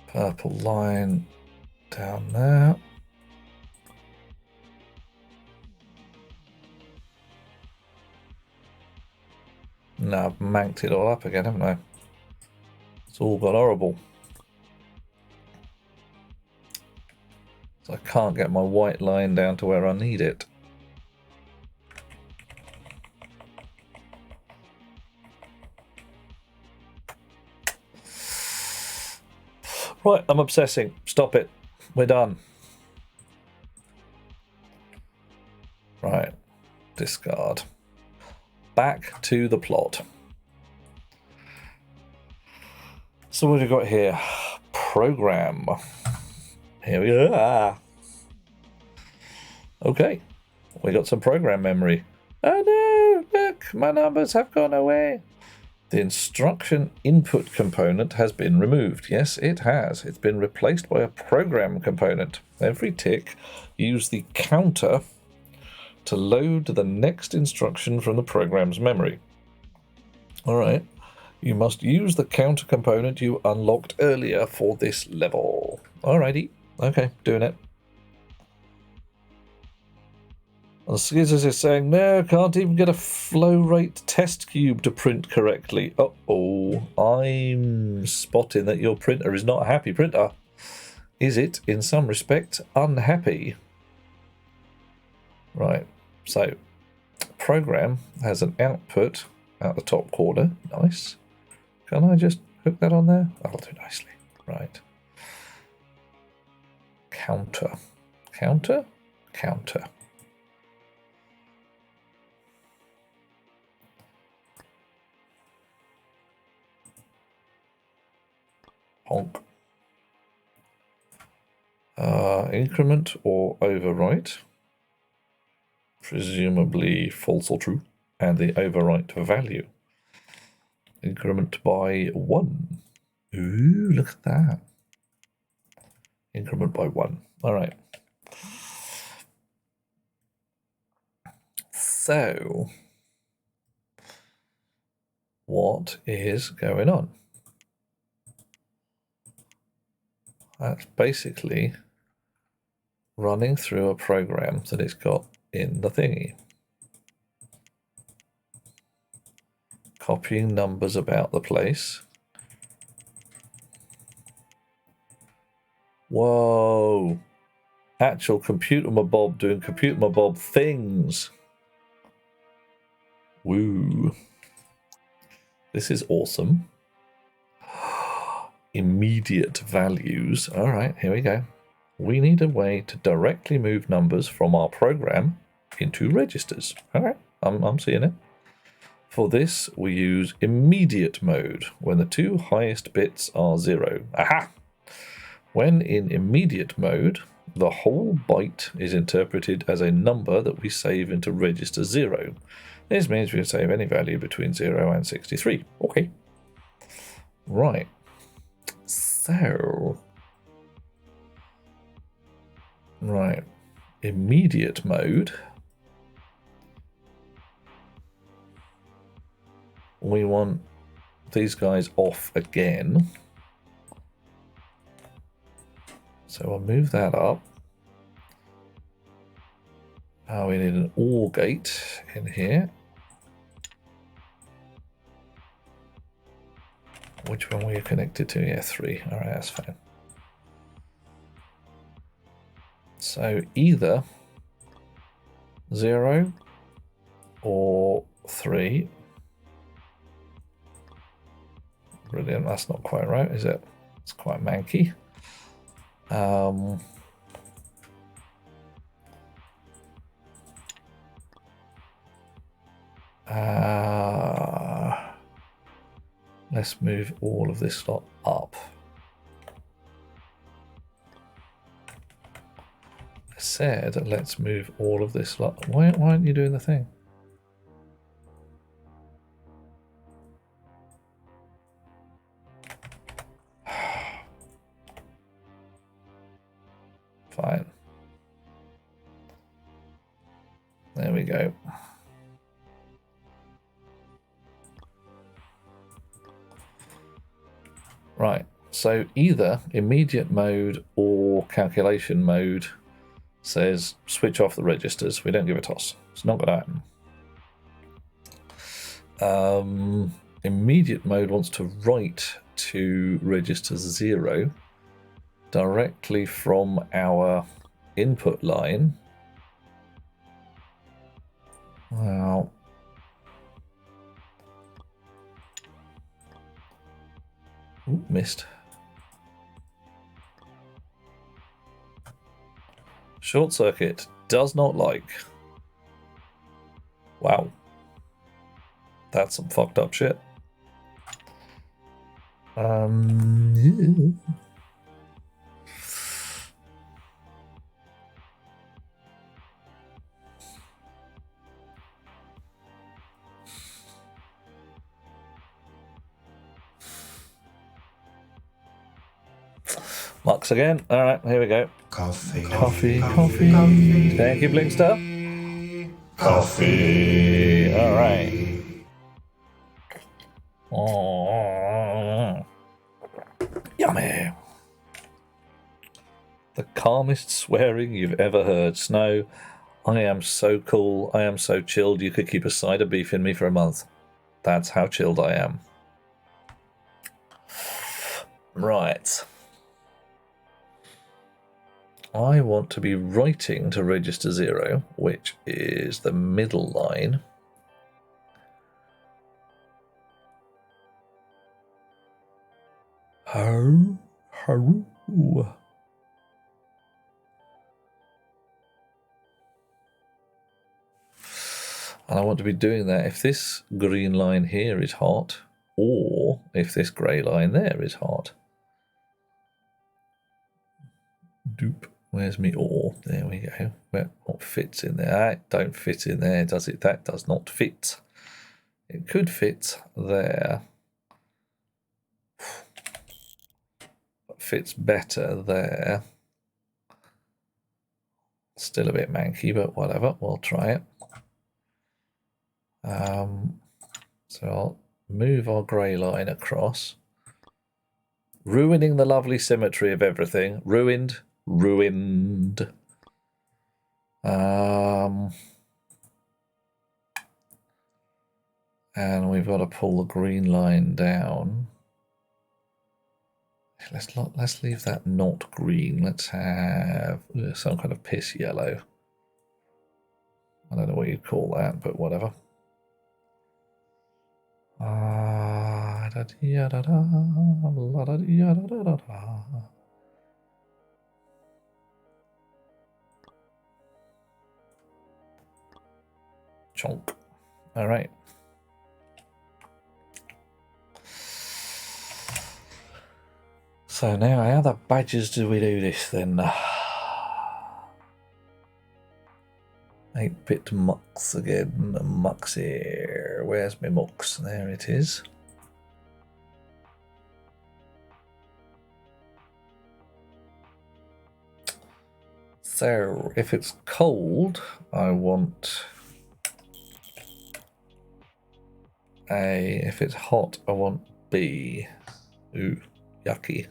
Purple line down there. Now I've manked it all up again, haven't I? It's all got horrible. So I can't get my white line down to where I need it. Right, I'm obsessing. Stop it. We're done. Right. Discard. Back to the plot. So what have we got here? Program. Here we are. Okay. We got some program memory. Oh no, look, my numbers have gone away. The instruction input component has been removed. Yes, it has. It's been replaced by a program component. Every tick, use the counter to load the next instruction from the program's memory. Alright. You must use the counter component you unlocked earlier for this level. Alrighty. Okay, doing it. And Skizzers is saying, no, can't even get a flow rate test cube to print correctly. Uh-oh, I'm spotting that your printer is not a happy printer. Is it, in some respect, unhappy? Right, so program has an output out the top corner. Nice. Can I just hook that on there? That'll do nicely. Right. Counter. Counter? Counter. Honk. Increment or overwrite. Presumably false or true. And the overwrite value. Increment by 1. Ooh, look at that. Increment by 1. All right. So, what is going on? That's basically running through a program that it's got in the thingy. Copying numbers about the place. Whoa. Actual computer mabob doing computer mabob things. Woo. This is awesome. Immediate values. All right, here we go. We need a way to directly move numbers from our program into registers. All right, I'm seeing it. For this, we use immediate mode when the two highest bits are 0. Aha! When in immediate mode, the whole byte is interpreted as a number that we save into register 0. This means we can save any value between 0 and 63. Okay. Right. So. Right. Immediate mode. We want these guys off again. So we'll move that up. We need an OR gate in here. Which one were you connected to? Yeah, 3. All right, that's fine. So either 0 or 3. Brilliant, that's not quite right, is it? It's quite manky. Let's move all of this lot up. I said let's move all of this lot. Why aren't you doing the thing? Fine. There we go. Right, so either immediate mode or calculation mode says switch off the registers. We don't give a toss. It's not going to happen. Immediate mode wants to write to register 0 directly from our input line. Well, ooh, missed. Short circuit does not like. Wow. That's some fucked up shit. Yeah. Lux again. All right, here we go. Coffee. Coffee. Thank you, Blinkster. Coffee. All right. Oh, yummy. The calmest swearing you've ever heard. Snow, I am so cool. I am so chilled. You could keep a side of beef in me for a month. That's how chilled I am. Right. I want to be writing to register 0, which is the middle line. Ho, ho. And I want to be doing that if this green line here is hot, or if this grey line there is hot. Doop. Where's me or? There we go. Well, what fits in there? That don't fit in there, does it? That does not fit. It could fit there. But fits better there. Still a bit manky, but whatever. We'll try it. So I'll move our grey line across. Ruining the lovely symmetry of everything. Ruined. Ruined. And we've got to pull the green line down. Let's leave that not green. Let's have some kind of piss yellow. I don't know what you'd call that, but whatever. Chonk. All right. So now, how the badgers do we do this then? 8-bit mux again. Mux here. Where's my mux? There it is. So if it's cold, I want A. If it's hot, I want B. Ooh, yucky.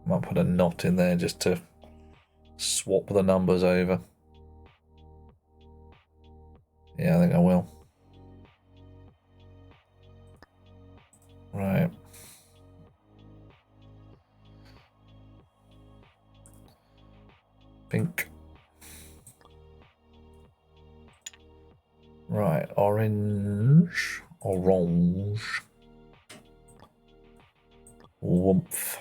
Might put a knot in there just to swap the numbers over. Yeah, I think I will. Right. Pink. Right, orange. Orange. Woomph.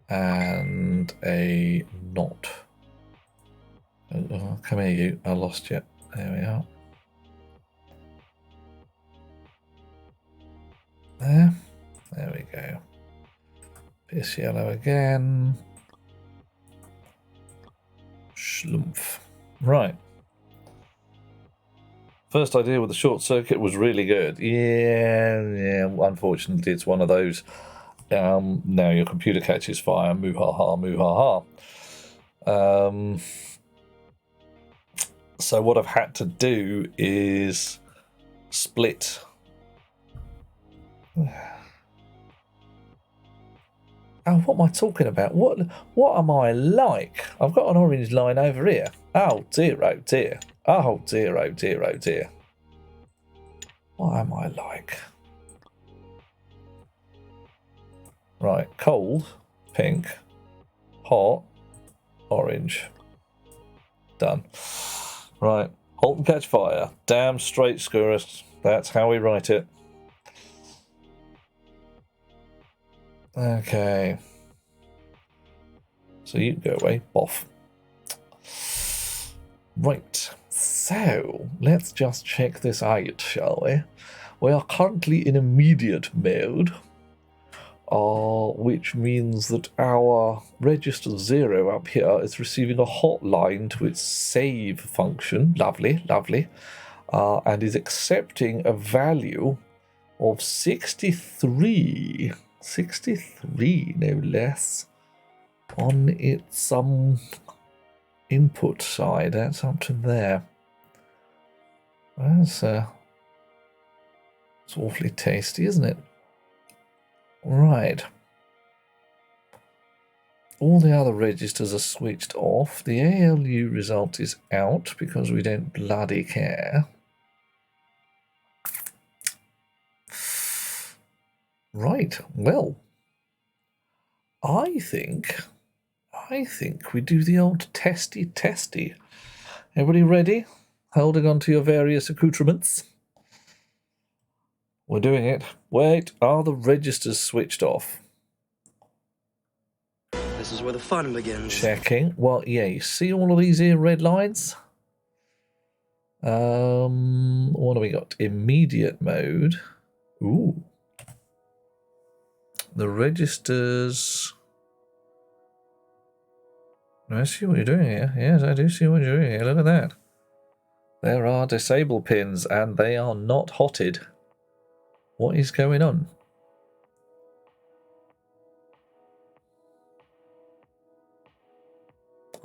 And a knot. Oh, come here, you. I lost you. There we are. There we go. Piss yellow again. Schlumpf. Right. First idea with the short circuit was really good. Yeah. Unfortunately, it's one of those. Now your computer catches fire. Moo ha ha, moo ha ha. So what I've had to do is split. Oh, what am I talking about? What am I like? I've got an orange line over here. Oh dear, oh dear. Oh dear, oh dear, oh dear. What am I like? Right, cold, pink, hot, orange. Done. Right, halt and catch fire. Damn straight, Skurus. That's how we write it. Okay. So you go away, boff. Right, so let's just check this out, shall we? We are currently in immediate mode, which means that our register 0 up here is receiving a hotline to its save function. Lovely, lovely. And is accepting a value of 63. 63, no less, on its input side. That's up to there. That's it's awfully tasty, isn't it? Right. all the other registers are switched off. The ALU result is out because we don't bloody care. Right, well, I think we do the old testy. Everybody ready? Holding on to your various accoutrements? We're doing it. Wait, are the registers switched off? This is where the fun begins. Checking. Well, yeah, you see all of these here red lines? What do we got? Immediate mode. Ooh. The registers... I see what you're doing here. Yes, I do see what you're doing here. Look at that. There are disable pins, and they are not hotted. What is going on?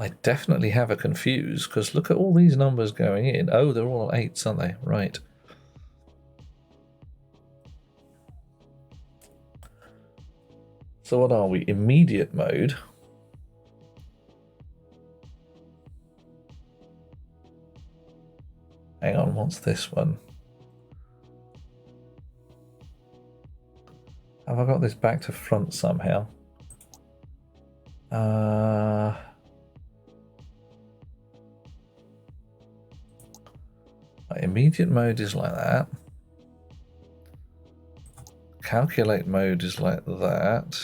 I definitely have a confuse, because look at all these numbers going in. Oh, they're all 8s, aren't they? Right. So what are we? Immediate mode. Hang on, what's this one? Have I got this back to front somehow? Immediate mode is like that. Calculate mode is like that.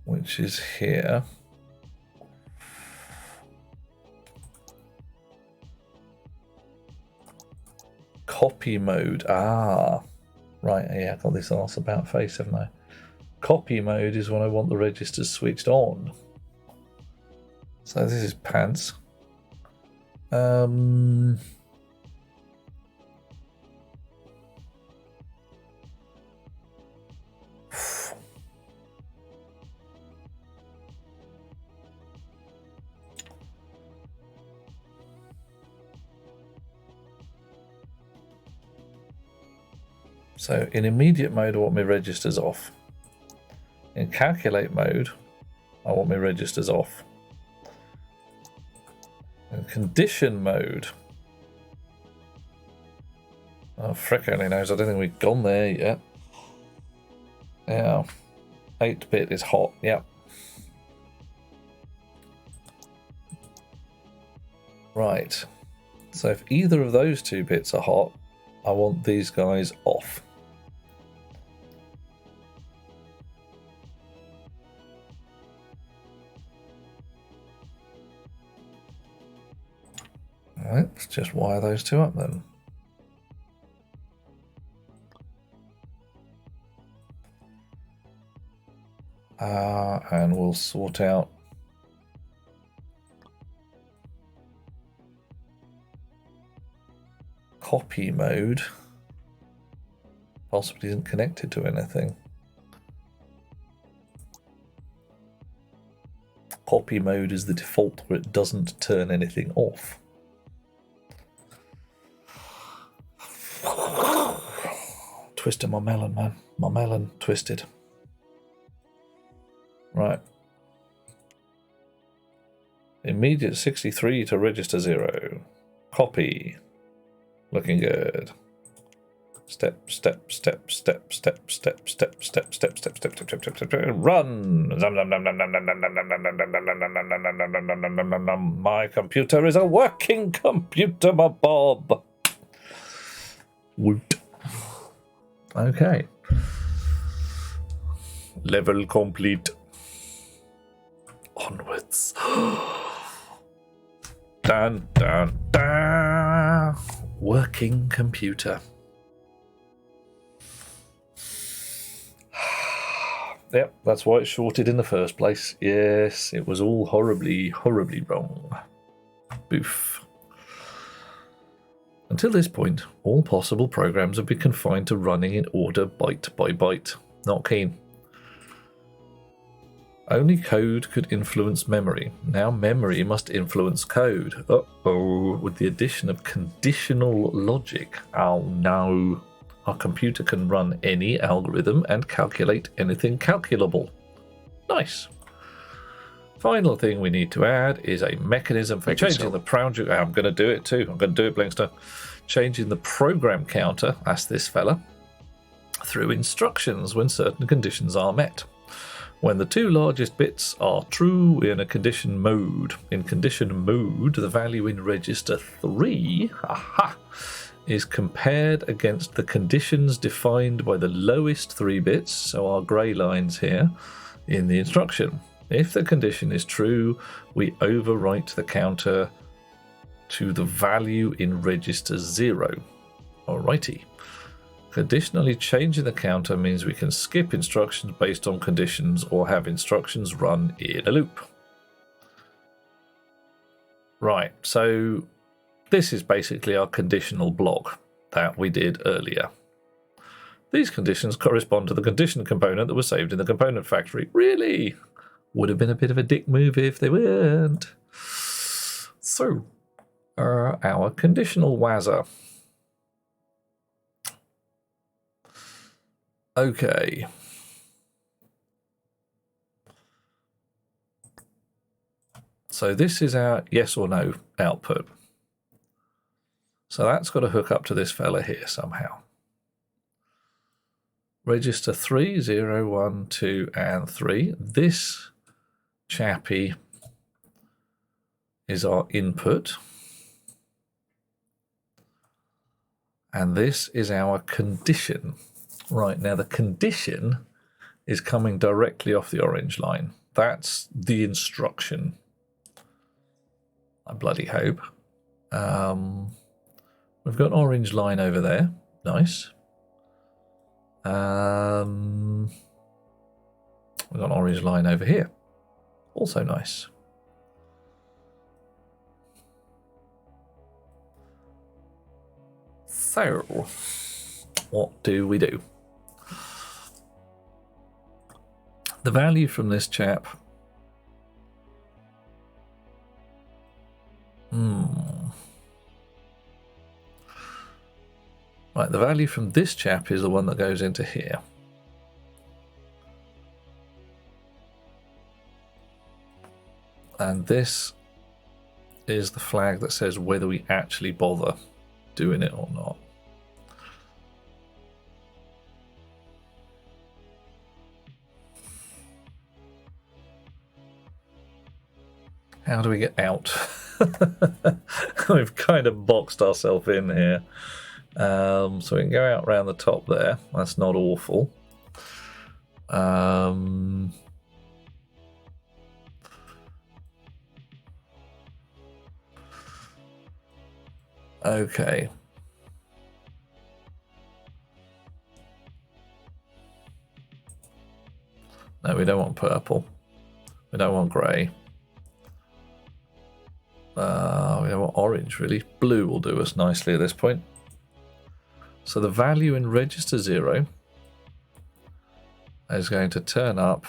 Which is here. Copy mode. Ah, right. Yeah, I got this arse about face, haven't I? Copy mode is when I want the registers switched on. So this is pants. So in immediate mode, I want my registers off. In calculate mode, I want my registers off. In condition mode, oh, frick only knows, I don't think we've gone there yet. Yeah, 8-bit is hot, yep. Right, so if either of those 2 bits are hot, I want these guys off. Alright, let's just wire those 2 up then. And we'll sort out copy mode. Possibly isn't connected to anything. Copy mode is the default where it doesn't turn anything off. Twisted my melon, man. My melon twisted. Right. Immediate 63 to register 0. Copy. Looking good. Step. Run. My computer is a working computer, my Bob. Woot. Okay. Level complete. Onwards. Dun. Working computer. Yep, that's why it's shorted in the first place. Yes, it was all horribly wrong. Boof. Until this point, all possible programs have been confined to running in order byte by byte. Not keen. Only code could influence memory. Now memory must influence code. Uh-oh, with the addition of conditional logic. Oh no. Our computer can run any algorithm and calculate anything calculable. Nice. Final thing we need to add is a mechanism for changing the program. I'm going to do it too. I'm going to do it, Blinkster. Changing the program counter, that's this fella, through instructions when certain conditions are met. When the two largest bits are true in a condition mode. In condition mode, the value in register 3 is compared against the conditions defined by the lowest 3 bits, so our grey lines here, in the instruction. If the condition is true, we overwrite the counter to the value in register 0. Alrighty. Conditionally changing the counter means we can skip instructions based on conditions or have instructions run in a loop. Right, so this is basically our conditional block that we did earlier. These conditions correspond to the condition component that was saved in the component factory. Really? Would have been a bit of a dick move if they weren't. So, our conditional WASR. Okay. So this is our yes or no output. So that's got to hook up to this fella here somehow. Register 3, 0, 1, 2, and 3. This chappy is our input. And this is our condition. Right, now the condition is coming directly off the orange line. That's the instruction. I bloody hope. We've got an orange line over there. Nice. We've got an orange line over here. Also nice. So, what do we do? The value from this chap. Right, the value from this chap is the one that goes into here. And this is the flag that says whether we actually bother doing it or not. How do we get out? We've kind of boxed ourselves in here. So we can go out around the top there. That's not awful. Okay. No, we don't want purple. We don't want grey. We don't want orange, really. Blue will do us nicely at this point. So the value in register 0 is going to turn up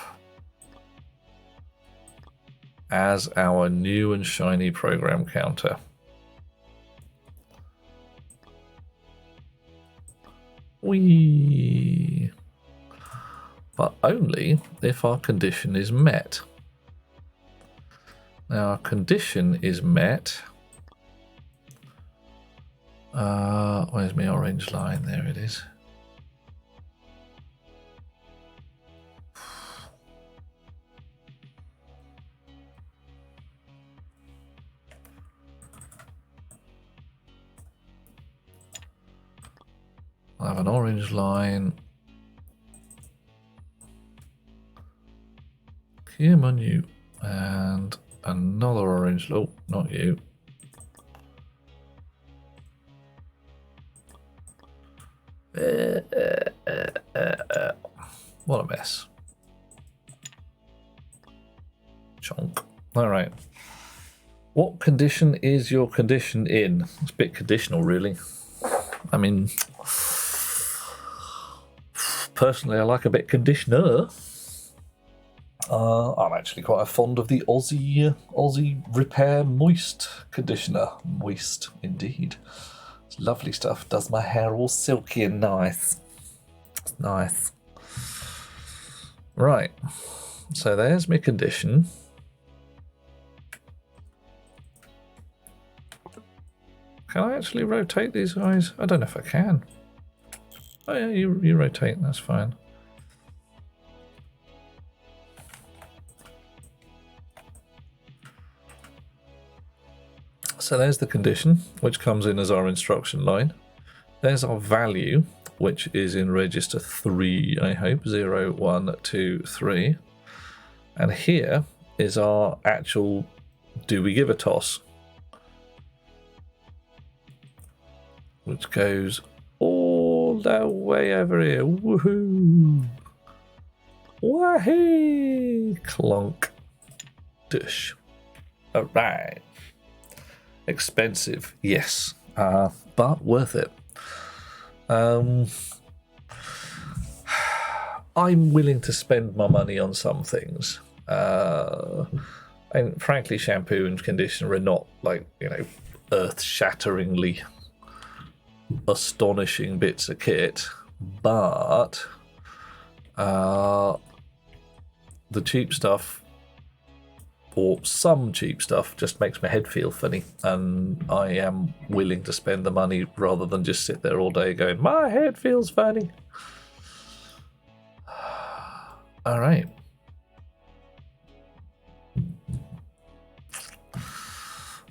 as our new and shiny program counter. Whee! But only if our condition is met. Now our condition is met. Where's my orange line? There it is. I have an orange line. Come on, you. And another orange. Oh, not you. What a mess. Chonk. All right. What condition is your condition in? It's a bit conditional, really. I mean, personally, I like a bit conditioner. I'm actually quite fond of the Aussie Repair Moist conditioner. Moist, indeed. It's lovely stuff. Does my hair all silky and nice. It's nice. Right. So there's my condition. Can I actually rotate these guys? I don't know if I can. Oh yeah, you rotate, that's fine. So there's the condition, which comes in as our instruction line. There's our value, which is in register 3, I hope. 0, 1, 2, 3. And here is our actual do we give a toss, which goes all the way over here. Woohoo! Wahee! Clonk. Dish. Alright. Expensive, yes. But worth it. I'm willing to spend my money on some things. And frankly, shampoo and conditioner are not like, earth-shatteringly astonishing bits of kit, but the cheap stuff, or some cheap stuff, just makes my head feel funny, and I am willing to spend the money rather than just sit there all day going, my head feels funny. All right.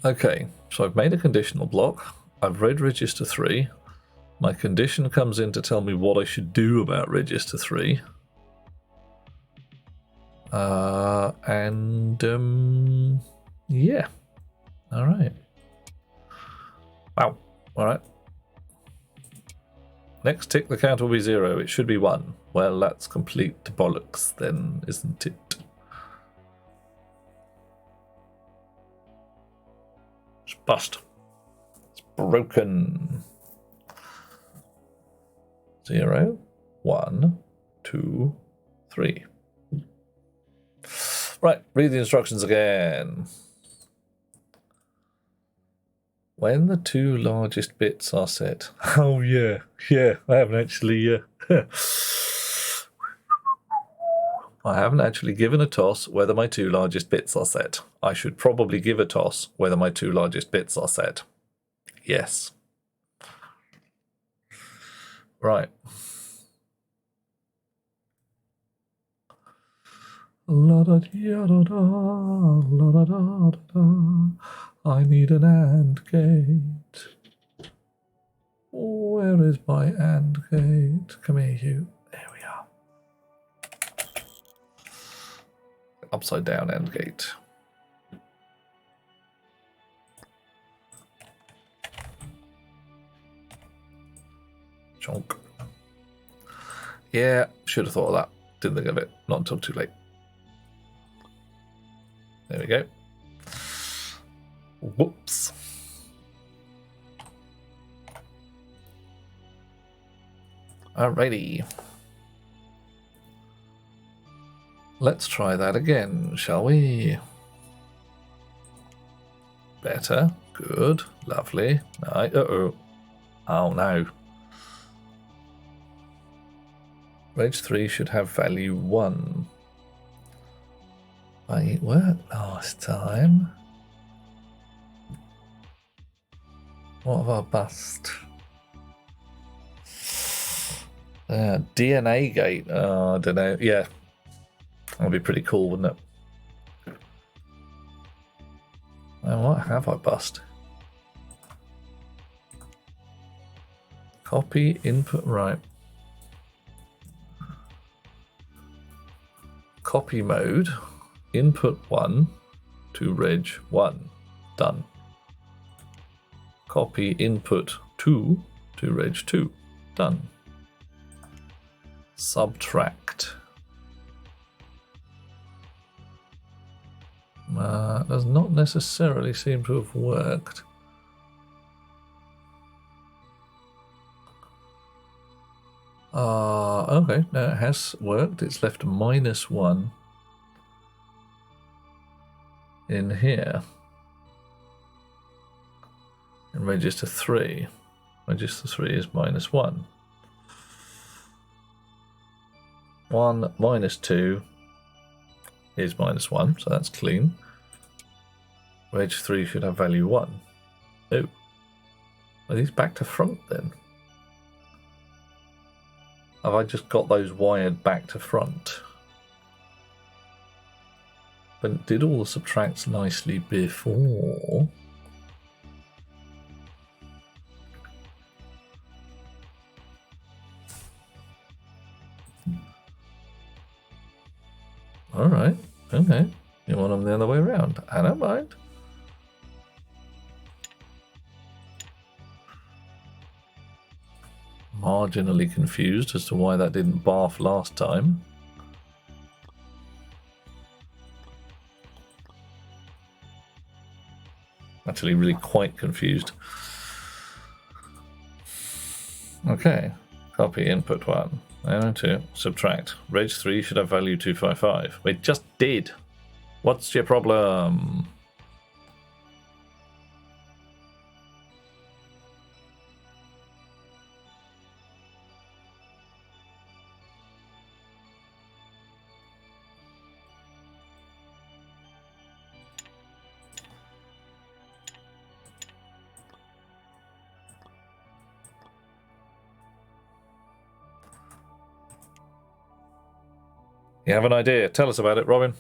Okay, so I've made a conditional block. I've read register 3. My condition comes in to tell me what I should do about register 3. Yeah. All right. Wow. All right. Next tick, the count will be 0. It should be 1. Well, that's complete bollocks then, isn't it? It's bust. It's broken. 0, 1, 2, 3. Right, read the instructions again. When the 2 largest bits are set. Oh yeah, I haven't actually I haven't actually given a toss whether my 2 largest bits are set. I should probably give a toss whether my 2 largest bits are set. Yes. Right. La da da da da, la da da da da. I need an AND gate. Where is my AND gate? Come here, you. There we are. Upside down AND gate. Chonk. Yeah, should have thought of that. Didn't think of it. Not until too late. There we go. Whoops. Alrighty. Let's try that again, shall we? Better. Good. Lovely. Nice. Uh-oh. Oh no. Reg 3 should have value 1. It worked last time. What have I bust? DNA gate. I don't know. Yeah. That'd be pretty cool, wouldn't it? And what have I bust? Copy input. Right. Copy mode. Input 1 to reg 1. Done. Copy input 2 to reg 2. Done. Subtract. Does not necessarily seem to have worked. Okay, no, it has worked. It's left -1 in here. In register 3. Register 3 is -1. 1 minus 2 is -1, so that's clean. Reg 3 should have value 1. Oh. Are these back to front then? Have I just got those wired back to front? But did all the subtracts nicely before? Alright, okay. You want them the other way around? I don't mind. Marginally confused as to why that didn't barf last time. Actually, really quite confused. Okay, copy input 1. And 2, subtract. Reg 3 should have value 255. It just did. What's your problem? You have an idea? Tell us about it, Robin.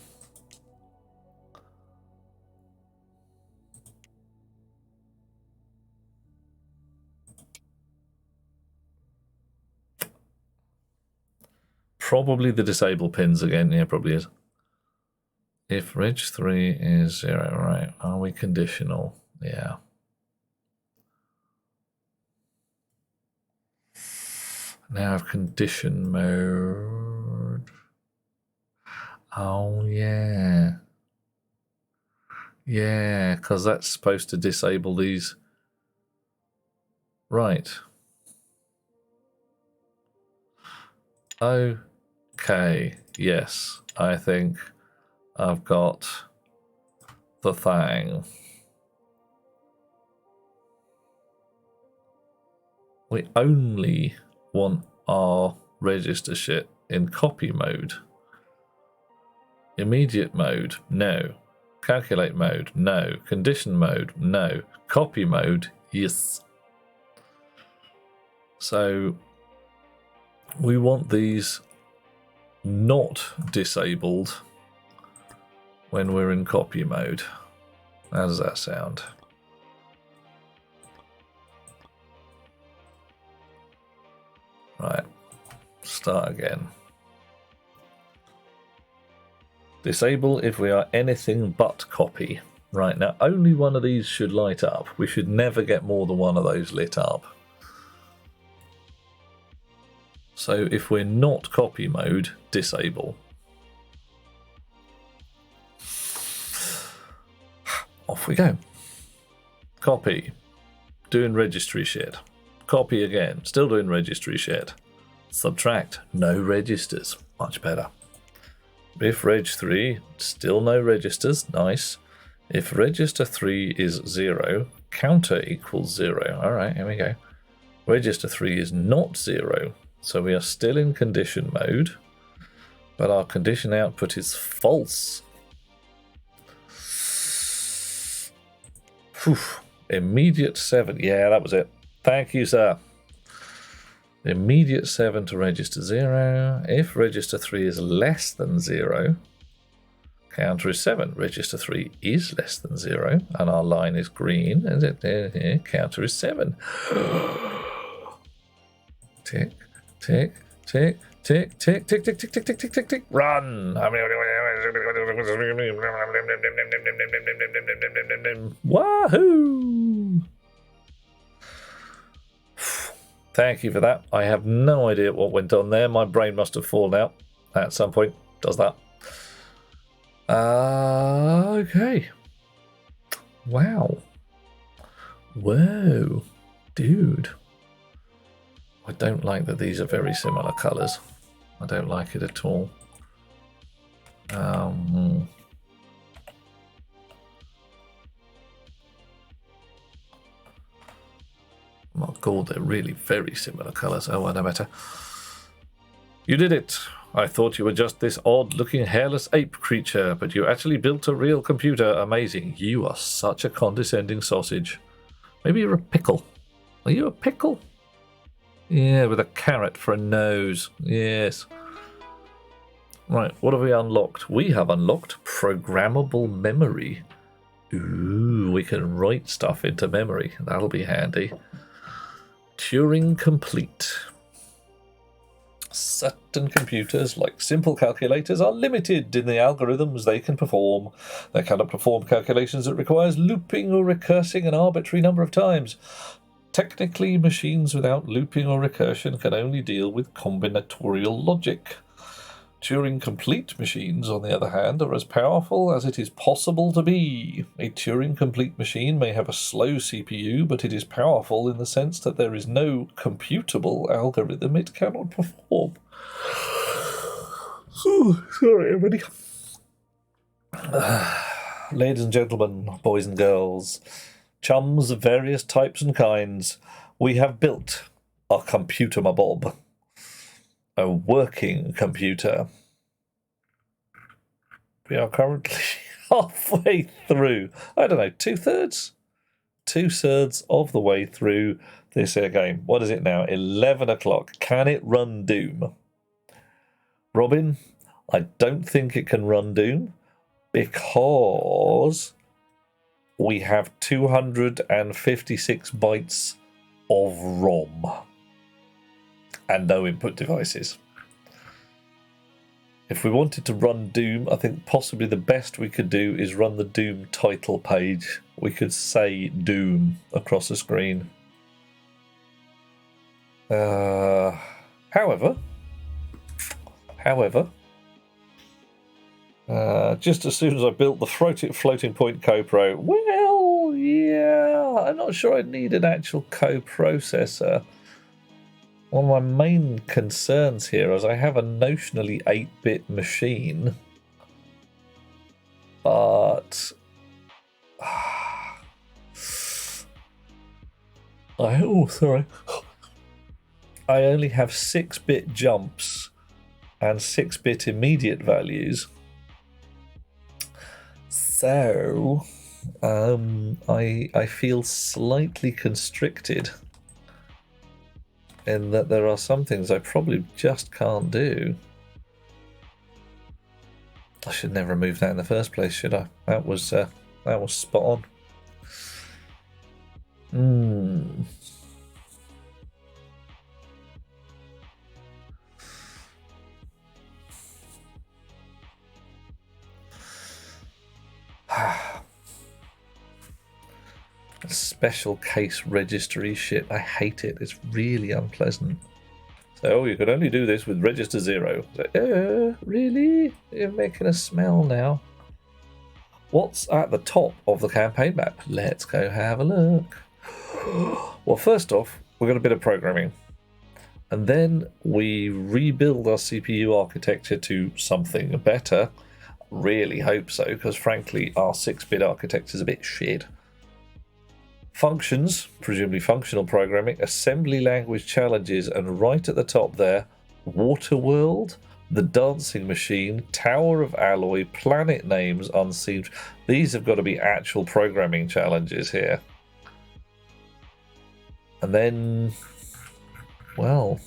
Probably the disable pins again. Yeah, probably is. If reg 3 is 0, right? Are we conditional? Yeah. Now I have condition mode. Oh, yeah. Yeah, because that's supposed to disable these. Right. Okay. Yes, I think I've got the thing. We only want our register shit in copy mode. Immediate mode, no. Calculate mode, no. Condition mode, no. Copy mode, yes. So we want these not disabled when we're in copy mode. How does that sound? Right, start again. Disable if we are anything but copy. Right, now only one of these should light up. We should never get more than one of those lit up. So if we're not copy mode, disable. Off we go. Copy. Doing registry shit. Copy again. Still doing registry shit. Subtract. No registers. Much better. If reg 3, still no registers. Nice. If register 3 is 0, counter equals 0. Alright, here we go. Register 3 is not 0. So we are still in condition mode. But our condition output is false. Whew. Immediate 7. Yeah, that was it. Thank you, sir. Immediate 7 to register 0. If register 3 is less than 0, counter is 7. Register 3 is less than 0, and our line is green. And counter is 7. Tick, tick, tick, tick, tick, tick, tick, tick, tick, tick, tick, tick, tick. Run! Wahoo! Thank you for that. I have no idea what went on there. My brain must have fallen out at some point. Does that. Okay. Wow. Whoa. Dude. I don't like that these are very similar colours. I don't like it at all. my god, they're really very similar colours. Oh, well, no matter. You did it. I thought you were just this odd-looking hairless ape creature, but you actually built a real computer. Amazing. You are such a condescending sausage. Maybe you're a pickle. Are you a pickle? Yeah, with a carrot for a nose. Yes. Right, what have we unlocked? We have unlocked programmable memory. Ooh, we can write stuff into memory. That'll be handy. Turing complete. Certain computers, like simple calculators, are limited in the algorithms they can perform. They cannot perform calculations that requires looping or recursing an arbitrary number of times. Technically, machines without looping or recursion can only deal with combinatorial logic. Turing-complete machines, on the other hand, are as powerful as it is possible to be. A Turing-complete machine may have a slow CPU, but it is powerful in the sense that there is no computable algorithm it cannot perform. Oh, sorry, everybody. Ladies and gentlemen, boys and girls, chums of various types and kinds, we have built a computer, my bob. A working computer. We are currently halfway through. I don't know, 2/3? 2/3 of the way through this game. What is it now? 11 o'clock. Can it run Doom? Robin, I don't think it can run Doom because we have 256 bytes of ROM. And no input devices. If we wanted to run Doom, I think possibly the best we could do is run the Doom title page. We could say Doom across the screen. However, just as soon as I built the floating point CoPro, well, yeah, I'm not sure I need an actual coprocessor. One of my main concerns here is I have a notionally 8-bit machine, but I only have 6-bit jumps and 6-bit immediate values. So I feel slightly constricted in that there are some things I probably just can't do. I should never have moved that in the first place, should I? That was spot on. Special case registry shit. I hate it. It's really unpleasant. So you can only do this with register 0. So, really? You're making a smell now. What's at the top of the campaign map? Let's go have a look. Well, first off, we've got a bit of programming. And then we rebuild our CPU architecture to something better. Really hope so, because frankly, our 6-bit architecture is a bit shit. Functions, presumably functional programming, assembly language challenges, and right at the top there, Waterworld, the dancing machine, Tower of Alloy, planet names unseen. These have got to be actual programming challenges here. And then, well,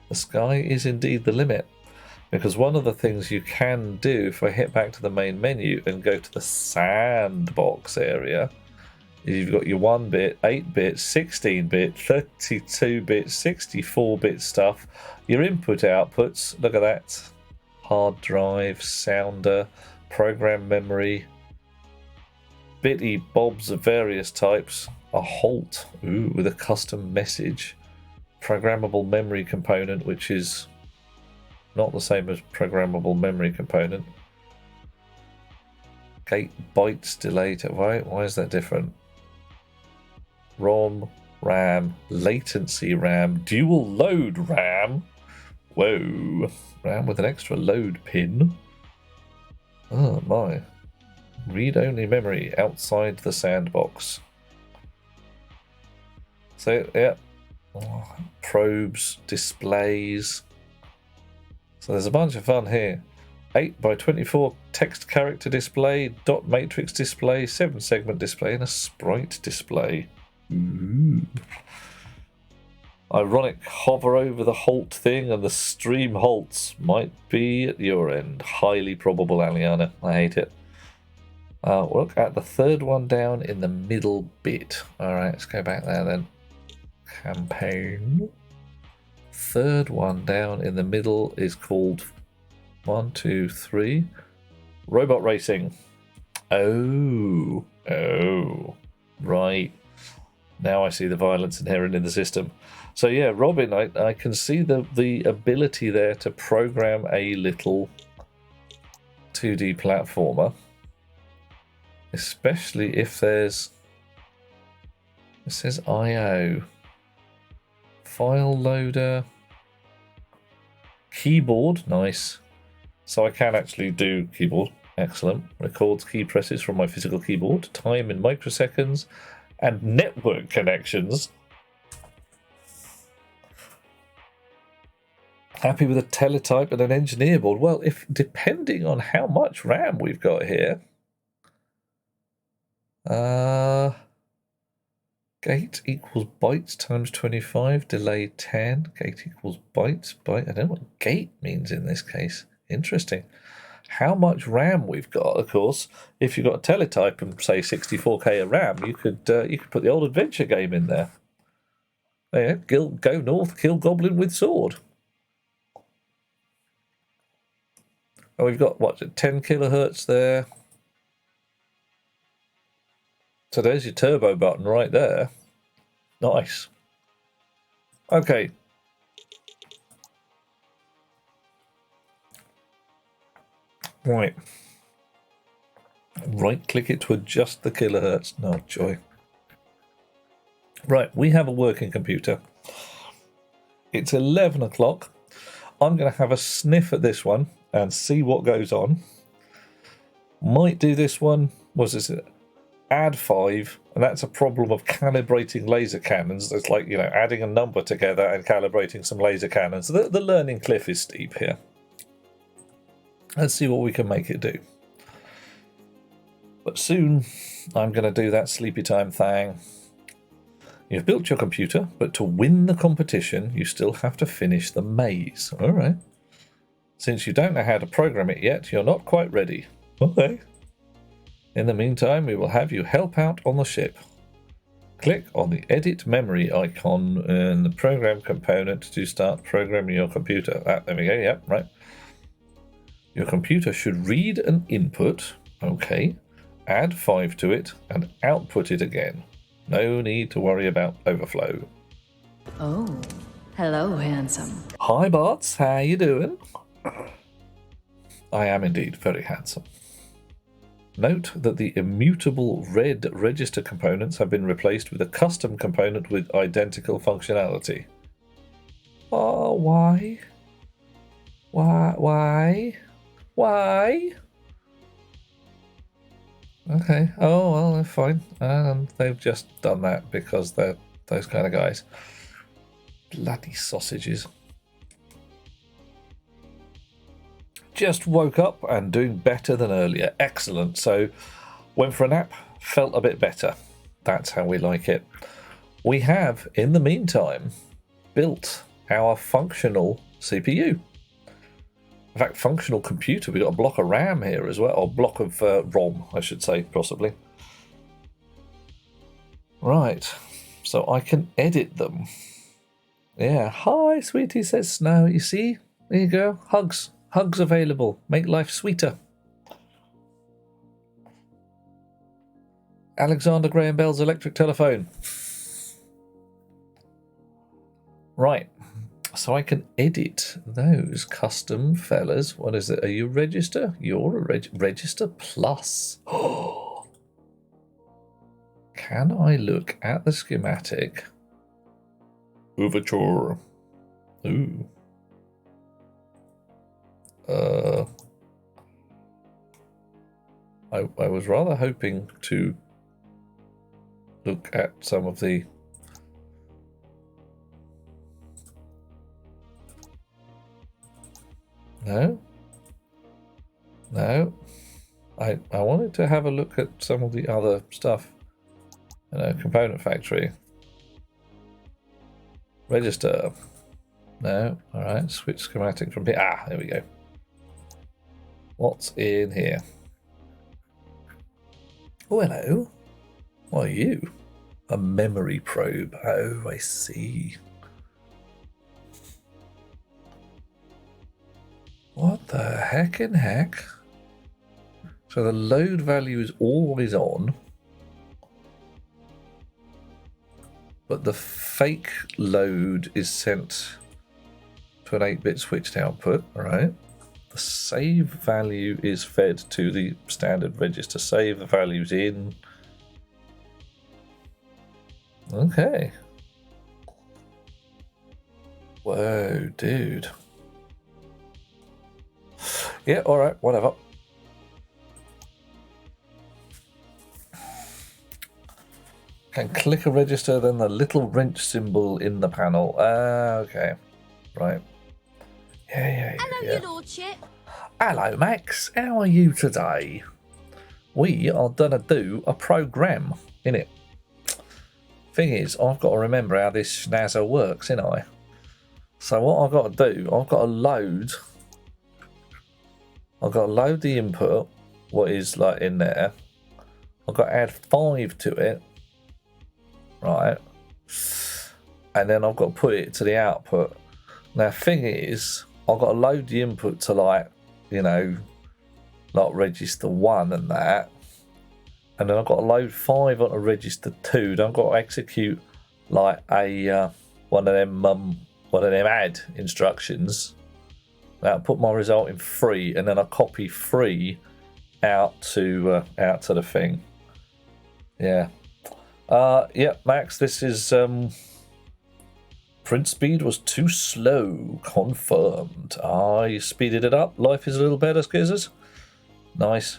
the sky is indeed the limit. Because one of the things you can do, if I hit back to the main menu and go to the sandbox area, you've got your 1-bit, 8-bit, 16-bit, 32-bit, 64-bit stuff. Your input-outputs, look at that. Hard drive, sounder, program memory, bitty bobs of various types. A halt, ooh, with a custom message. Programmable memory component, which is not the same as programmable memory component. Gate bytes delay. Why is that different? ROM, RAM, latency RAM, dual load RAM. Whoa. RAM with an extra load pin. Oh my. Read-only memory outside the sandbox. So, yeah. Oh, probes, displays. So there's a bunch of fun here. 8 by 24 text character display, dot matrix display, 7 segment display, and a sprite display. Ooh. Ironic, hover over the halt thing and the stream halts. Might be at your end. Highly probable, Aliana. I hate it. Look at the third one down in the middle bit. Alright, let's go back there then. Campaign. Third one down in the middle is called 1, 2, 3. Robot racing. Oh. Right. Now I see the violence inherent in the system. So yeah, Robin, I can see the ability there to program a little 2D platformer. Especially if there's... It says I/O. File loader. Keyboard, nice. So I can actually do keyboard, excellent. Records key presses from my physical keyboard. Time in microseconds. And network connections. Happy with a teletype and an engineer board. Well, if depending on how much RAM we've got here. Gate equals bytes times 25, delay 10. Gate equals bytes, byte. I don't know what gate means in this case. Interesting. How much RAM we've got, of course. If you've got a teletype and say 64K of RAM, you could put the old adventure game in there. Yeah, go north, kill goblin with sword. Oh, we've got what, 10 kilohertz there. So there's your turbo button right there. Nice. Okay. Right. Right click it to adjust the kilohertz. No joy. Right, we have a working computer. It's 11 o'clock. I'm going to have a sniff at this one and see what goes on. Might do this one. What's this? Add 5, and that's a problem of calibrating laser cannons. It's like, adding a number together and calibrating some laser cannons. The learning cliff is steep here. Let's see what we can make it do. But soon, I'm going to do that sleepy time thing. You've built your computer, but to win the competition, you still have to finish the maze. All right. Since you don't know how to program it yet, you're not quite ready. Okay. In the meantime, we will have you help out on the ship. Click on the Edit Memory icon in the Program component to start programming your computer. There we go, yep, right. Your computer should read an input, okay, add 5 to it, and output it again. No need to worry about overflow. Oh, hello, handsome. Hi, Barts, how you doing? I am indeed very handsome. Note that the immutable red register components have been replaced with a custom component with identical functionality. Oh, why? Why? Okay, oh, well, they're fine. They've just done that because they're those kind of guys. Bloody sausages. Just woke up and doing better than earlier. Excellent. So went for a nap, felt a bit better. That's how we like it. We have, in the meantime, built our functional CPU. In fact, functional computer. We've got a block of RAM here as well, or block of ROM, I should say, possibly. Right. So I can edit them. Yeah. Hi, sweetie, says Snow. You see? There you go. Hugs. Hugs available. Make life sweeter. Alexander Graham Bell's electric telephone. Right. So I can edit those custom fellas. What is it? Are you register? You're a register plus. Can I look at the schematic? Overture. Ooh. I was rather hoping to look at some of the No. No. I wanted to have a look at some of the other stuff. Component factory. Register. No. Alright, switch schematic from here. Ah, there we go. What's in here? Oh, hello. What are you? A memory probe. Oh, I see. What the heck in heck? So the load value is always on, but the fake load is sent to an 8-bit switched output, right? The save value is fed to the standard register. Save the values in. Okay. Whoa, dude. Yeah, alright, whatever. Can click a register, then the little wrench symbol in the panel. Okay. Right. Yeah. Hello, your lordship. Hello, Max. How are you today? We are gonna do a program, innit? Thing is, I've got to remember how this schnazzer works, innit I? So what I've got to do, I've got to load the input, what is like in there. I've got to add 5 to it, right? And then I've got to put it to the output. Now, thing is, I've got to load the input to like register 1 and that. And then I've got to load 5 onto register 2. Then I've got to execute like a one of them add instructions. That'll put my result in 3, and then I copy 3 out to the thing. Yeah. Yeah, Max, this is print speed was too slow. Confirmed. I speeded it up. Life is a little better, Skizzers. Nice.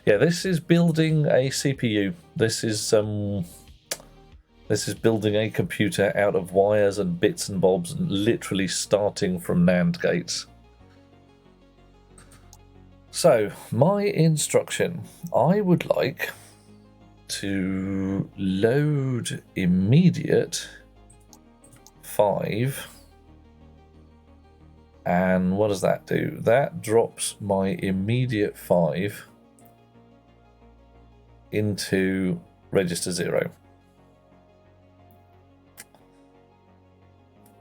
Yeah, this is building a CPU. This is building a computer out of wires and bits and bobs, and literally starting from NAND gates. So, my instruction. I would like to load immediate 5. And what does that do? That drops my immediate 5 into register 0.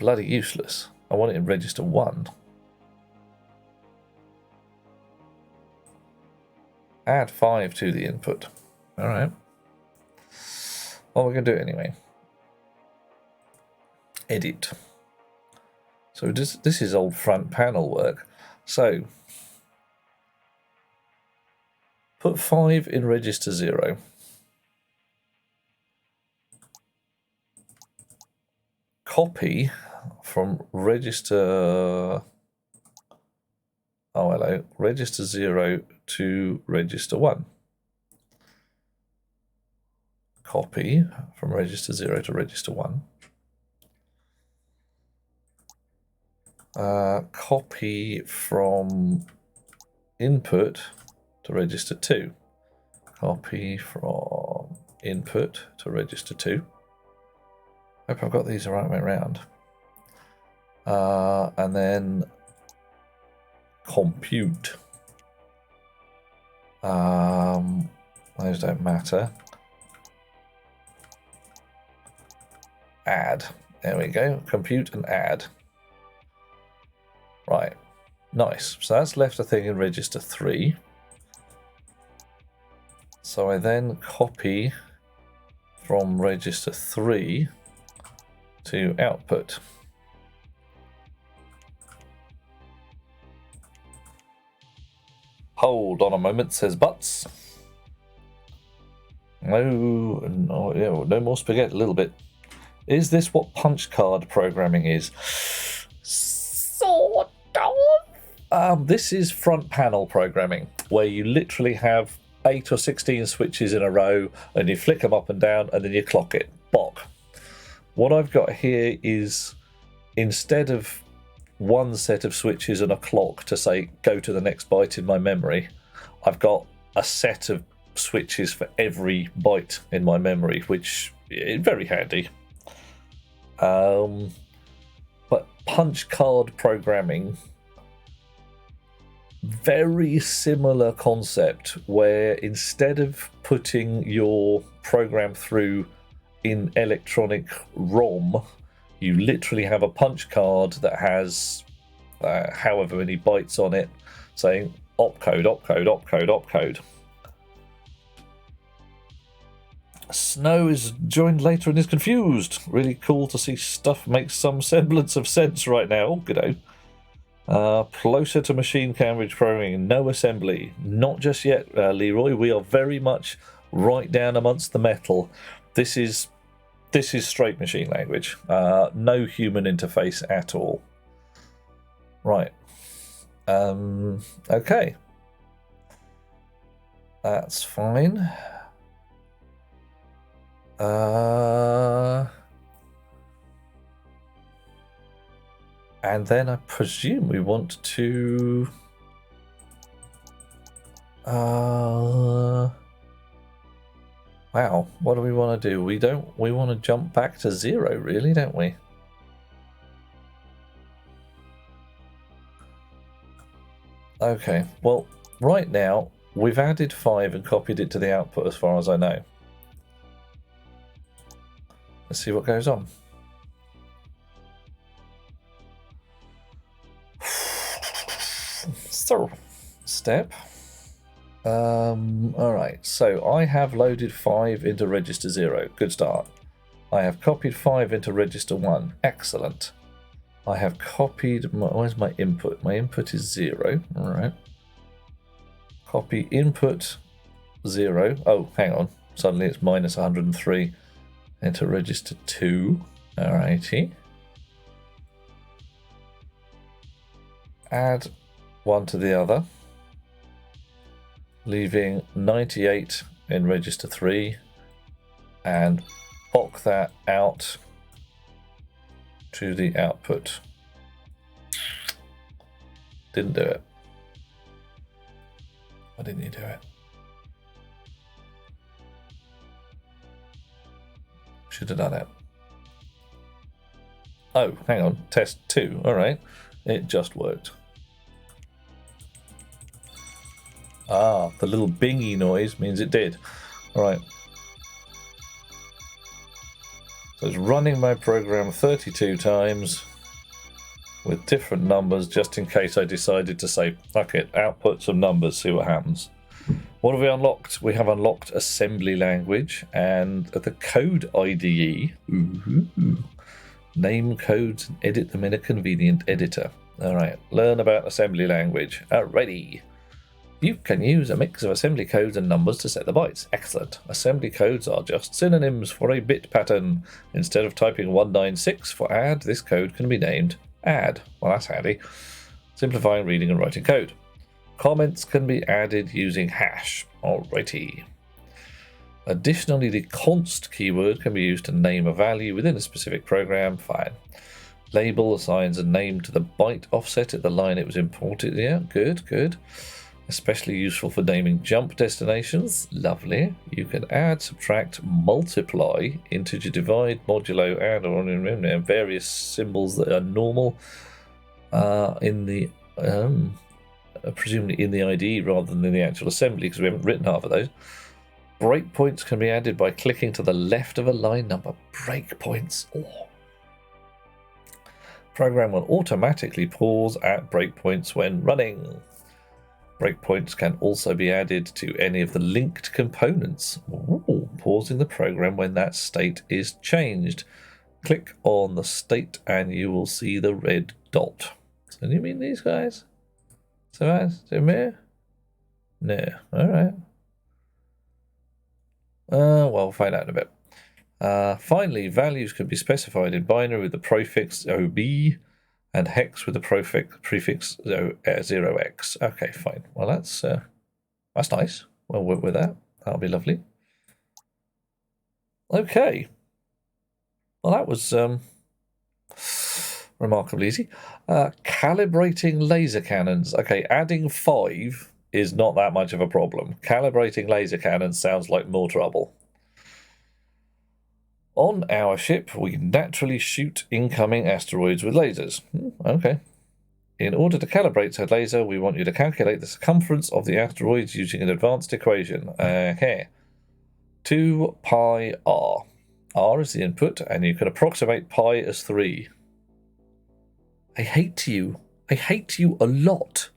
Bloody useless. I want it in register 1. Add 5 to the input. Alright. Well, we're going to do it anyway. Edit. So this is old front panel work. So put 5 in register 0. Copy from register register 0 to register 1. Copy from register 0 to register 1. Copy from input to register 2. Copy from input to register 2. Hope I've got these the right way around. And then compute. Those don't matter. Add. There we go. Compute and add. Right. Nice. So that's left a thing in register 3. So I then copy from register 3 to output. Hold on a moment, says Butts. No more spaghetti, a little bit. Is this what punch card programming is? Sort of. This is front panel programming, where you literally have 8 or 16 switches in a row, and you flick them up and down, and then you clock it. Bok. What I've got here is, instead of one set of switches and a clock to say go to the next byte in my memory. I've got a set of switches for every byte in my memory, which is very handy. But punch card programming, very similar concept, where instead of putting your program through in electronic ROM, you literally have a punch card that has however many bytes on it saying opcode, opcode, opcode, opcode. Snow is joined later and is confused. Really cool to see stuff make some semblance of sense right now. Good. Closer to machine Cambridge programming, no assembly. Not just yet, Leroy. We are very much right down amongst the metal. This is straight machine language. No human interface at all. Right. Okay. That's fine. And then I presume we want to wow, what do we want to do? We want to jump back to 0, really, don't we? Okay, well, right now we've added 5 and copied it to the output as far as I know. Let's see what goes on. So, step. Alright, so I have loaded 5 into register 0. Good start. I have copied 5 into register 1. Excellent. I have copied... where's my input? My input is 0. Alright. Copy input 0. Oh, hang on. Suddenly it's minus 103. Into register 2. Alrighty. Add one to the other, leaving 98 in register 3, and pop that out to the output. Didn't do it. Why didn't you do it? Should have done it. Oh, hang on. Test 2. Alright. It just worked. Ah, the little bingy noise means it did. Alright. So it's running my program 32 times with different numbers just in case I decided to say, fuck it, output some numbers, see what happens. What have we unlocked? We have unlocked assembly language and the code IDE. Name codes and edit them in a convenient editor. Alright, learn about assembly language. Alrighty. You can use a mix of assembly codes and numbers to set the bytes. Excellent. Assembly codes are just synonyms for a bit pattern. Instead of typing 196 for add, this code can be named add. Well, that's handy. Simplifying reading and writing code. Comments can be added using hash. Alrighty. Additionally, the const keyword can be used to name a value within a specific program. Fine. Label assigns a name to the byte offset at the line it was imported. Yeah, good. Especially useful for naming jump destinations. Lovely. You can add, subtract, multiply, integer divide, modulo, add, or various symbols that are normal in the presumably in the IDE rather than in the actual assembly, because we haven't written half of those. Breakpoints can be added by clicking to the left of a line number. Breakpoints. Oh. Program will automatically pause at breakpoints when running. Breakpoints can also be added to any of the linked components. Ooh, pausing the program when that state is changed. Click on the state and you will see the red dot. So you mean these guys? So me? No. Alright. We'll find out in a bit. Finally, values can be specified in binary with the prefix OB and hex with the prefix 0x. Okay, fine. Well, that's nice. We'll work with that. That'll be lovely. Okay. Well, that was Remarkably easy. Calibrating laser cannons. Okay, adding 5 is not that much of a problem. Calibrating laser cannons sounds like more trouble. On our ship, we naturally shoot incoming asteroids with lasers. Okay. In order to calibrate said laser, we want you to calculate the circumference of the asteroids using an advanced equation. Okay. 2 pi r. R is the input, and you can approximate pi as 3. I hate you. I hate you a lot.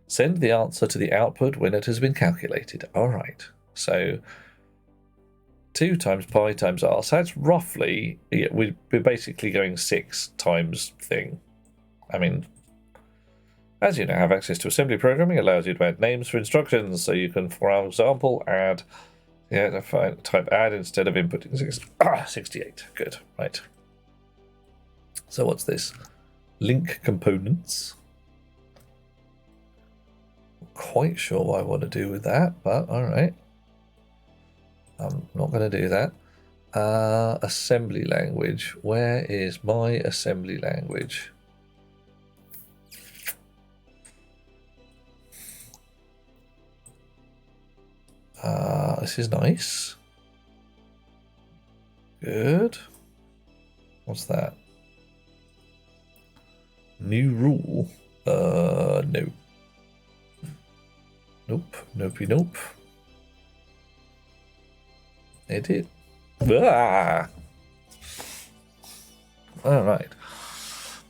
Send the answer to the output when it has been calculated. All right. So 2 times pi times r. So that's roughly, yeah, we're basically going 6 times thing. I mean, as you now have access to assembly programming, allows you to add names for instructions. So you can, for example, add, type add instead of inputting 68. Good, right. So what's this? Link components. Not quite sure what I want to do with that, but all right. I'm not going to do that. Assembly language. Where is my assembly language? This is nice. Good. What's that? New rule. No. Nope. Nopey nope. Edit. Ah! Alright.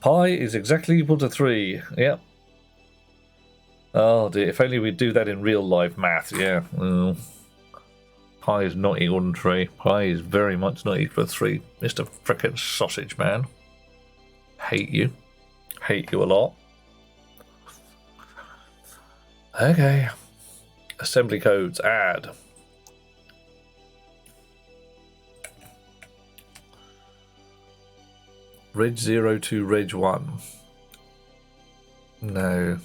Pi is exactly equal to 3. Yep. Oh dear, if only we'd do that in real life math, yeah. Pi is not equal to 3. Pi is very much not equal to 3. Mr. Frickin' Sausage Man. Hate you. Hate you a lot. Okay. Assembly codes, add. Reg 0 to Reg 1. No.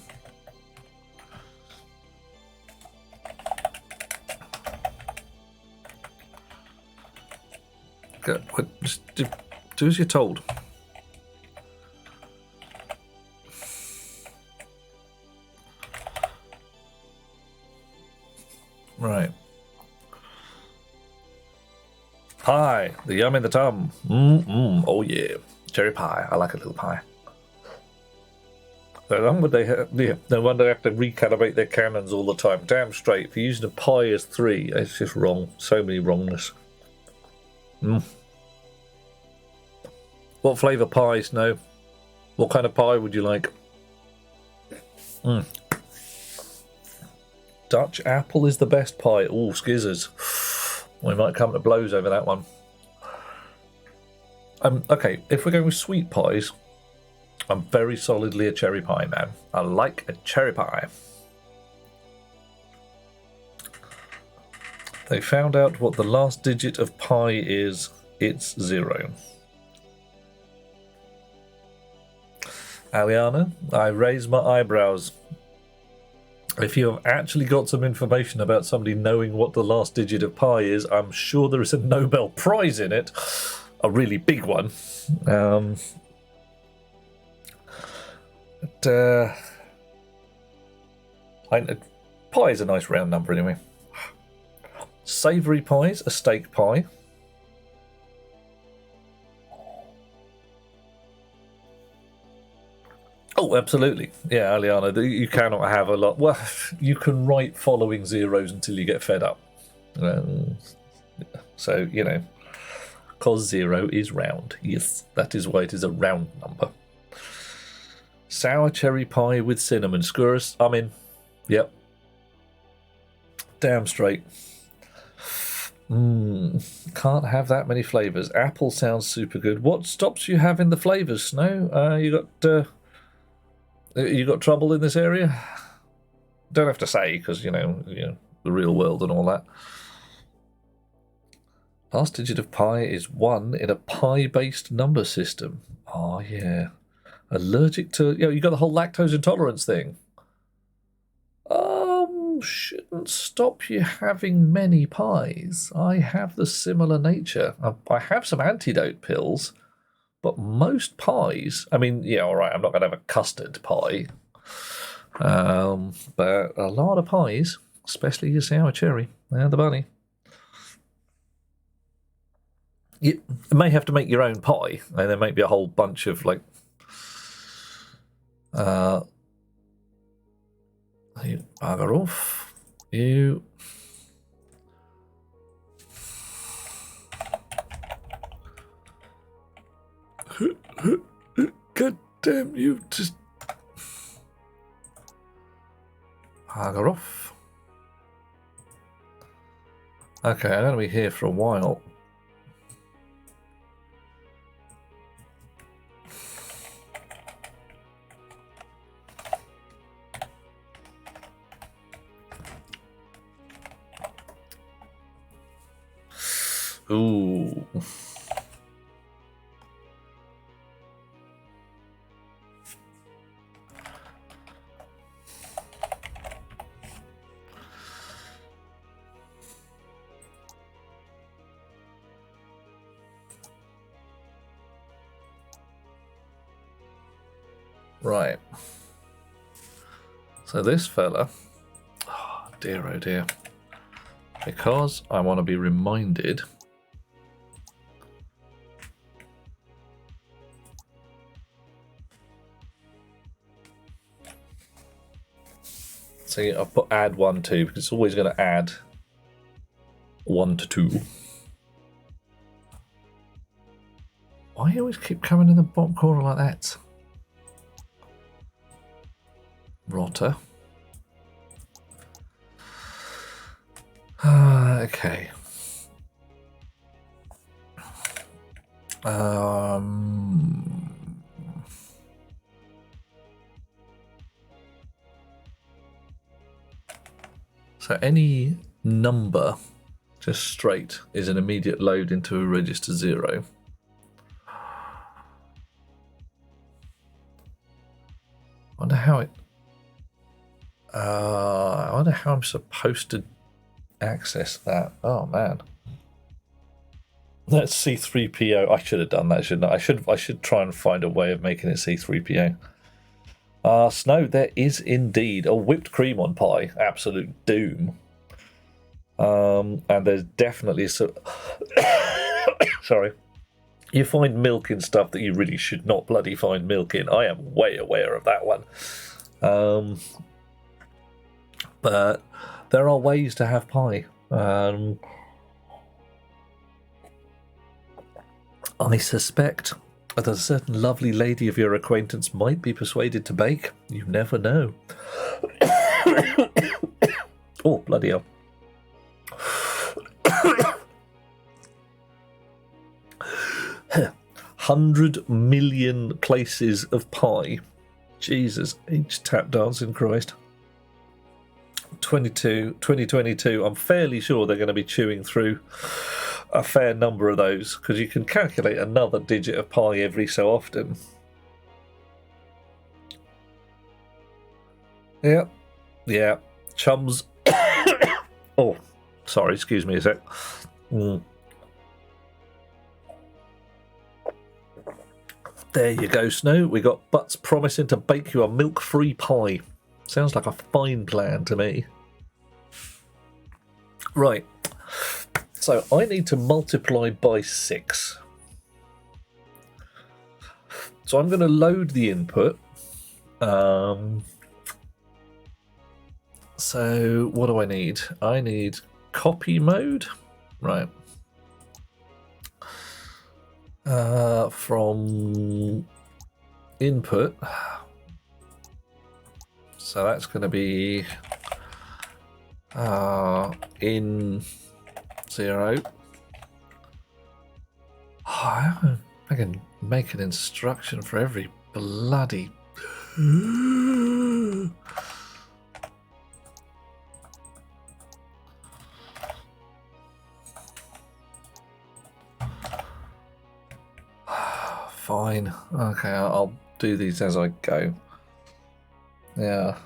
Just do as you're told. Right. Pie, the yum in the tum. Oh yeah, cherry pie. I like a little pie. No wonder they have to recalibrate their cannons all the time. Damn straight. If you're using a pi as 3, it's just wrong. So many wrongness. What flavour pie, Snow? What kind of pie would you like? Dutch apple is the best pie. Oh, skizzers. We might come to blows over that one. Okay, if we're going with sweet pies, I'm very solidly a cherry pie man. I like a cherry pie. They found out what the last digit of pi is. It's 0. Aliana, I raise my eyebrows. If you have actually got some information about somebody knowing what the last digit of pi is, I'm sure there is a Nobel Prize in it. A really big one. Pi is a nice round number anyway. Savoury pies, a steak pie. Oh, absolutely. Yeah, Aliana, you cannot have a lot. Well, you can write following zeros until you get fed up. So, you know, because 0 is round. Yes, that is why it is a round number. Sour cherry pie with cinnamon. Scurus, I'm in. Yep. Damn straight. Can't have that many flavours. Apple sounds super good. What stops you having the flavours, Snow? You got trouble in this area? Don't have to say, because, you know, the real world and all that. Last digit of pi is 1 in a pi-based number system. Oh, yeah. Allergic to... You got the whole lactose intolerance thing. Shouldn't stop you having many pies. I have the similar nature. I have some antidote pills, But most pies, I mean, yeah, all right, I'm not going to have a custard pie. But a lot of pies, especially your sour cherry, they're the bunny. You may have to make your own pie, and there may be a whole bunch of like you bugger off. You God damn you, just bugger off. Okay, I'm gonna be here for a while. Ooh. Right. So this fella, oh dear, because I want to be reminded. So I'll put add 1, 2 because it's always going to add 1 to 2. Why do you always keep coming in the bottom corner like that? Rotter. Okay. So any number just straight is an immediate load into a register 0. Wonder how it. I wonder how I'm supposed to access that. Oh man, that's C3PO. I should have done that, shouldn't I? I should try and find a way of making it C3PO. Snow, there is indeed a whipped cream on pie. Absolute doom. And there's definitely sorry. You find milk in stuff that you really should not bloody find milk in. I am way aware of that one. But there are ways to have pie. I suspect that a certain lovely lady of your acquaintance might be persuaded to bake. You never know. Oh, bloody hell. 100 million places of pie. Jesus, each tap dancing Christ. 2022, I'm fairly sure they're going to be chewing through a fair number of those because you can calculate another digit of pi every so often. Yeah. Chums. Oh, sorry, excuse me a sec. There you go, Snow. We got Butts promising to bake you a milk-free pie. Sounds like a fine plan to me. Right. So I need to multiply by 6. So I'm going to load the input. So what do I need? I need copy mode. Right. From input. So that's going to be in 0. Oh, I can make an instruction for every bloody. Fine. Okay, I'll do these as I go. Yeah.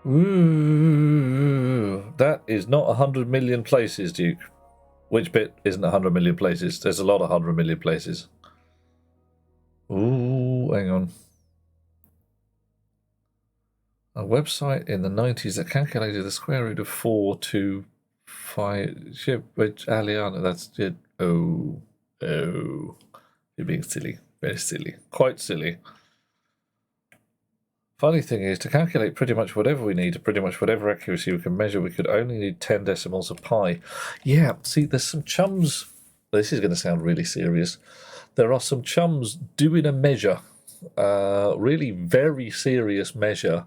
Ooh, that is not 100 million places, Duke. Which bit isn't 100 million places? There's a lot of 100 million places. Ooh, hang on. A website in the 90s that calculated the square root of 4 to 5. Which Aliana, that's it. Oh. You're being silly. Very silly. Quite silly. Funny thing is, to calculate pretty much whatever we need, pretty much whatever accuracy we can measure, we could only need 10 decimals of pi. Yeah, see, there's some chums. This is going to sound really serious. There are some chums doing a measure, really very serious measure,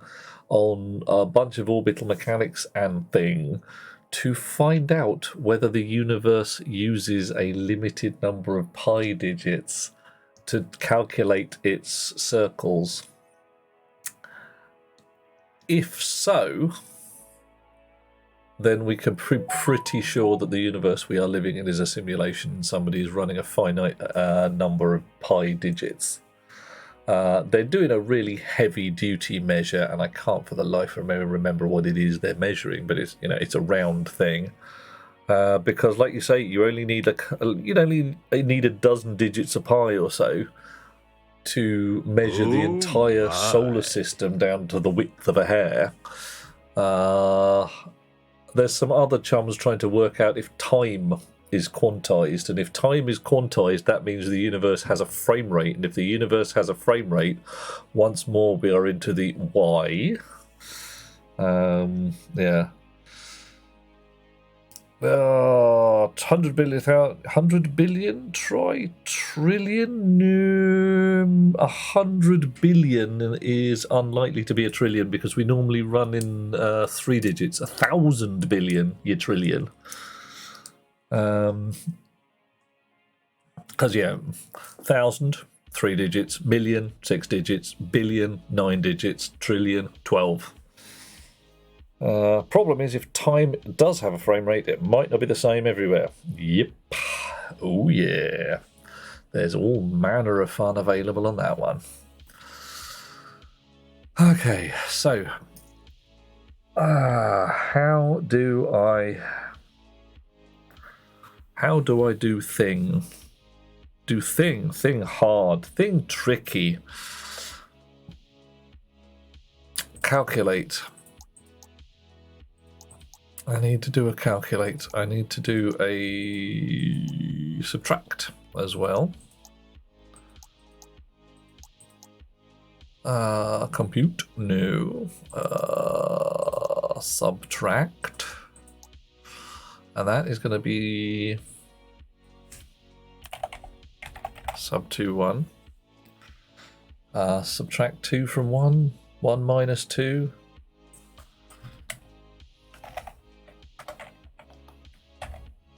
on a bunch of orbital mechanics and thing to find out whether the universe uses a limited number of pi digits to calculate its circles. If so, then we can be pretty sure that the universe we are living in is a simulation and somebody is running a finite number of pi digits. They're doing a really heavy-duty measure, and I can't for the life of me remember what it is they're measuring, but it's it's a round thing. Because, like you say, you only need a dozen digits of pi or so to measure the entire solar system down to the width of a hair. There's some other chums trying to work out if time is quantized, and if time is quantized, that means the universe has a frame rate, and if the universe has a frame rate, once more we are into the Y. Yeah. 100 billion, try trillion. 100 billion is unlikely to be a trillion because we normally run in 3 digits. 1,000 billion, your trillion. Because 1,000, 3 digits, million, 6 digits, billion, 9 digits, trillion, 12. Problem is, if time does have a frame rate, it might not be the same everywhere. Yep. Oh yeah. There's all manner of fun available on that one. Okay, so how do I do thing? Do thing hard, thing tricky. Calculate. I need to do a calculate. I need to do a subtract as well. Compute? No. Subtract. And that is going to be sub 2, 1. Subtract 2 from 1. 1 minus 2.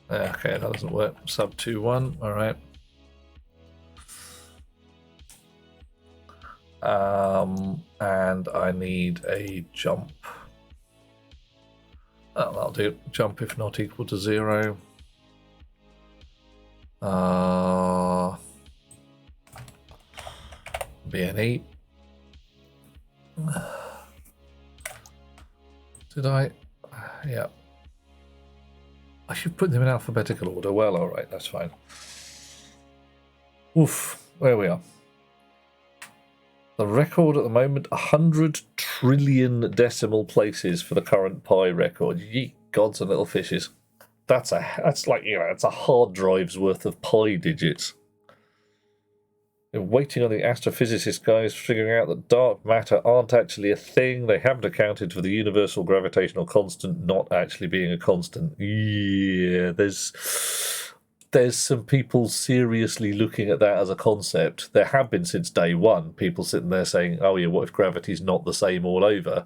Okay, that doesn't work. Sub 2, 1. All right. And I need a jump. Oh, that'll do. Jump if not equal to 0. BNE. Did I? Yeah. I should put them in alphabetical order. Well, all right, that's fine. Oof, there we are. The record at the moment, 100 trillion decimal places for the current pi record. Ye gods and little fishes. That's like, it's a hard drive's worth of pi digits. They're waiting on the astrophysicist guys figuring out that dark matter aren't actually a thing. They haven't accounted for the universal gravitational constant not actually being a constant. Yeah, there's some people seriously looking at that as a concept. There have been since day one, people sitting there saying, oh yeah, what if gravity's not the same all over?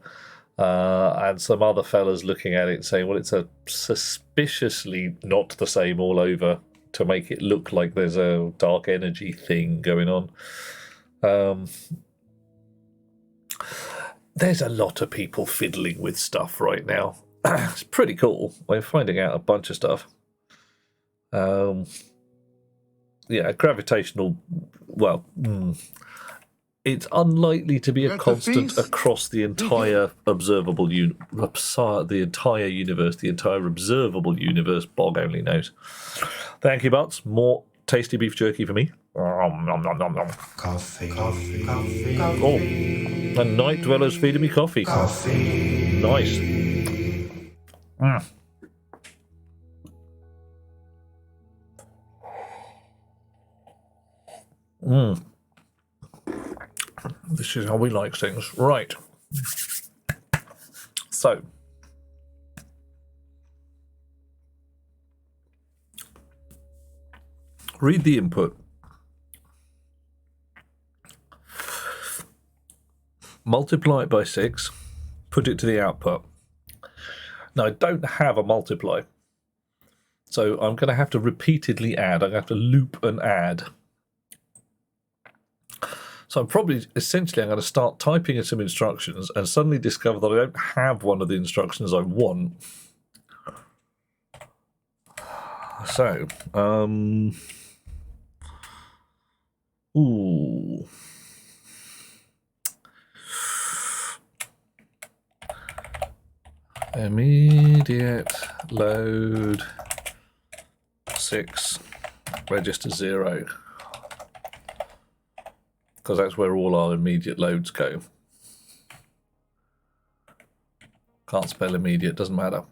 And some other fellas looking at it and saying, well, it's a suspiciously not the same all over to make it look like there's a dark energy thing going on. There's a lot of people fiddling with stuff right now. It's pretty cool. We're finding out a bunch of stuff. Yeah, gravitational. Well, it's unlikely to be a Let the constant feast across the entire observable the entire universe, the entire observable universe. Bog only knows. Thank you, Butts. More tasty beef jerky for me. Nom, nom, nom, nom, nom. Coffee. Oh, and Night Dweller's feeding me coffee. Nice. This is how we like things. Right. So. Read the input. Multiply it by 6. Put it to the output. Now, I don't have a multiply. So I'm going to have to repeatedly add. I'm going to have to loop and add. So I'm going to start typing in some instructions and suddenly discover that I don't have one of the instructions I want. So, immediate load 6 register 0, because that's where all our immediate loads go. Can't spell immediate, doesn't matter.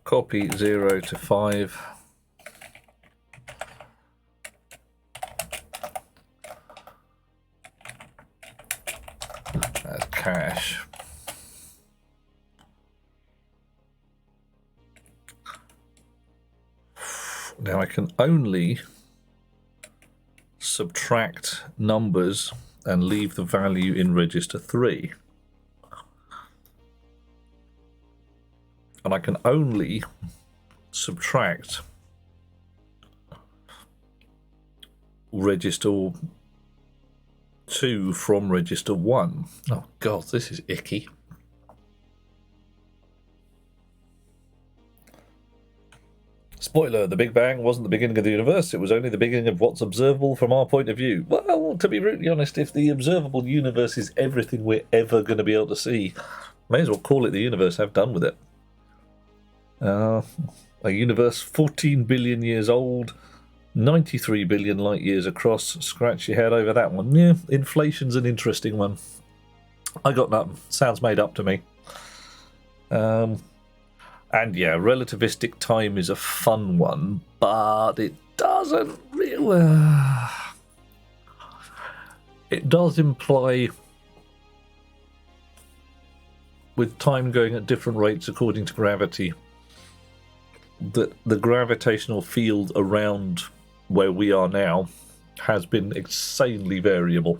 Copy 0 to 5. That's cache. Now I can only subtract numbers and leave the value in register 3. And I can only subtract register 2 from register 1. Oh god, this is icky. Spoiler, the Big Bang wasn't the beginning of the universe, it was only the beginning of what's observable from our point of view. Well, to be brutally honest, if the observable universe is everything we're ever going to be able to see, may as well call it the universe, have done with it. A universe 14 billion years old, 93 billion light years across. Scratch your head over that one. Yeah, inflation's an interesting one. I got nothing. Sounds made up to me. And yeah, relativistic time is a fun one, but it doesn't really... it does imply, with time going at different rates according to gravity, that the gravitational field around where we are now has been insanely variable.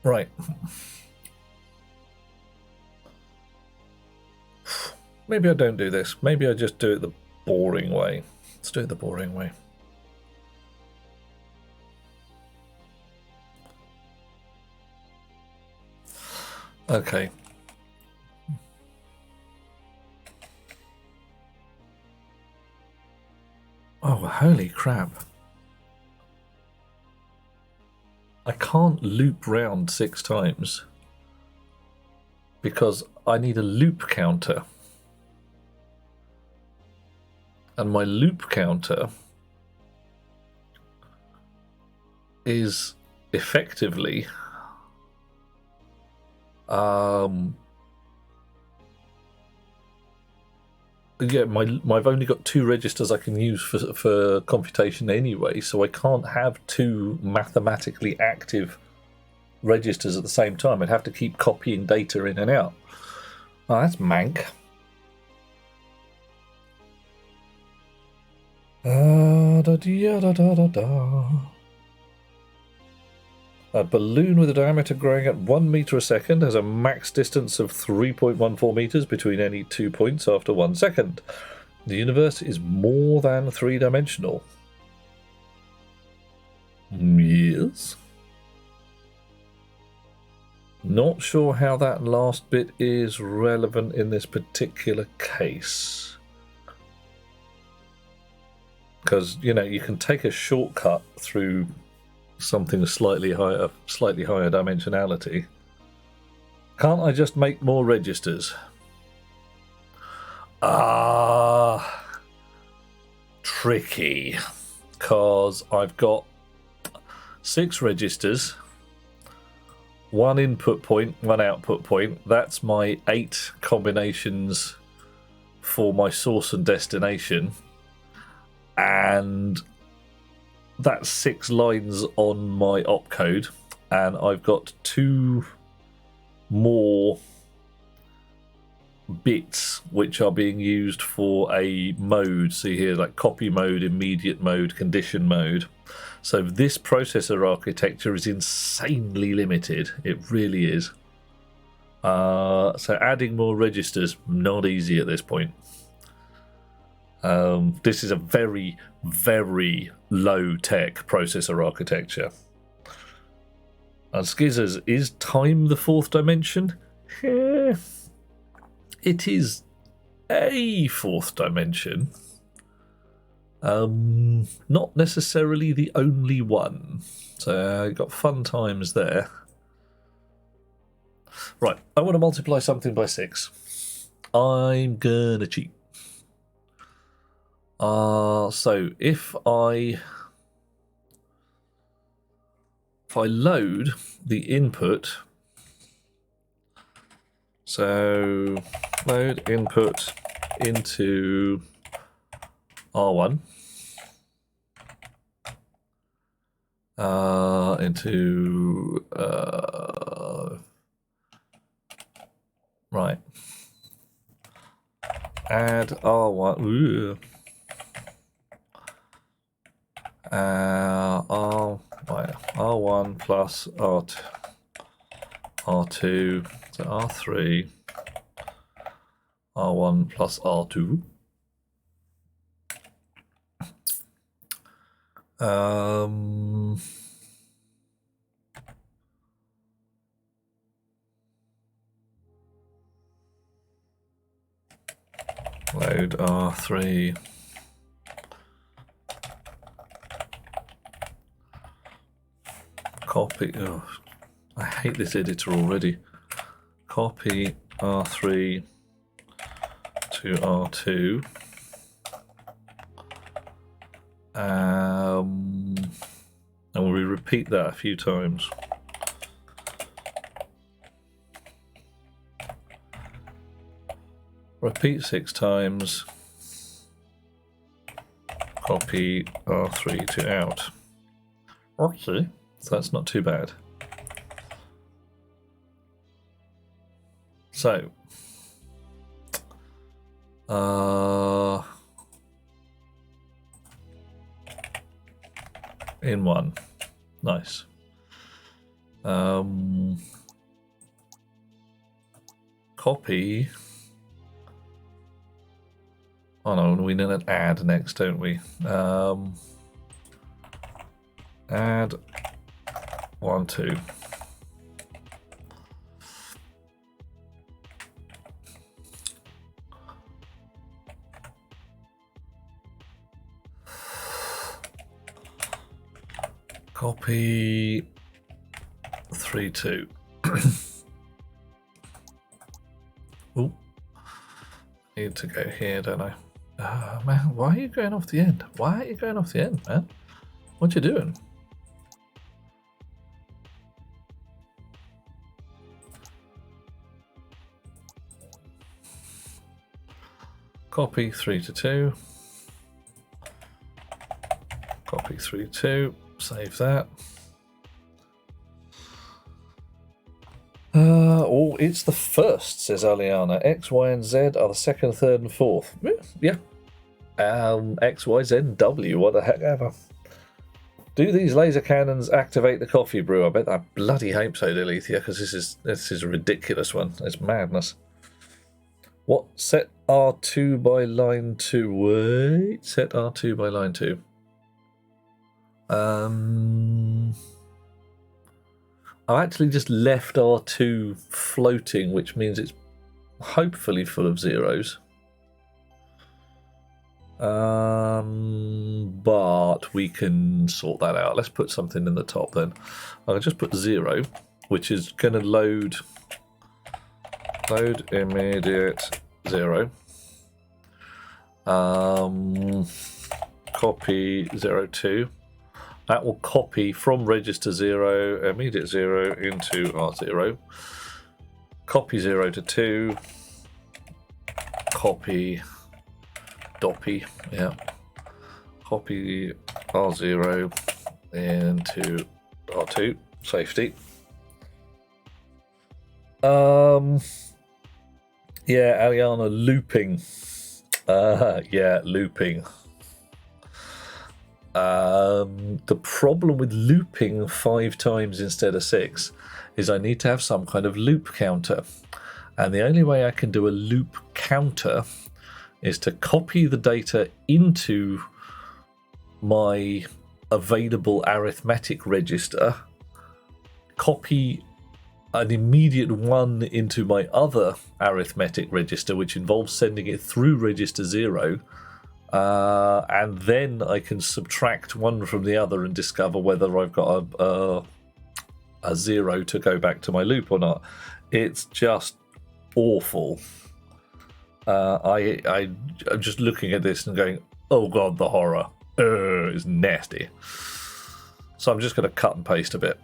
Right. Maybe I don't do this. Maybe I just do it the boring way. Let's do it the boring way. Okay. Oh, holy crap. I can't loop round 6 times because I need a loop counter. And my loop counter is effectively yeah, I've only got 2 registers I can use for computation anyway, so I can't have 2 mathematically active registers at the same time. I'd have to keep copying data in and out. Oh, that's mank. A balloon with a diameter growing at 1 meter a second has a max distance of 3.14 meters between any 2 points after 1 second. The universe is more than 3-dimensional. Yes. Not sure how that last bit is relevant in this particular case. Because, you know, you can take a shortcut through something slightly higher dimensionality. Can't I just make more registers? Tricky. Because I've got 6 registers, 1 input point, 1 output point. That's my 8 combinations for my source and destination. And that's 6 lines on my opcode. And I've got 2 more bits which are being used for a mode. See here, like copy mode, immediate mode, condition mode. So this processor architecture is insanely limited. It really is. So adding more registers, not easy at this point. This is a very, very low-tech processor architecture. And Skizzers, is time the 4th dimension? It is a 4th dimension. Not necessarily the only one. So got fun times there. Right, I want to multiply something by 6. I'm gonna cheat. So if I load the input, so load input into R1, right, add R1, R1 plus R2, so R3, R1 plus R2. Load R3. Copy. Oh, I hate this editor already. Copy R3 to R2. And we repeat that a few times. Repeat 6 times. Copy R3 to out. Okay, so that's not too bad. So, in one, nice. Copy. Oh no, we need an add next, don't we? Add 1, 2. Copy 3, 2. Ooh. Need to go here, don't I? Man, why are you going off the end? Why are you going off the end, man? What you doing? Copy 3 to 2. Copy 3, 2. Save that. Oh, it's the first, says Aliana. X, Y, and Z are the second, third, and fourth. Yeah. X, Y, Z, and W. What the heck ever. Do these laser cannons activate the coffee brew? I bet I bloody hope so, Delethea, because this is a ridiculous one. It's madness. What? Set R2 by line 2. Wait. Set R2 by line 2. I actually just left R2 floating, which means it's hopefully full of zeros. But we can sort that out. Let's put something in the top then. I'll just put 0, which is going to load immediate 0. Copy 02. That will copy from register 0, immediate 0 into R0. Copy 0 to 2. Copy Doppy, yeah. Copy R0 into R2. Safety. Yeah, Aliana, looping. Yeah, looping. The problem with looping 5 times instead of 6 is I need to have some kind of loop counter. And the only way I can do a loop counter is to copy the data into my available arithmetic register, copy an immediate 1 into my other arithmetic register, which involves sending it through register 0, and then I can subtract 1 from the other and discover whether I've got a 0 to go back to my loop or not. It's just awful. I'm just looking at this and going, oh god, the horror. It's nasty. So I'm just going to cut and paste a bit.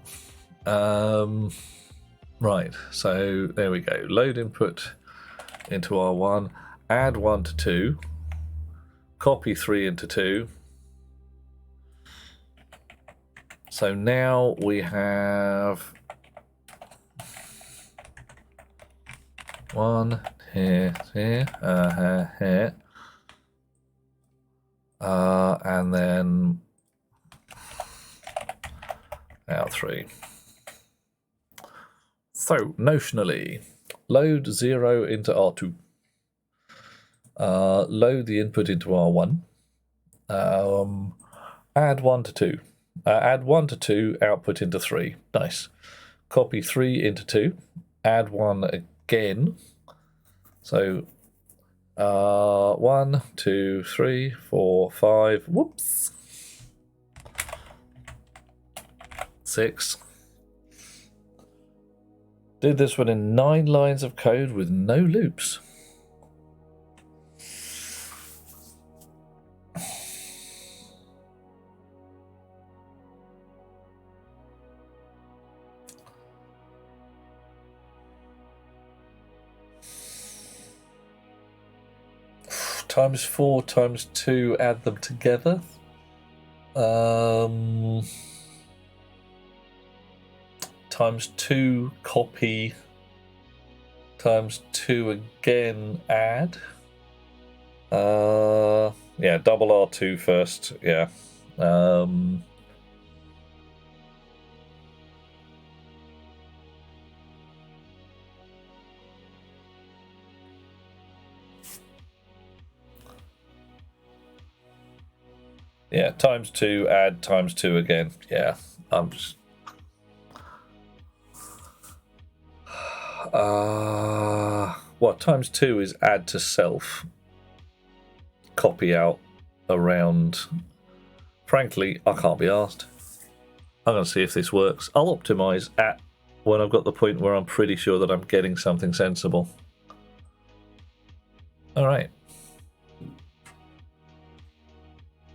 Right, so there we go. Load input into R1, add 1 to 2, copy 3 into 2. So now we have 1 here, here, here. And then out 3. So, notionally, load 0 into R2. Load the input into R1. Add 1 to 2. Add 1 to 2, output into 3. Nice. Copy 3 into 2. Add 1 again. So, 1, 2, 3, 4, 5. Whoops. 6. Did this one in 9 lines of code with no loops. Times 4 times 2, add them together. Times 2, copy, times 2 again, add. Yeah, double R2 first, yeah. Yeah, times 2, add times 2 again, yeah. I'm just... what times 2 is add to self, copy out around. Frankly, I can't be asked. I'm going to see if this works. I'll optimize at when I've got the point where I'm pretty sure that I'm getting something sensible. All right.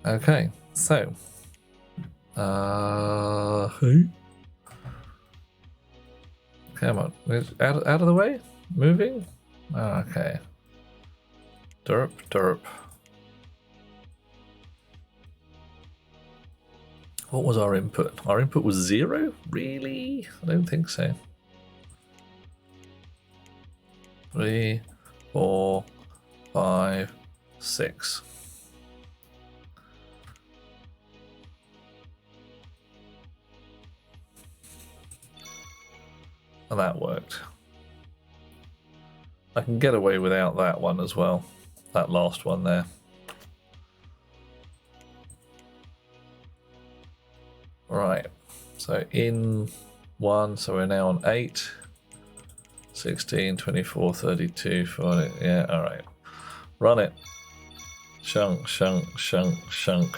Okay, so who? Come on, out of the way. Moving. Okay. Derp, derp. What was our input? Our input was 0? Really? I don't think so. 3, 4, 5, 6. And that worked. I can get away without that one as well. That last one there. Right. So in 1, so we're now on 8, 16, 24, 32, 40. Yeah, all right. Run it. Shunk, shunk, shunk, shunk.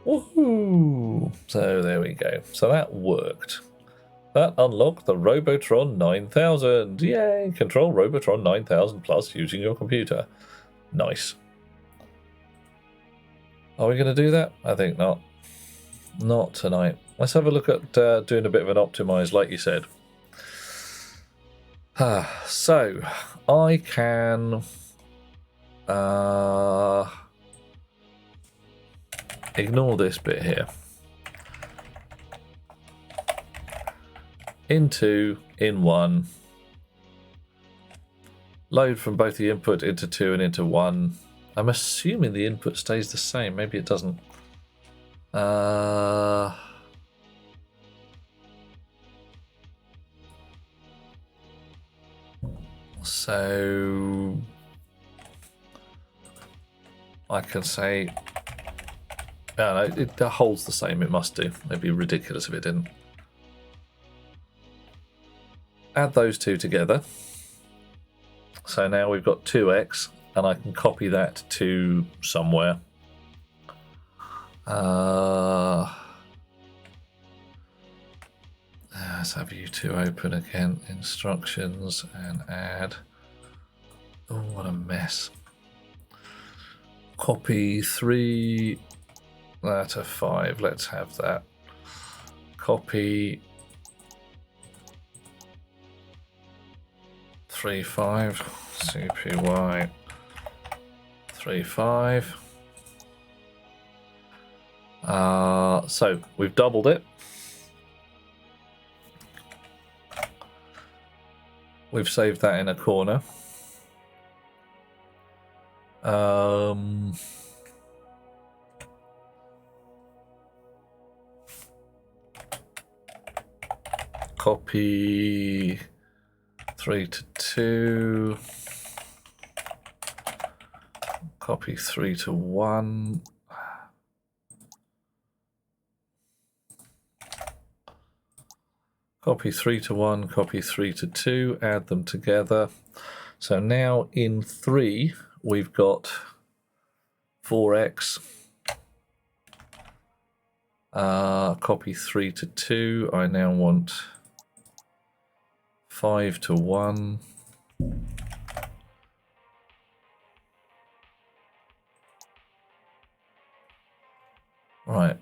Woohoo! So there we go. So that worked. That unlocked the Robotron 9000. Yay! Control Robotron 9000 Plus using your computer. Nice. Are we going to do that? I think not. Not tonight. Let's have a look at doing a bit of an optimize, like you said. So, I can... ignore this bit here. In 2, in 1. Load from both the input into 2 and into 1. I'm assuming the input stays the same. Maybe it doesn't. So I can say, no, it holds the same. It must do. It'd be ridiculous if it didn't. Add those two together. So now we've got 2x, and I can copy that to somewhere. Let's have U2 open again. Instructions and add. Oh, what a mess. Copy 3. That a 5. Let's have that. Copy 3, 5. CPY 3, 5. So we've doubled it. We've saved that in a corner. Copy 3 to 2. Copy 3 to 1. Copy 3 to 1, copy 3 to 2, add them together. So now in 3, we've got 4x. Copy 3 to 2, I now want 5 to 1. Right.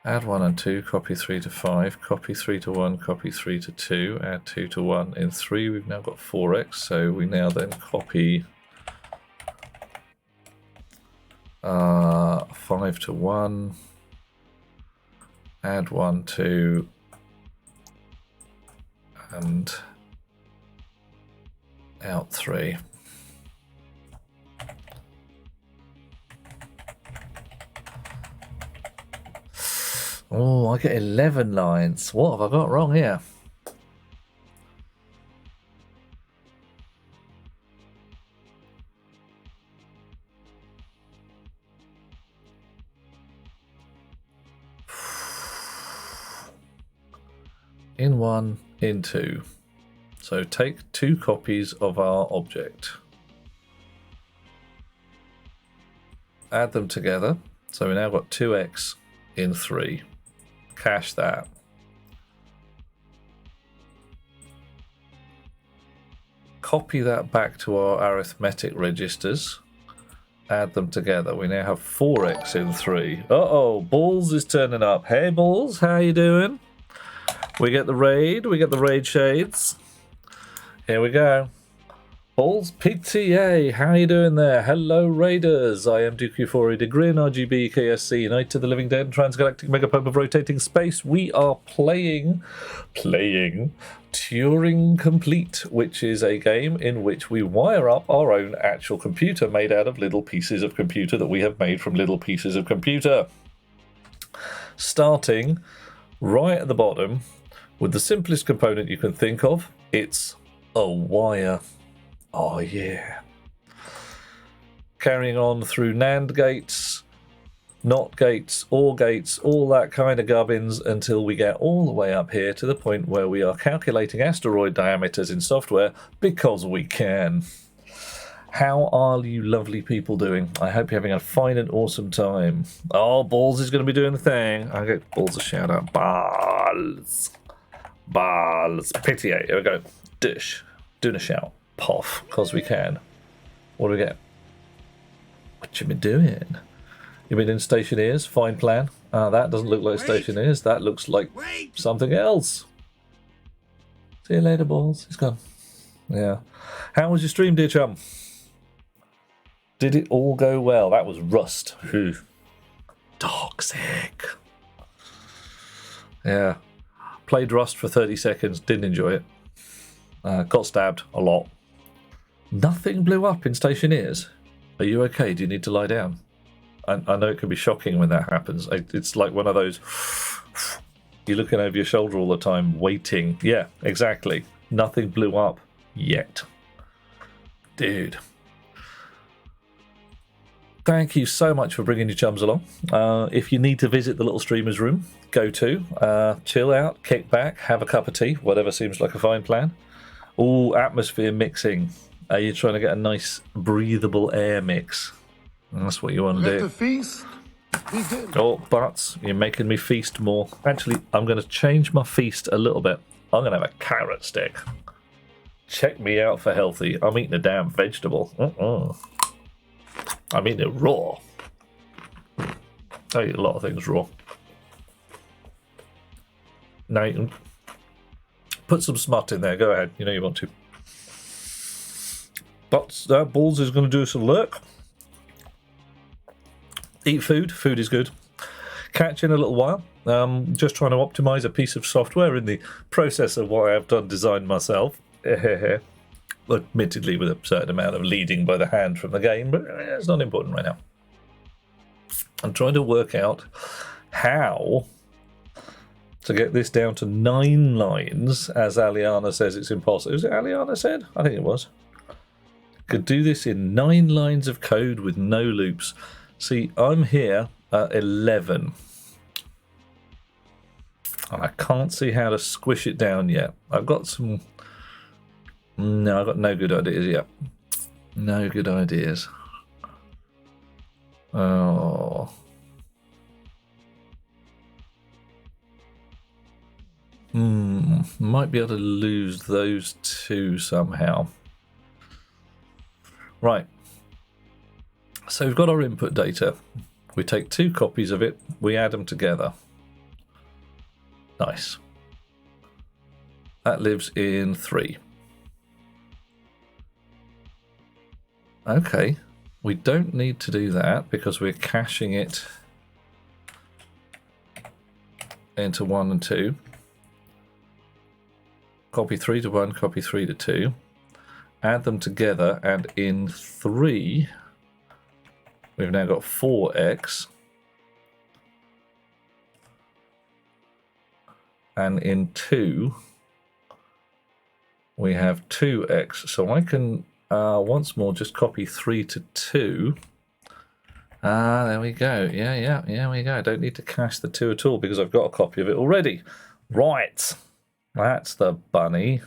Add 1 and 2, copy 3 to 5, copy 3 to 1, copy 3 to 2, add 2 to 1. In 3, we've now got 4x, so we now then copy 5 to 1, add 1, 2, and out 3. Oh, I get 11 lines. What have I got wrong here? In 1, in 2. So take 2 copies of our object. Add them together. So we now got 2x in 3. Cache that. Copy that back to our arithmetic registers. Add them together. We now have 4x in 3. Uh-oh, Balls is turning up. Hey, Balls, how you doing? We get the raid. We get the raid shades. Here we go. Balls PTA, how you doing there? Hello Raiders, I am Duke Euphoria de Grin, RGB, KSC, Night of the Living Dead, Transgalactic Megapump of Rotating Space. We are playing Turing Complete, which is a game in which we wire up our own actual computer made out of little pieces of computer that we have made from little pieces of computer. Starting right at the bottom with the simplest component you can think of, it's a wire. Oh yeah. Carrying on through NAND gates, NOT gates, OR gates, all that kind of gubbins until we get all the way up here to the point where we are calculating asteroid diameters in software because we can. How are you lovely people doing? I hope you're having a fine and awesome time. Oh, Balls is going to be doing the thing. I'll get Balls a shout out. Balls. Pitié. Here we go. Dish. Doing a shout. Poff, because we can. What do we get? What you been doing? You been in Stationeers? Fine plan. That doesn't look like Stationeers. That looks like something else. See you later, Balls. He's gone. Yeah. How was your stream, dear chum? Did it all go well? That was Rust. Toxic. Yeah. Played Rust for 30 seconds. Didn't enjoy it. Got stabbed a lot. Nothing blew up in Stationeers. Are you okay? Do you need to lie down? I know it can be shocking when that happens. It's like one of those... You're looking over your shoulder all the time, waiting. Yeah, exactly. Nothing blew up yet. Dude. Thank you so much for bringing your chums along. If you need to visit the little streamer's room, go to. Chill out, kick back, have a cup of tea, whatever seems like a fine plan. All atmosphere mixing. Are you trying to get a nice breathable air mix? That's what you want to Let do. the feast begin. Oh, Butts, you're making me feast more. Actually, I'm going to change my feast a little bit. I'm going to have a carrot stick. Check me out for healthy. I'm eating a damn vegetable. I'm eating it raw. I eat a lot of things raw. Now you can put some smut in there. Go ahead. You know you want to. But Balls is going to do us a lurk. Eat food. Food is good. Catch in a little while. Just trying to optimize a piece of software in the process of what I have done designed myself. Admittedly with a certain amount of leading by the hand from the game, but it's not important right now. I'm trying to work out how to get this down to 9 lines, as Aliana says it's impossible. Was it Aliana said? I think it was. Could do this in 9 lines of code with no loops. See, I'm here at 11. And I can't see how to squish it down yet. I've got some... No, I've got no good ideas yet. No good ideas. Oh. Might be able to lose those 2 somehow. Right. So we've got our input data. We take 2 copies of it. We add them together. Nice. That lives in 3. Okay, we don't need to do that because we're caching it into 1 and 2. Copy 3 to 1, copy 3 to 2. Add them together, and in 3, we've now got 4x. And in 2, we have 2x. So I can... once more, just copy 3 to 2. There we go. Yeah, we go. I don't need to cache the 2 at all because I've got a copy of it already. Right. That's the bunny.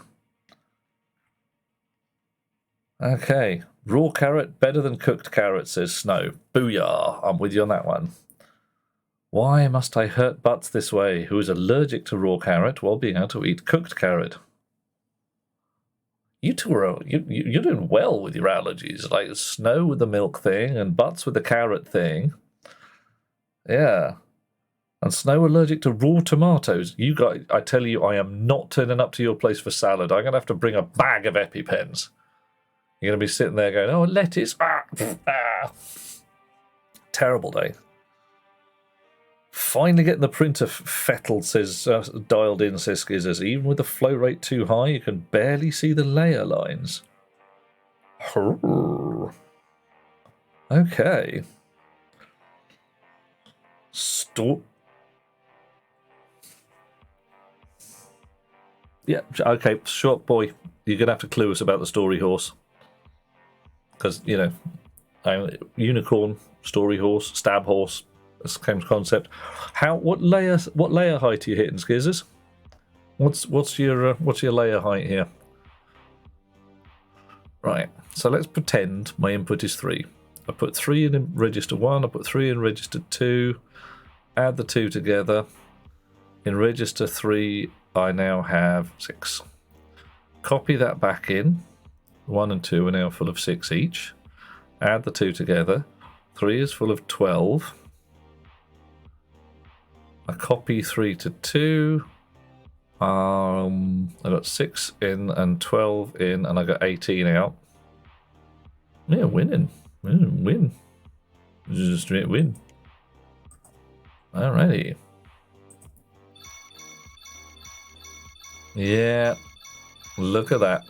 Okay. Raw carrot, better than cooked carrot, says Snow. Booyah. I'm with you on that one. Why must I hurt Butts this way, who is allergic to raw carrot while being able to eat cooked carrot? You two are you're doing well with your allergies, like Snow with the milk thing and Butts with the carrot thing. Yeah. And Snow allergic to raw tomatoes. You guys, I tell you, I am not turning up to your place for salad. I'm going to have to bring a bag of EpiPens. You're going to be sitting there going, oh, lettuce. Terrible day. Finally getting the printer fettled, says, dialed in, says Skizzers. Even with the flow rate too high, you can barely see the layer lines. Okay. Yeah, okay, short boy. You're going to have to clue us about the story horse. Because, you know, unicorn, story horse, stab horse. That's the same concept. What layer height are you hitting, Skizzers? What's your layer height here? Right. So let's pretend my input is 3. I put 3 in register 1. I put 3 in register 2. Add the 2 together. In register 3, I now have 6. Copy that back in. 1 and 2 are now full of 6 each. Add the 2 together. 3 is full of 12. I copy 3 to 2. I got 6 in and 12 in, and I got 18 out. Yeah, winning. Win. Just a straight win. Alrighty. Yeah, look at that.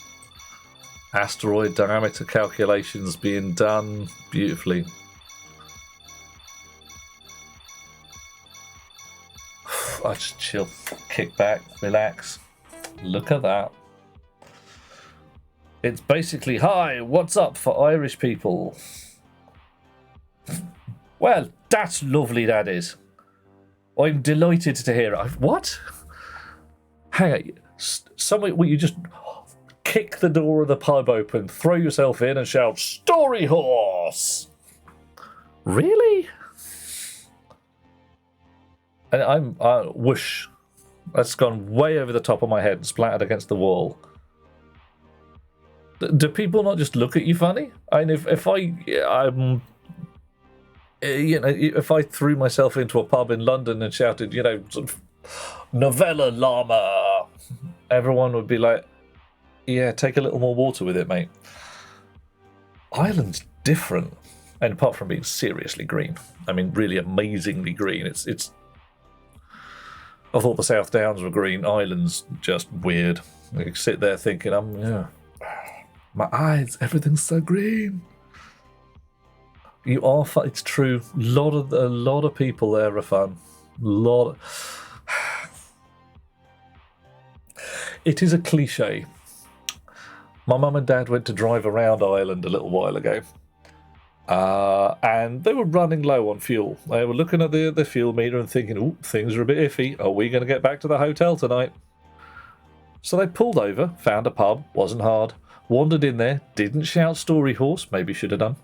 Asteroid diameter calculations being done beautifully. I just chill, kick back, relax. Look at that. It's basically, hi, what's up for Irish people? Well, that's lovely, that is. I'm delighted to hear it. What? Hey, somebody, you just kick the door of the pub open, throw yourself in and shout, Story Horse! Really? And whoosh. That's gone way over the top of my head and splattered against the wall. Do people not just look at you funny? I mean, if I threw myself into a pub in London and shouted, sort of, Novella Llama, everyone would be like, yeah, take a little more water with it, mate. Ireland's different. And apart from being seriously green, I mean, really amazingly green, it's I thought the South Downs were green. Ireland's just weird. You sit there thinking, my eyes, everything's so green. You are fun. It's true. A lot of people there are fun. It is a cliche. My mum and dad went to drive around Ireland a little while ago. And they were running low on fuel. They were looking at the fuel meter and thinking, oh, things are a bit iffy. Are we going to get back to the hotel tonight? So they pulled over, found a pub, wasn't hard, wandered in there, didn't shout Story Horse, maybe should have done,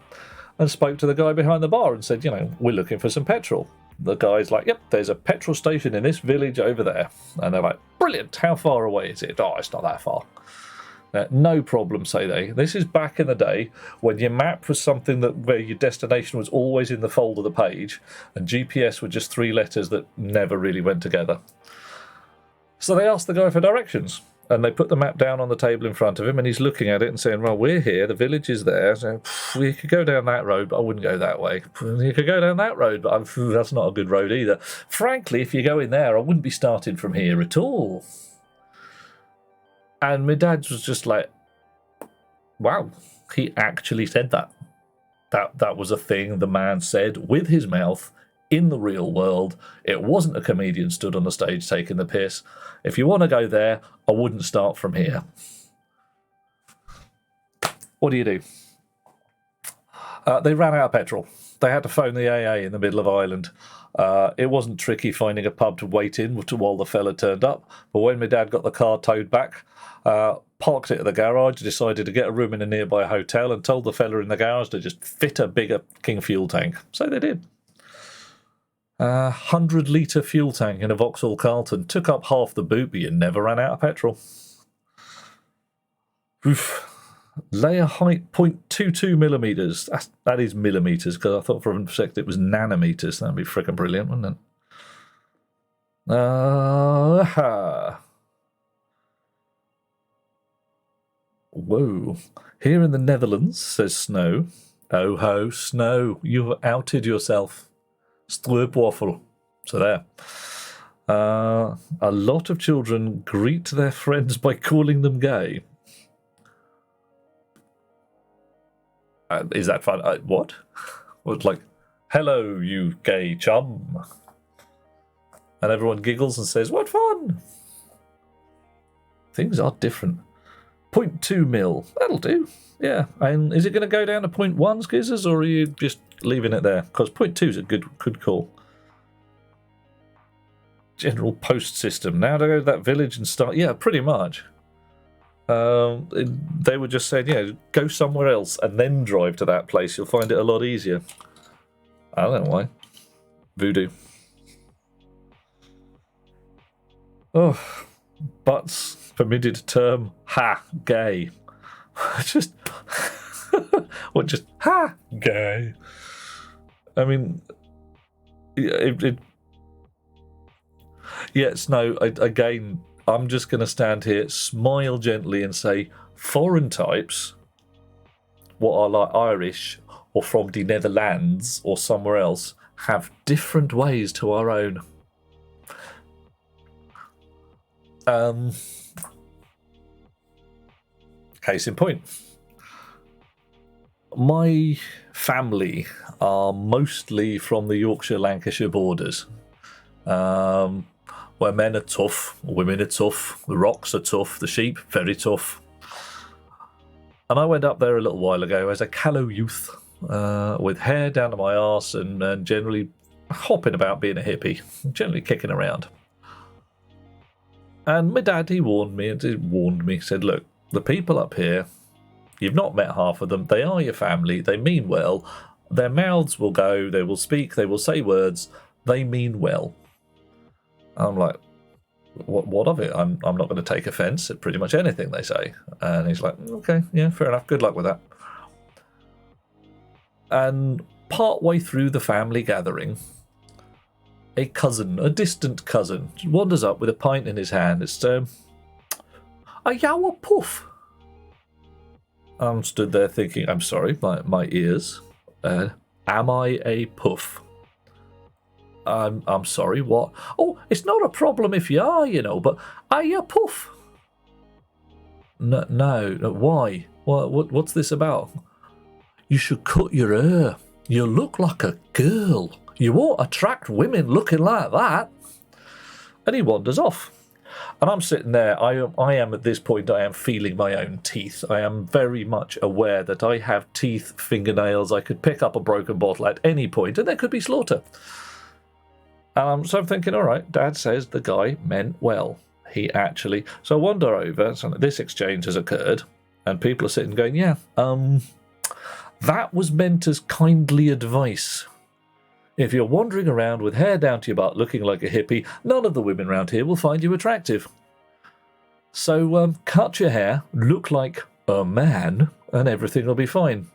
and spoke to the guy behind the bar and said, we're looking for some petrol. The guy's like, yep, there's a petrol station in this village over there. And they're like, brilliant, how far away is it? Oh, it's not that far. No problem, say they. This is back in the day when your map was something where your destination was always in the fold of the page, and GPS were just 3 letters that never really went together. So they asked the guy for directions, and they put the map down on the table in front of him, and he's looking at it and saying, well, we're here, the village is there, so you could go down that road, but I wouldn't go that way. You could go down that road, but that's not a good road either. Frankly, if you go in there, I wouldn't be starting from here at all. And my dad was just like, wow, he actually said that. That was a thing the man said with his mouth in the real world. It wasn't a comedian stood on the stage taking the piss. If you want to go there, I wouldn't start from here. What do? They ran out of petrol. They had to phone the AA in the middle of Ireland. It wasn't tricky finding a pub to wait in while the fella turned up. But when my dad got the car towed back, parked it at the garage, decided to get a room in a nearby hotel and told the fella in the garage to just fit a bigger King fuel tank. So they did. 100-litre fuel tank in a Vauxhall Carlton. Took up half the boot, but you never ran out of petrol. Oof. Layer height 0.22 millimeters. That is millimeters, because I thought for a second it was nanometers. That'd be freaking brilliant, wouldn't it? Whoa. Here in the Netherlands, says Snow. Oh ho, Snow, you've outed yourself. Stroopwafel. So there. A lot of children greet their friends by calling them gay. Is that fun? What? What, like, hello, you gay chum. And everyone giggles and says, what fun! Things are different. 0.2 mil. That'll do. Yeah. And is it going to go down to 0.1, Skizzers, or are you just leaving it there? Because 0.2 is a good call. General post system. Now to go to that village and start. Yeah, pretty much. They were just saying, yeah, go somewhere else and then drive to that place. You'll find it a lot easier. I don't know why. Voodoo. Oh, butts permitted term. Ha, gay. Just, what? Just ha, gay. I mean, yes, no. Again, I'm just going to stand here, smile gently, and say, foreign types, what are like Irish or from the Netherlands or somewhere else, have different ways to our own. Case in point, my family are mostly from the Yorkshire-Lancashire borders, where men are tough, women are tough, the rocks are tough, the sheep very tough. And I went up there a little while ago as a callow youth, with hair down to my arse and generally hopping about being a hippie, generally kicking around. And my dad, he warned me, said, look, the people up here, you've not met half of them, they are your family, they mean well, their mouths will go, they will speak, they will say words, they mean well. I'm like, what of it? I'm not going to take offence at pretty much anything they say. And he's like, okay, yeah, fair enough, good luck with that. And partway through the family gathering, a cousin, a distant cousin, wanders up with a pint in his hand. It's, are you a puff? I'm stood there thinking, I'm sorry, my ears. Am I a puff? I'm sorry, what? Oh, it's not a problem if you are, you know, but are you a puff? No, why? What's this about? You should cut your hair. You look like a girl. You won't attract women looking like that. And he wanders off. And I'm sitting there, I am at this point, I am feeling my own teeth. I am very much aware that I have teeth, fingernails, I could pick up a broken bottle at any point and there could be slaughter. So I'm thinking, all right, Dad says the guy meant well. He actually... So I wander over, so this exchange has occurred, and people are sitting going, yeah, that was meant as kindly advice. If you're wandering around with hair down to your butt looking like a hippie, none of the women around here will find you attractive. So cut your hair, look like a man, and everything will be fine.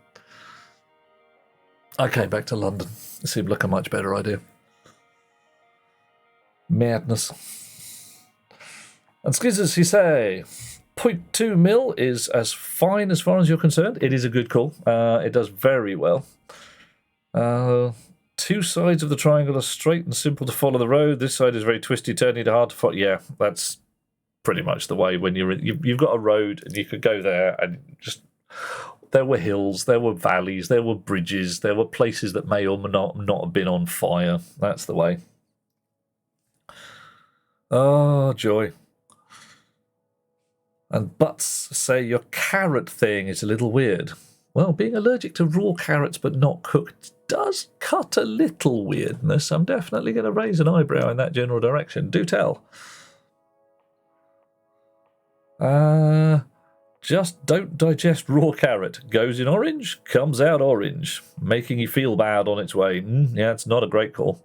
I came back to London. It seemed like a much better idea. Madness. And Skizzers, he say, 0.2 mil is as fine as far as you're concerned. It is a good call. It does very well. Two sides of the triangle are straight and simple to follow the road. This side is very twisty, turny, hard to follow. Yeah, that's pretty much the way when you've got a road and you could go there and just... There were hills, there were valleys, there were bridges, there were places that may or may not have been on fire. That's the way. Oh, joy. And Butts say your carrot thing is a little weird. Well, being allergic to raw carrots but not cooked does cut a little weirdness. I'm definitely going to raise an eyebrow in that general direction. Do tell. Just don't digest raw carrot. Goes in orange, comes out orange, making you feel bad on its way. Yeah, it's not a great call.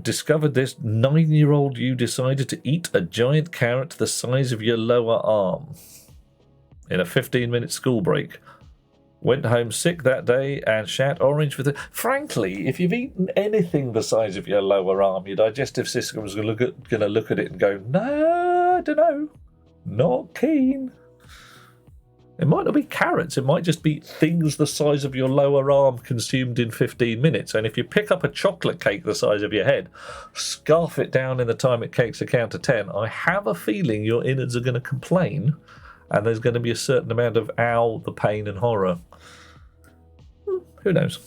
Discovered this 9-year-old you decided to eat a giant carrot the size of your lower arm in a 15-minute school break. Went home sick that day and shat orange with it. Frankly, if you've eaten anything the size of your lower arm, your digestive system is going to look at it and go, no, I don't know, not keen. It might not be carrots. It might just be things the size of your lower arm consumed in 15 minutes. And if you pick up a chocolate cake the size of your head, scarf it down in the time it takes to count to 10, I have a feeling your innards are going to complain, and there's going to be a certain amount of ow, the pain and horror. Who knows?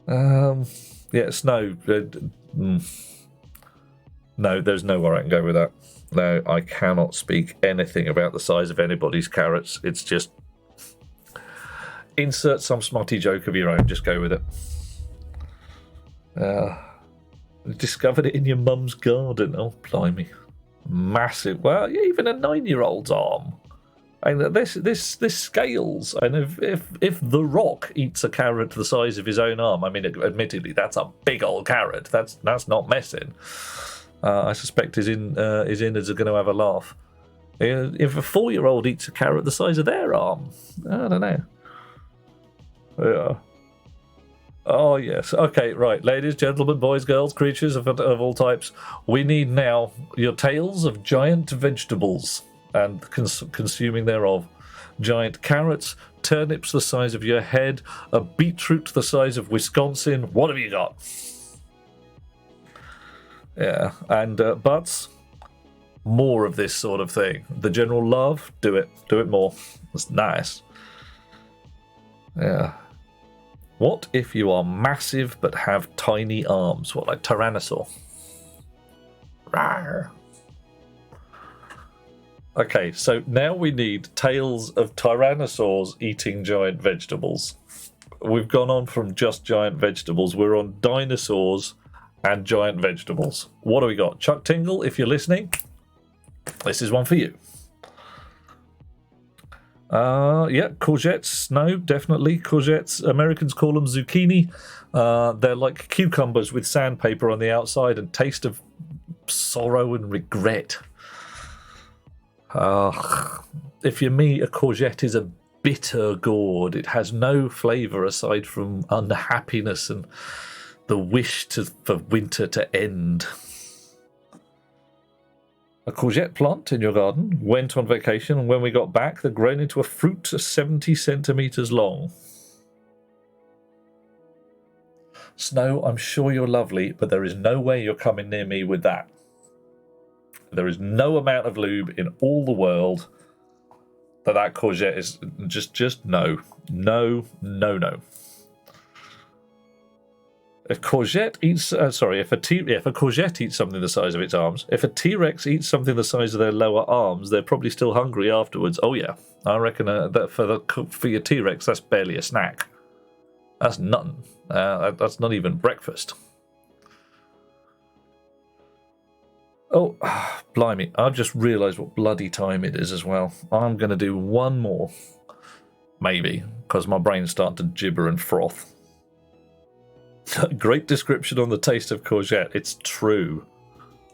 Yeah, snow. No, there's nowhere I can go with that. No, I cannot speak anything about the size of anybody's carrots. It's just insert some smutty joke of your own. Just go with it. Discovered it in your mum's garden. Oh, blimey. Massive. Well, yeah, even a 9-year-old's arm. And this scales. And if The Rock eats a carrot the size of his own arm, I mean, admittedly, that's a big old carrot. That's not messing. I suspect his innards are going to have a laugh. If a 4-year-old eats a carrot the size of their arm, I don't know. Yeah. Oh, yes. Okay, right. Ladies, gentlemen, boys, girls, creatures of all types, we need now your tales of giant vegetables and consuming thereof. Giant carrots, turnips the size of your head, a beetroot the size of Wisconsin. What have you got? Yeah, and butts, more of this sort of thing. The general love, do it more. It's nice. Yeah. What if you are massive but have tiny arms? What, like Tyrannosaur? Rawr. Okay, so now we need tales of tyrannosaurs eating giant vegetables. We've gone on from just giant vegetables. We're on dinosaurs and giant vegetables. What do we got? Chuck Tingle, if you're listening, this is one for you. Yeah, courgettes. No, definitely courgettes. Americans call them zucchini. They're like cucumbers with sandpaper on the outside and taste of sorrow and regret. If you're me, a courgette is a bitter gourd. It has no flavour aside from unhappiness and the wish for winter to end. A courgette plant in your garden went on vacation, and when we got back, they'd grown into a fruit 70 centimetres long. Snow, I'm sure you're lovely, but there is no way you're coming near me with that. There is no amount of lube in all the world that courgette is just no. No. If a courgette eats something the size of its arms, if a T-Rex eats something the size of their lower arms, they're probably still hungry afterwards. Oh yeah, I reckon that for your T-Rex, that's barely a snack. That's nothing. That's not even breakfast. Oh, blimey! I've just realised what bloody time it is as well. I'm going to do one more, maybe, because my brain's starting to gibber and froth. Great description on the taste of courgette. It's true.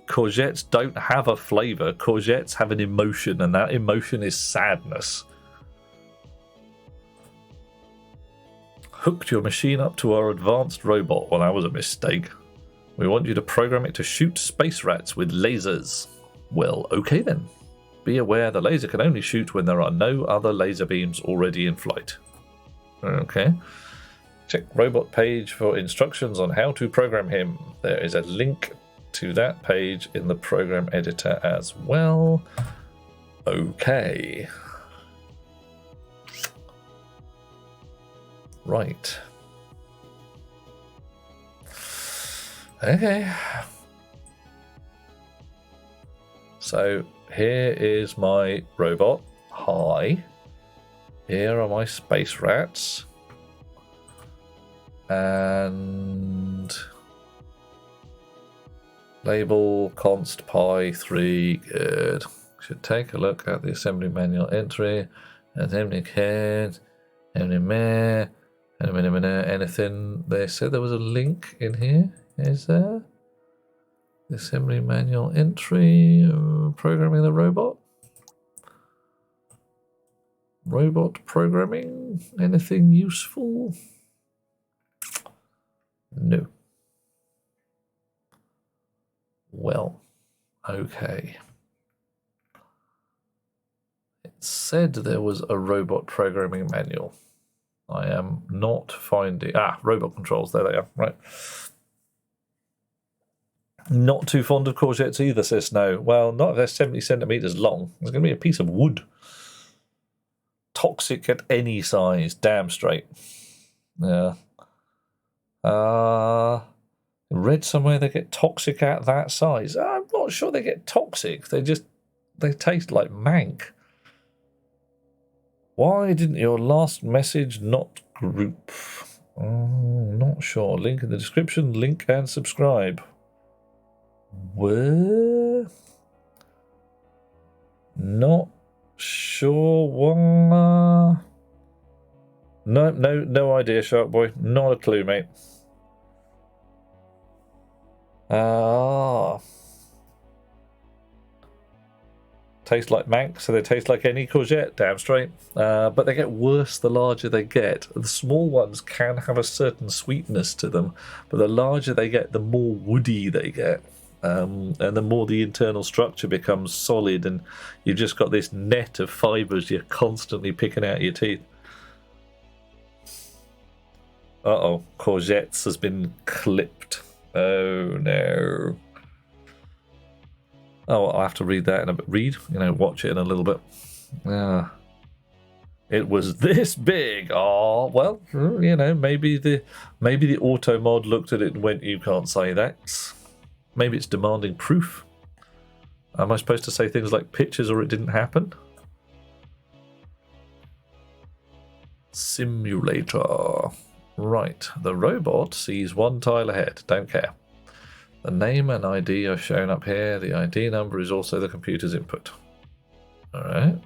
Courgettes don't have a flavour. Courgettes have an emotion, and that emotion is sadness. Hooked your machine up to our advanced robot. Well, that was a mistake. We want you to program it to shoot space rats with lasers. Well, okay then. Be aware the laser can only shoot when there are no other laser beams already in flight. Okay. Check robot page for instructions on how to program him. There is a link to that page in the program editor as well. Okay. Right. Okay. So here is my robot. Hi. Here are my space rats. And label const pi 3. Good. Should take a look at the assembly manual entry. Assembly code. Anything. They said there was a link in here. Is there? The assembly manual entry. Programming the robot. Robot programming. Anything useful? No. Well, okay. said there was a robot programming manual. I am not finding... robot controls. There they are. Right. Not too fond of courgettes either, says Snow. Well, not if they're 70 centimetres long. It's going to be a piece of wood. Toxic at any size. Damn straight. Yeah. Read somewhere they get toxic at that size. I'm not sure they get toxic. They taste like mank. Why didn't your last message not group? Not sure. Link in the description. Link and subscribe. Where? Not sure why. No idea, Shark Boy. Not a clue, mate. Taste like mank, so they taste like any courgette, damn straight. But they get worse the larger they get. The small ones can have a certain sweetness to them, but the larger they get, the more woody they get. And the more the internal structure becomes solid, and you've just got this net of fibres you're constantly picking out of your teeth. Uh-oh, courgettes has been clipped. Oh, no. Oh, I'll have to read that in a bit. Watch it in a little bit. It was this big. Oh, well, maybe the auto mod looked at it and went, you can't say that. Maybe it's demanding proof. Am I supposed to say things like pictures or it didn't happen? Simulator. Right, the robot sees one tile ahead. Don't care. The name and ID are shown up here. The ID number is also the computer's input. Alright.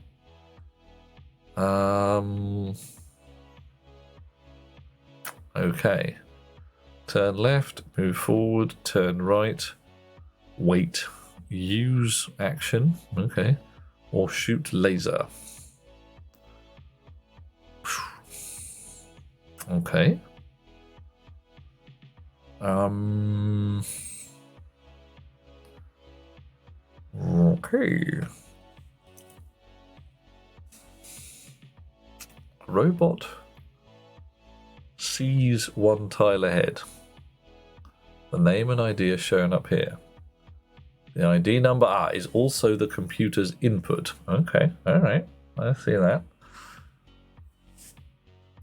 Okay. Turn left, move forward, turn right, wait, use action, okay, or shoot laser. Okay. Okay. Robot sees one tile ahead. The name and ID are shown up here. The ID number is also the computer's input. Okay, alright, I see that.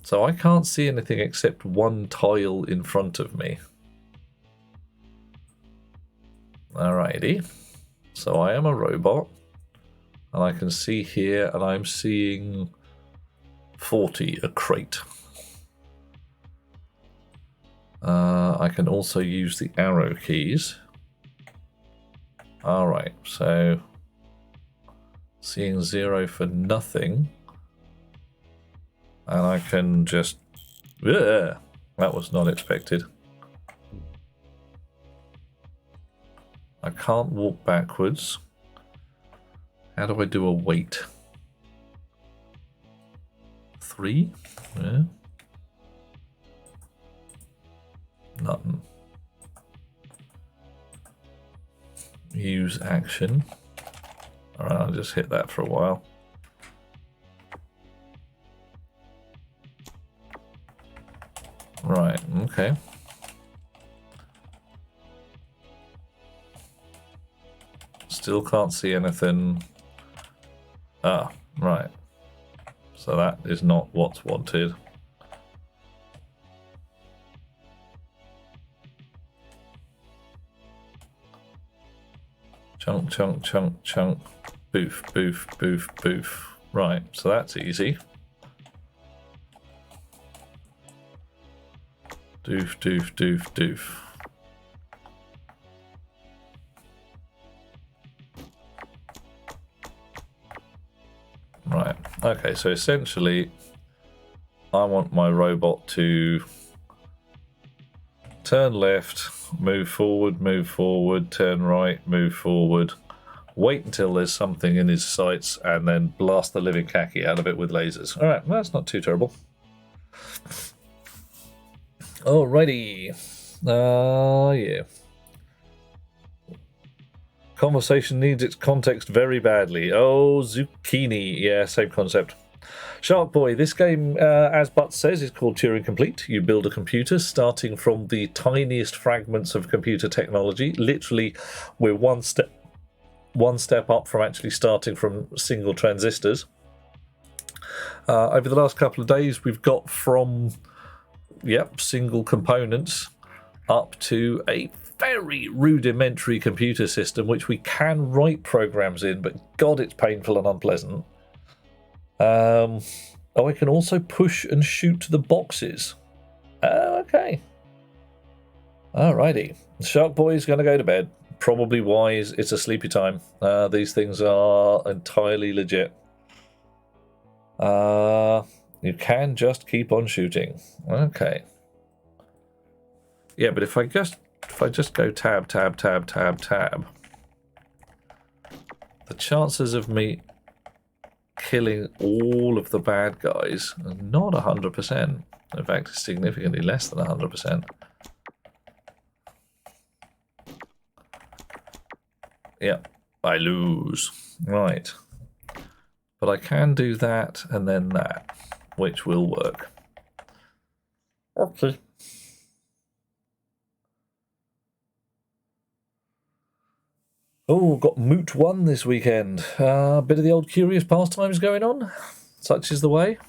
So I can't see anything except one tile in front of me. Alrighty. So I am a robot. And I can see here, and I'm seeing 40, a crate. I can also use the arrow keys. Alright, so seeing 0 for nothing. And I can just... that was not expected. I can't walk backwards. How do I do a wait? 3? Yeah. Nothing. Use action. Alright, I'll just hit that for a while. Right, okay. Still can't see anything. Right. So that is not what's wanted. Chunk, chunk, chunk, chunk. Boof, boof, boof, boof. Right, so that's easy. Doof, doof, doof, doof. Right, okay, so essentially I want my robot to turn left, move forward, turn right, move forward, wait until there's something in his sights, and then blast the living khaki out of it with lasers. Alright, well, that's not too terrible. Alrighty. Yeah. Conversation needs its context very badly. Oh, zucchini. Yeah, same concept. Shark Boy, this game, as Butts says, is called Turing Complete. You build a computer starting from the tiniest fragments of computer technology. Literally, we're one step up from actually starting from single transistors. Over the last couple of days, we've got from single components up to a very rudimentary computer system which we can write programs in, but God, it's painful and unpleasant. I can also push and shoot the boxes. Okay. Alrighty. Shark Boy's going to go to bed. Probably wise. It's a sleepy time. These things are entirely legit. You can just keep on shooting. Okay. Yeah, but if I just go tab, the chances of me killing all of the bad guys are not 100%. In fact, it's significantly less than 100%. Yeah, I lose. Right. But I can do that and then that, which will work. Okay. Oh, got Moot 1 this weekend. A bit of the old curious pastimes going on. Such is the way.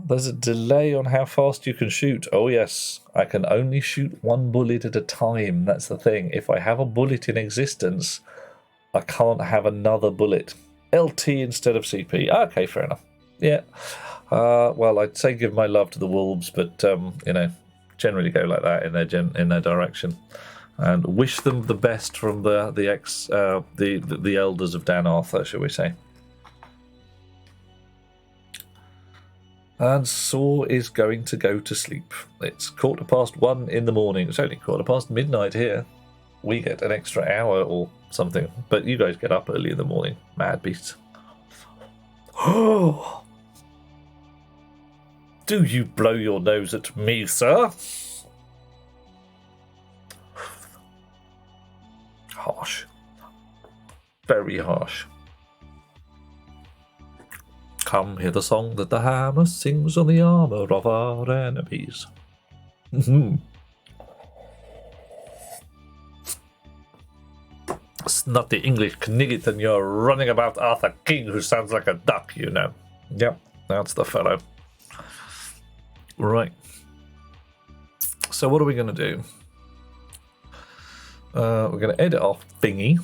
There's a delay on how fast you can shoot. Oh yes, I can only shoot one bullet at a time. That's the thing. If I have a bullet in existence, I can't have another bullet. LT instead of CP. Okay, fair enough. Yeah. Well, I'd say give my love to the wolves, but generally go like that in their direction, and wish them the best from the elders of Dan Arthur, shall we say? And Saw is going to go to sleep. It's 1:15 in the morning. It's only 1:15 midnight here. We get an extra hour or something, but you guys get up early in the morning. Mad beasts. Oh. Do you blow your nose at me, sir? Harsh. Very harsh. Come hear the song that the hammer sings on the armor of our enemies. Snotty English knigget, and you're running about Arthur King, who sounds like a duck, you know. Yep, that's the fellow. Right. So what are we going to do? We're going to edit off thingy.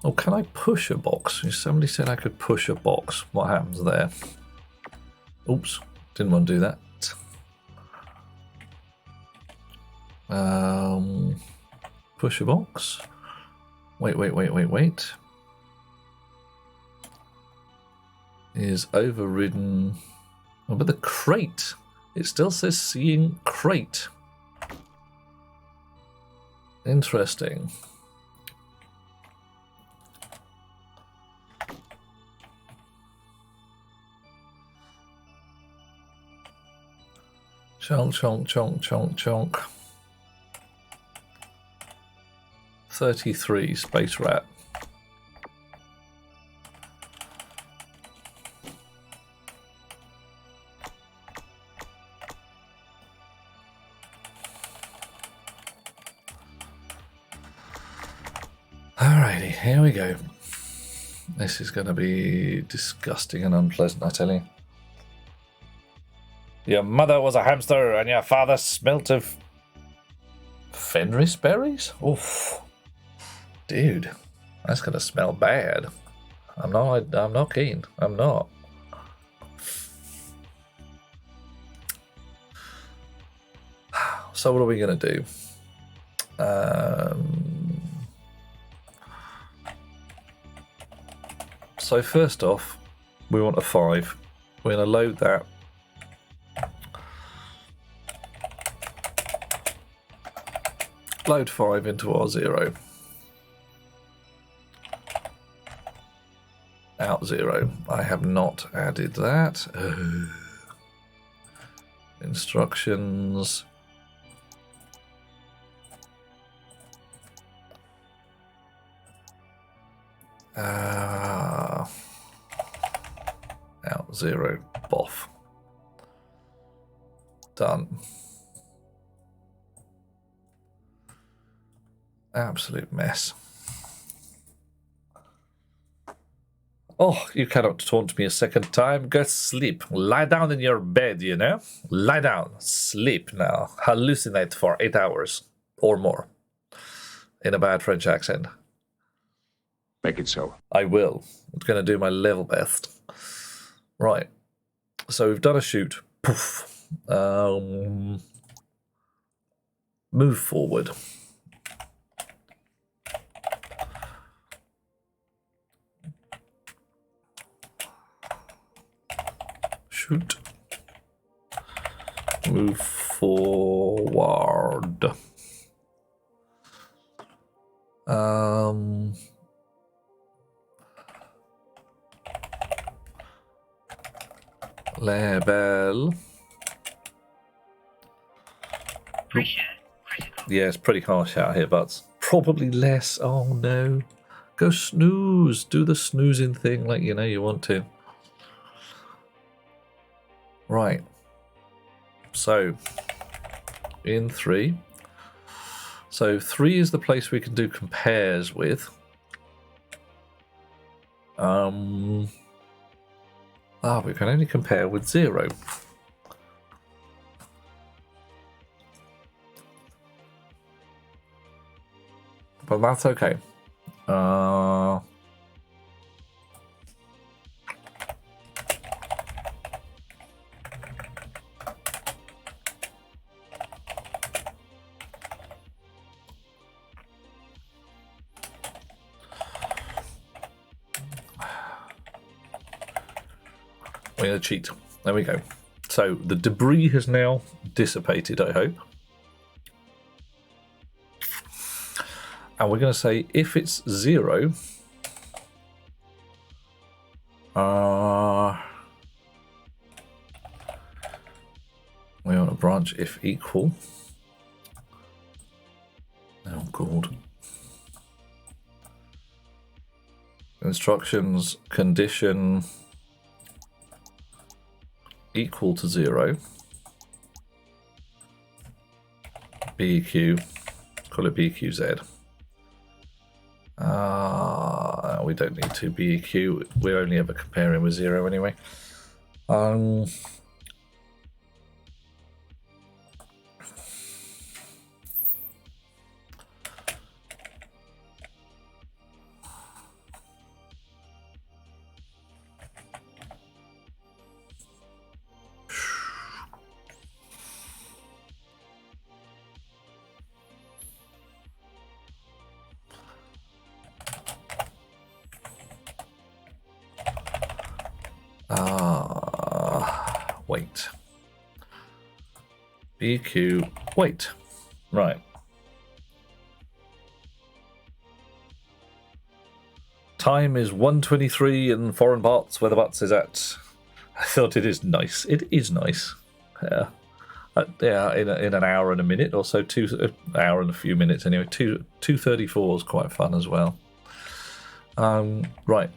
Oh, can I push a box? Somebody said I could push a box. What happens there? Oops, didn't want to do that. Push a box. Wait. Is overridden. Oh, but the crate. It still says seeing crate. Interesting. Chonk. 33 Space Rat. Alrighty, here we go. This is going to be disgusting and unpleasant, I tell you. Your mother was a hamster and your father smelt of Fenris berries? Oof. Dude, that's going to smell bad. I'm not keen. I'm not. So what are we going to do? So first off, we want a 5. We're going to load that. Load 5 into our 0. Out 0. I have not added that. instructions. Out 0, boff. Done. Absolute mess. Oh, you cannot taunt me a second time. Go sleep. Lie down in your bed, you know? Lie down. Sleep now. Hallucinate for 8 hours or more. In a bad French accent. Make it so. I will. I'm going to do my level best. Right. So we've done a shoot. Poof. Move forward. Shoot. Move forward. Level. Pressure critical. Yeah, it's pretty harsh out here, but probably less. Oh no. Go snooze. Do the snoozing thing like you know you want to. Right. So, in 3. So 3 is the place we can do compares with. We can only compare with 0. But that's okay. We're going to cheat. There we go. So the debris has now dissipated, I hope. And we're going to say if it's 0, we want to branch if equal. Oh, God. Instructions condition equal to 0. BQ, call it BQZ. We don't need to BQ. We're only ever comparing with 0 anyway. Wait. BQ, wait. Right. Time is 1:23 in foreign parts, where the butts is at. I thought it is nice. It is nice. Yeah. In an hour and a minute or so, an hour and a few minutes anyway. 2:34 is quite fun as well. Right.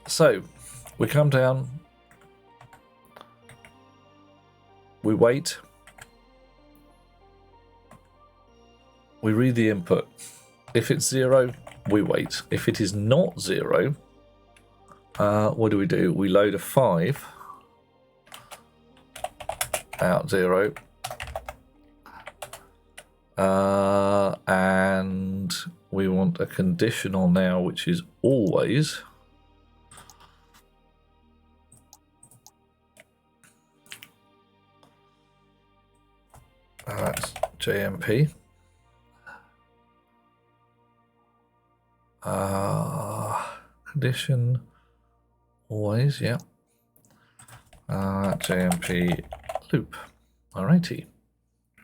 So, we come down, we wait, we read the input. If it's 0, we wait. If it is not 0, what do? We load a 5, out 0, and we want a conditional now, which is always. That's JMP. Condition always, yeah. JMP loop. Alrighty.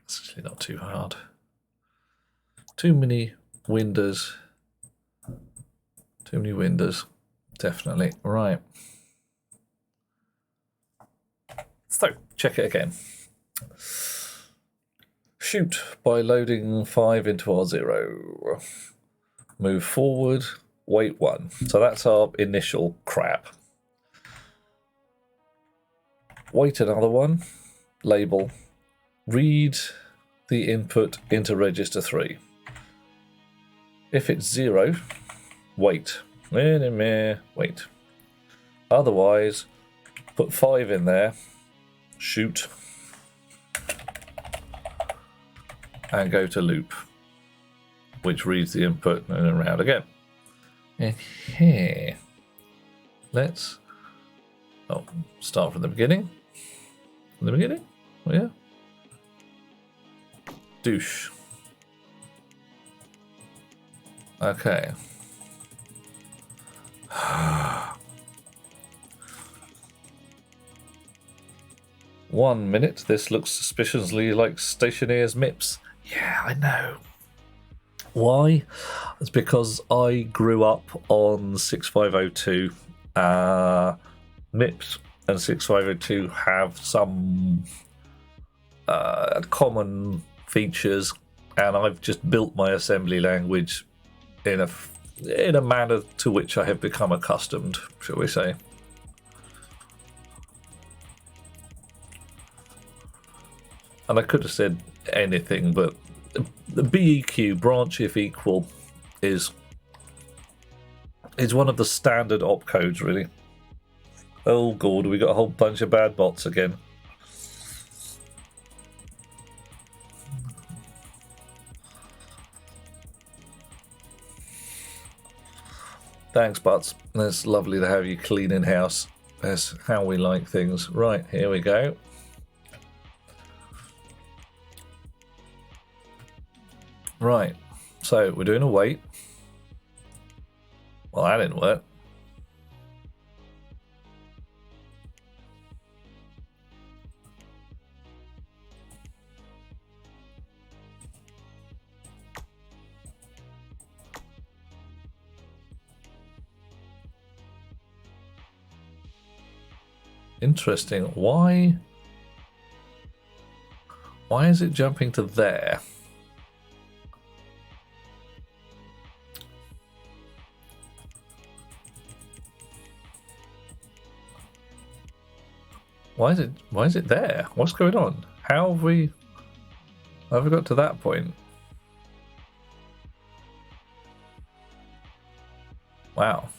It's actually not too hard. Too many windows. Too many windows. Definitely. Right. So, check it again. Shoot by loading 5 into R0. Move forward, wait 1. So that's our initial crap. Wait another one, label, read the input into register 3. If it's 0, wait. Wait. Otherwise, put 5 in there, shoot, and go to loop, which reads the input and around again. And here, let's start from the beginning. From the beginning? Oh, yeah. Douche. Okay. 1 minute. This looks suspiciously like Stationeer's MIPS. Yeah, I know. Why? It's because I grew up on 6502. MIPS and 6502 have some common features, and I've just built my assembly language in a manner to which I have become accustomed, shall we say. And I could have said anything, but the BEQ, branch if equal, is one of the standard opcodes, really. Oh god, we got a whole bunch of bad bots again. Thanks, bots. It's lovely to have you clean in house. That's how we like things. Right, here we go. Right, so we're doing a wait. Well, that didn't work. Interesting. Why is it jumping to there? Why is it there? What's going on? How have we got to that point? Wow.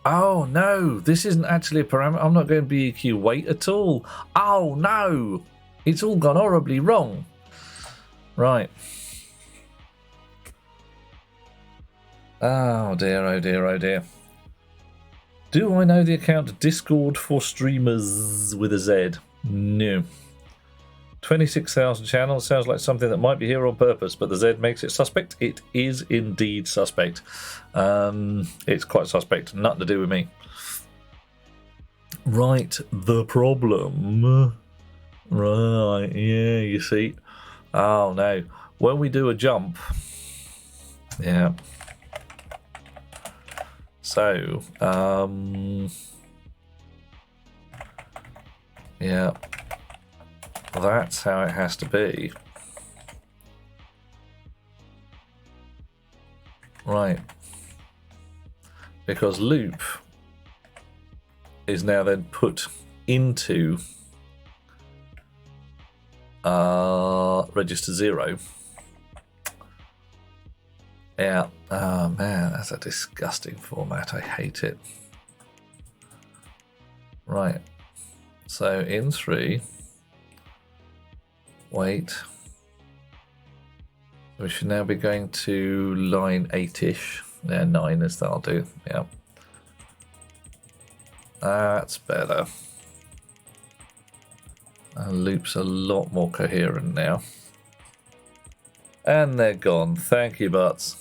Oh no, this isn't actually a parameter. I'm not going to BEQ wait at all. Oh no, it's all gone horribly wrong. Right. Oh dear, oh dear, oh dear. Do I know the account Discord for streamers with a Z? No. 26,000 channels sounds like something that might be here on purpose, but the Z makes it suspect. It is indeed suspect. It's quite suspect. Nothing to do with me. Right, the problem. Right, yeah, you see. Oh no. When we do a jump. Yeah. So, yeah. That's how it has to be. Right. Because loop is now then put into register 0. Yeah. Oh man, that's a disgusting format. I hate it. Right. So in 3. Wait. We should now be going to line 8-ish. Yeah, 9 is that'll do. Yeah. That's better. And loop's a lot more coherent now. And they're gone. Thank you, butts.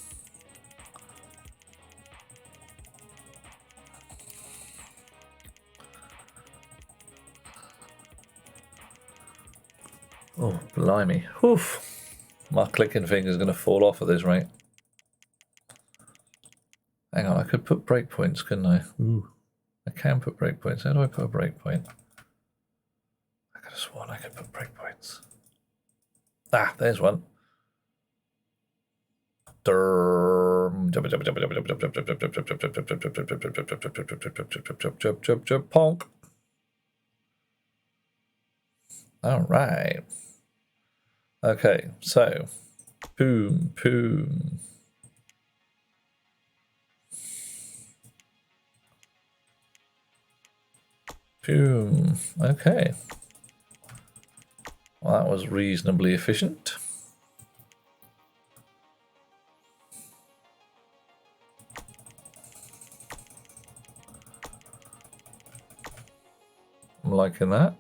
Oh, blimey. Oof. My clicking finger's going to fall off at this rate. Hang on, I could put breakpoints, couldn't I? Ooh, I can put breakpoints. How do I put a breakpoint? I could have sworn I could put breakpoints. Ah, there's one. Ponk. All right. Okay, so boom, boom. Boom. Okay. Well, that was reasonably efficient. I'm liking that.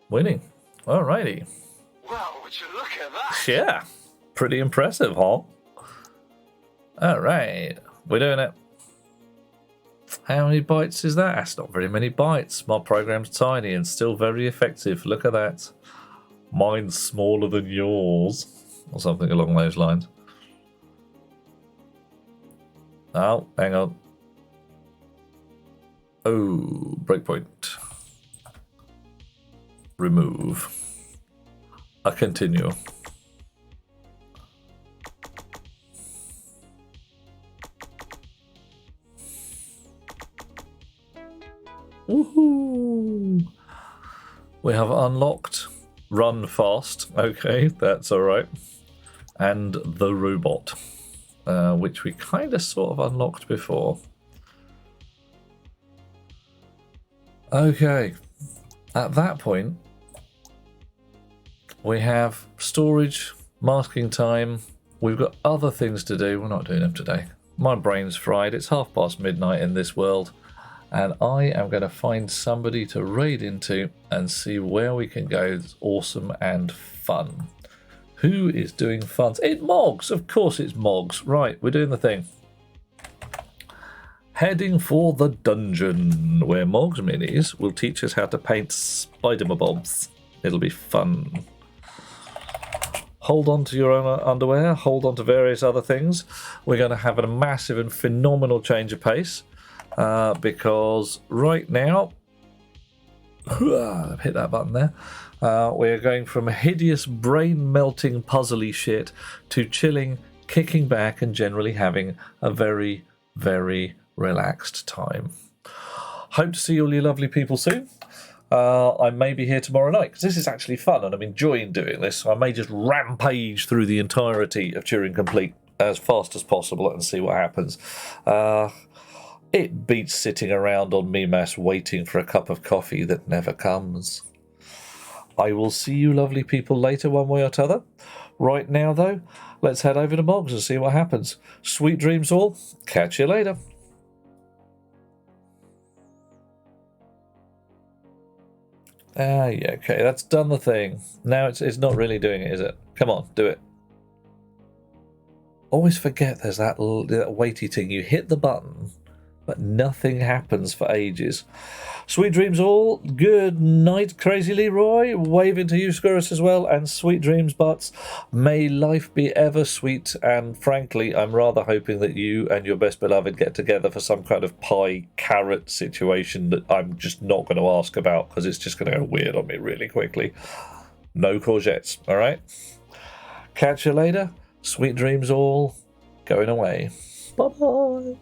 Winning. Alrighty. Wow, would you look at that? Yeah. Pretty impressive, huh? Alright. We're doing it. How many bytes is that? That's not very many bytes. My program's tiny and still very effective. Look at that. Mine's smaller than yours. Or something along those lines. Oh, hang on. Oh, breakpoint. Remove. I continue. Woohoo! We have unlocked Run Fast. Okay, that's alright. And the robot, which we kind of sort of unlocked before. Okay, at that point, we have storage, masking time. We've got other things to do. We're not doing them today. My brain's fried. It's midnight in this world. And I am going to find somebody to raid into and see where we can go that's awesome and fun. Who is doing fun? It's Moggs! Of course it's Moggs. Right, we're doing the thing. Heading for the dungeon, where Moggs Minis will teach us how to paint spider-mobs. It'll be fun. Hold on to your own underwear. Hold on to various other things. We're going to have a massive and phenomenal change of pace. Because right now, I've hit that button there. We're going from hideous, brain-melting, puzzly shit to chilling, kicking back, and generally having a very, very relaxed time. Hope to see all you lovely people soon. I may be here tomorrow night because this is actually fun and I'm enjoying doing this. I may just rampage through the entirety of Turing Complete as fast as possible and see what happens. It beats sitting around on Mimas waiting for a cup of coffee that never comes. I will see you lovely people later one way or t'other. Right now, though, let's head over to Moggs and see what happens. Sweet dreams all. Catch you later. Yeah, okay, that's done the thing. Now it's not really doing it, is it? Come on, do it. Always forget there's that weighty thing. You hit the button, but nothing happens for ages. Sweet dreams all. Good night, Crazy Leroy. Waving to you, Skurrus, as well. And sweet dreams, butts. May life be ever sweet. And frankly, I'm rather hoping that you and your best beloved get together for some kind of pie-carrot situation that I'm just not going to ask about because it's just going to go weird on me really quickly. No courgettes, all right? Catch you later. Sweet dreams all. Going away. Bye-bye.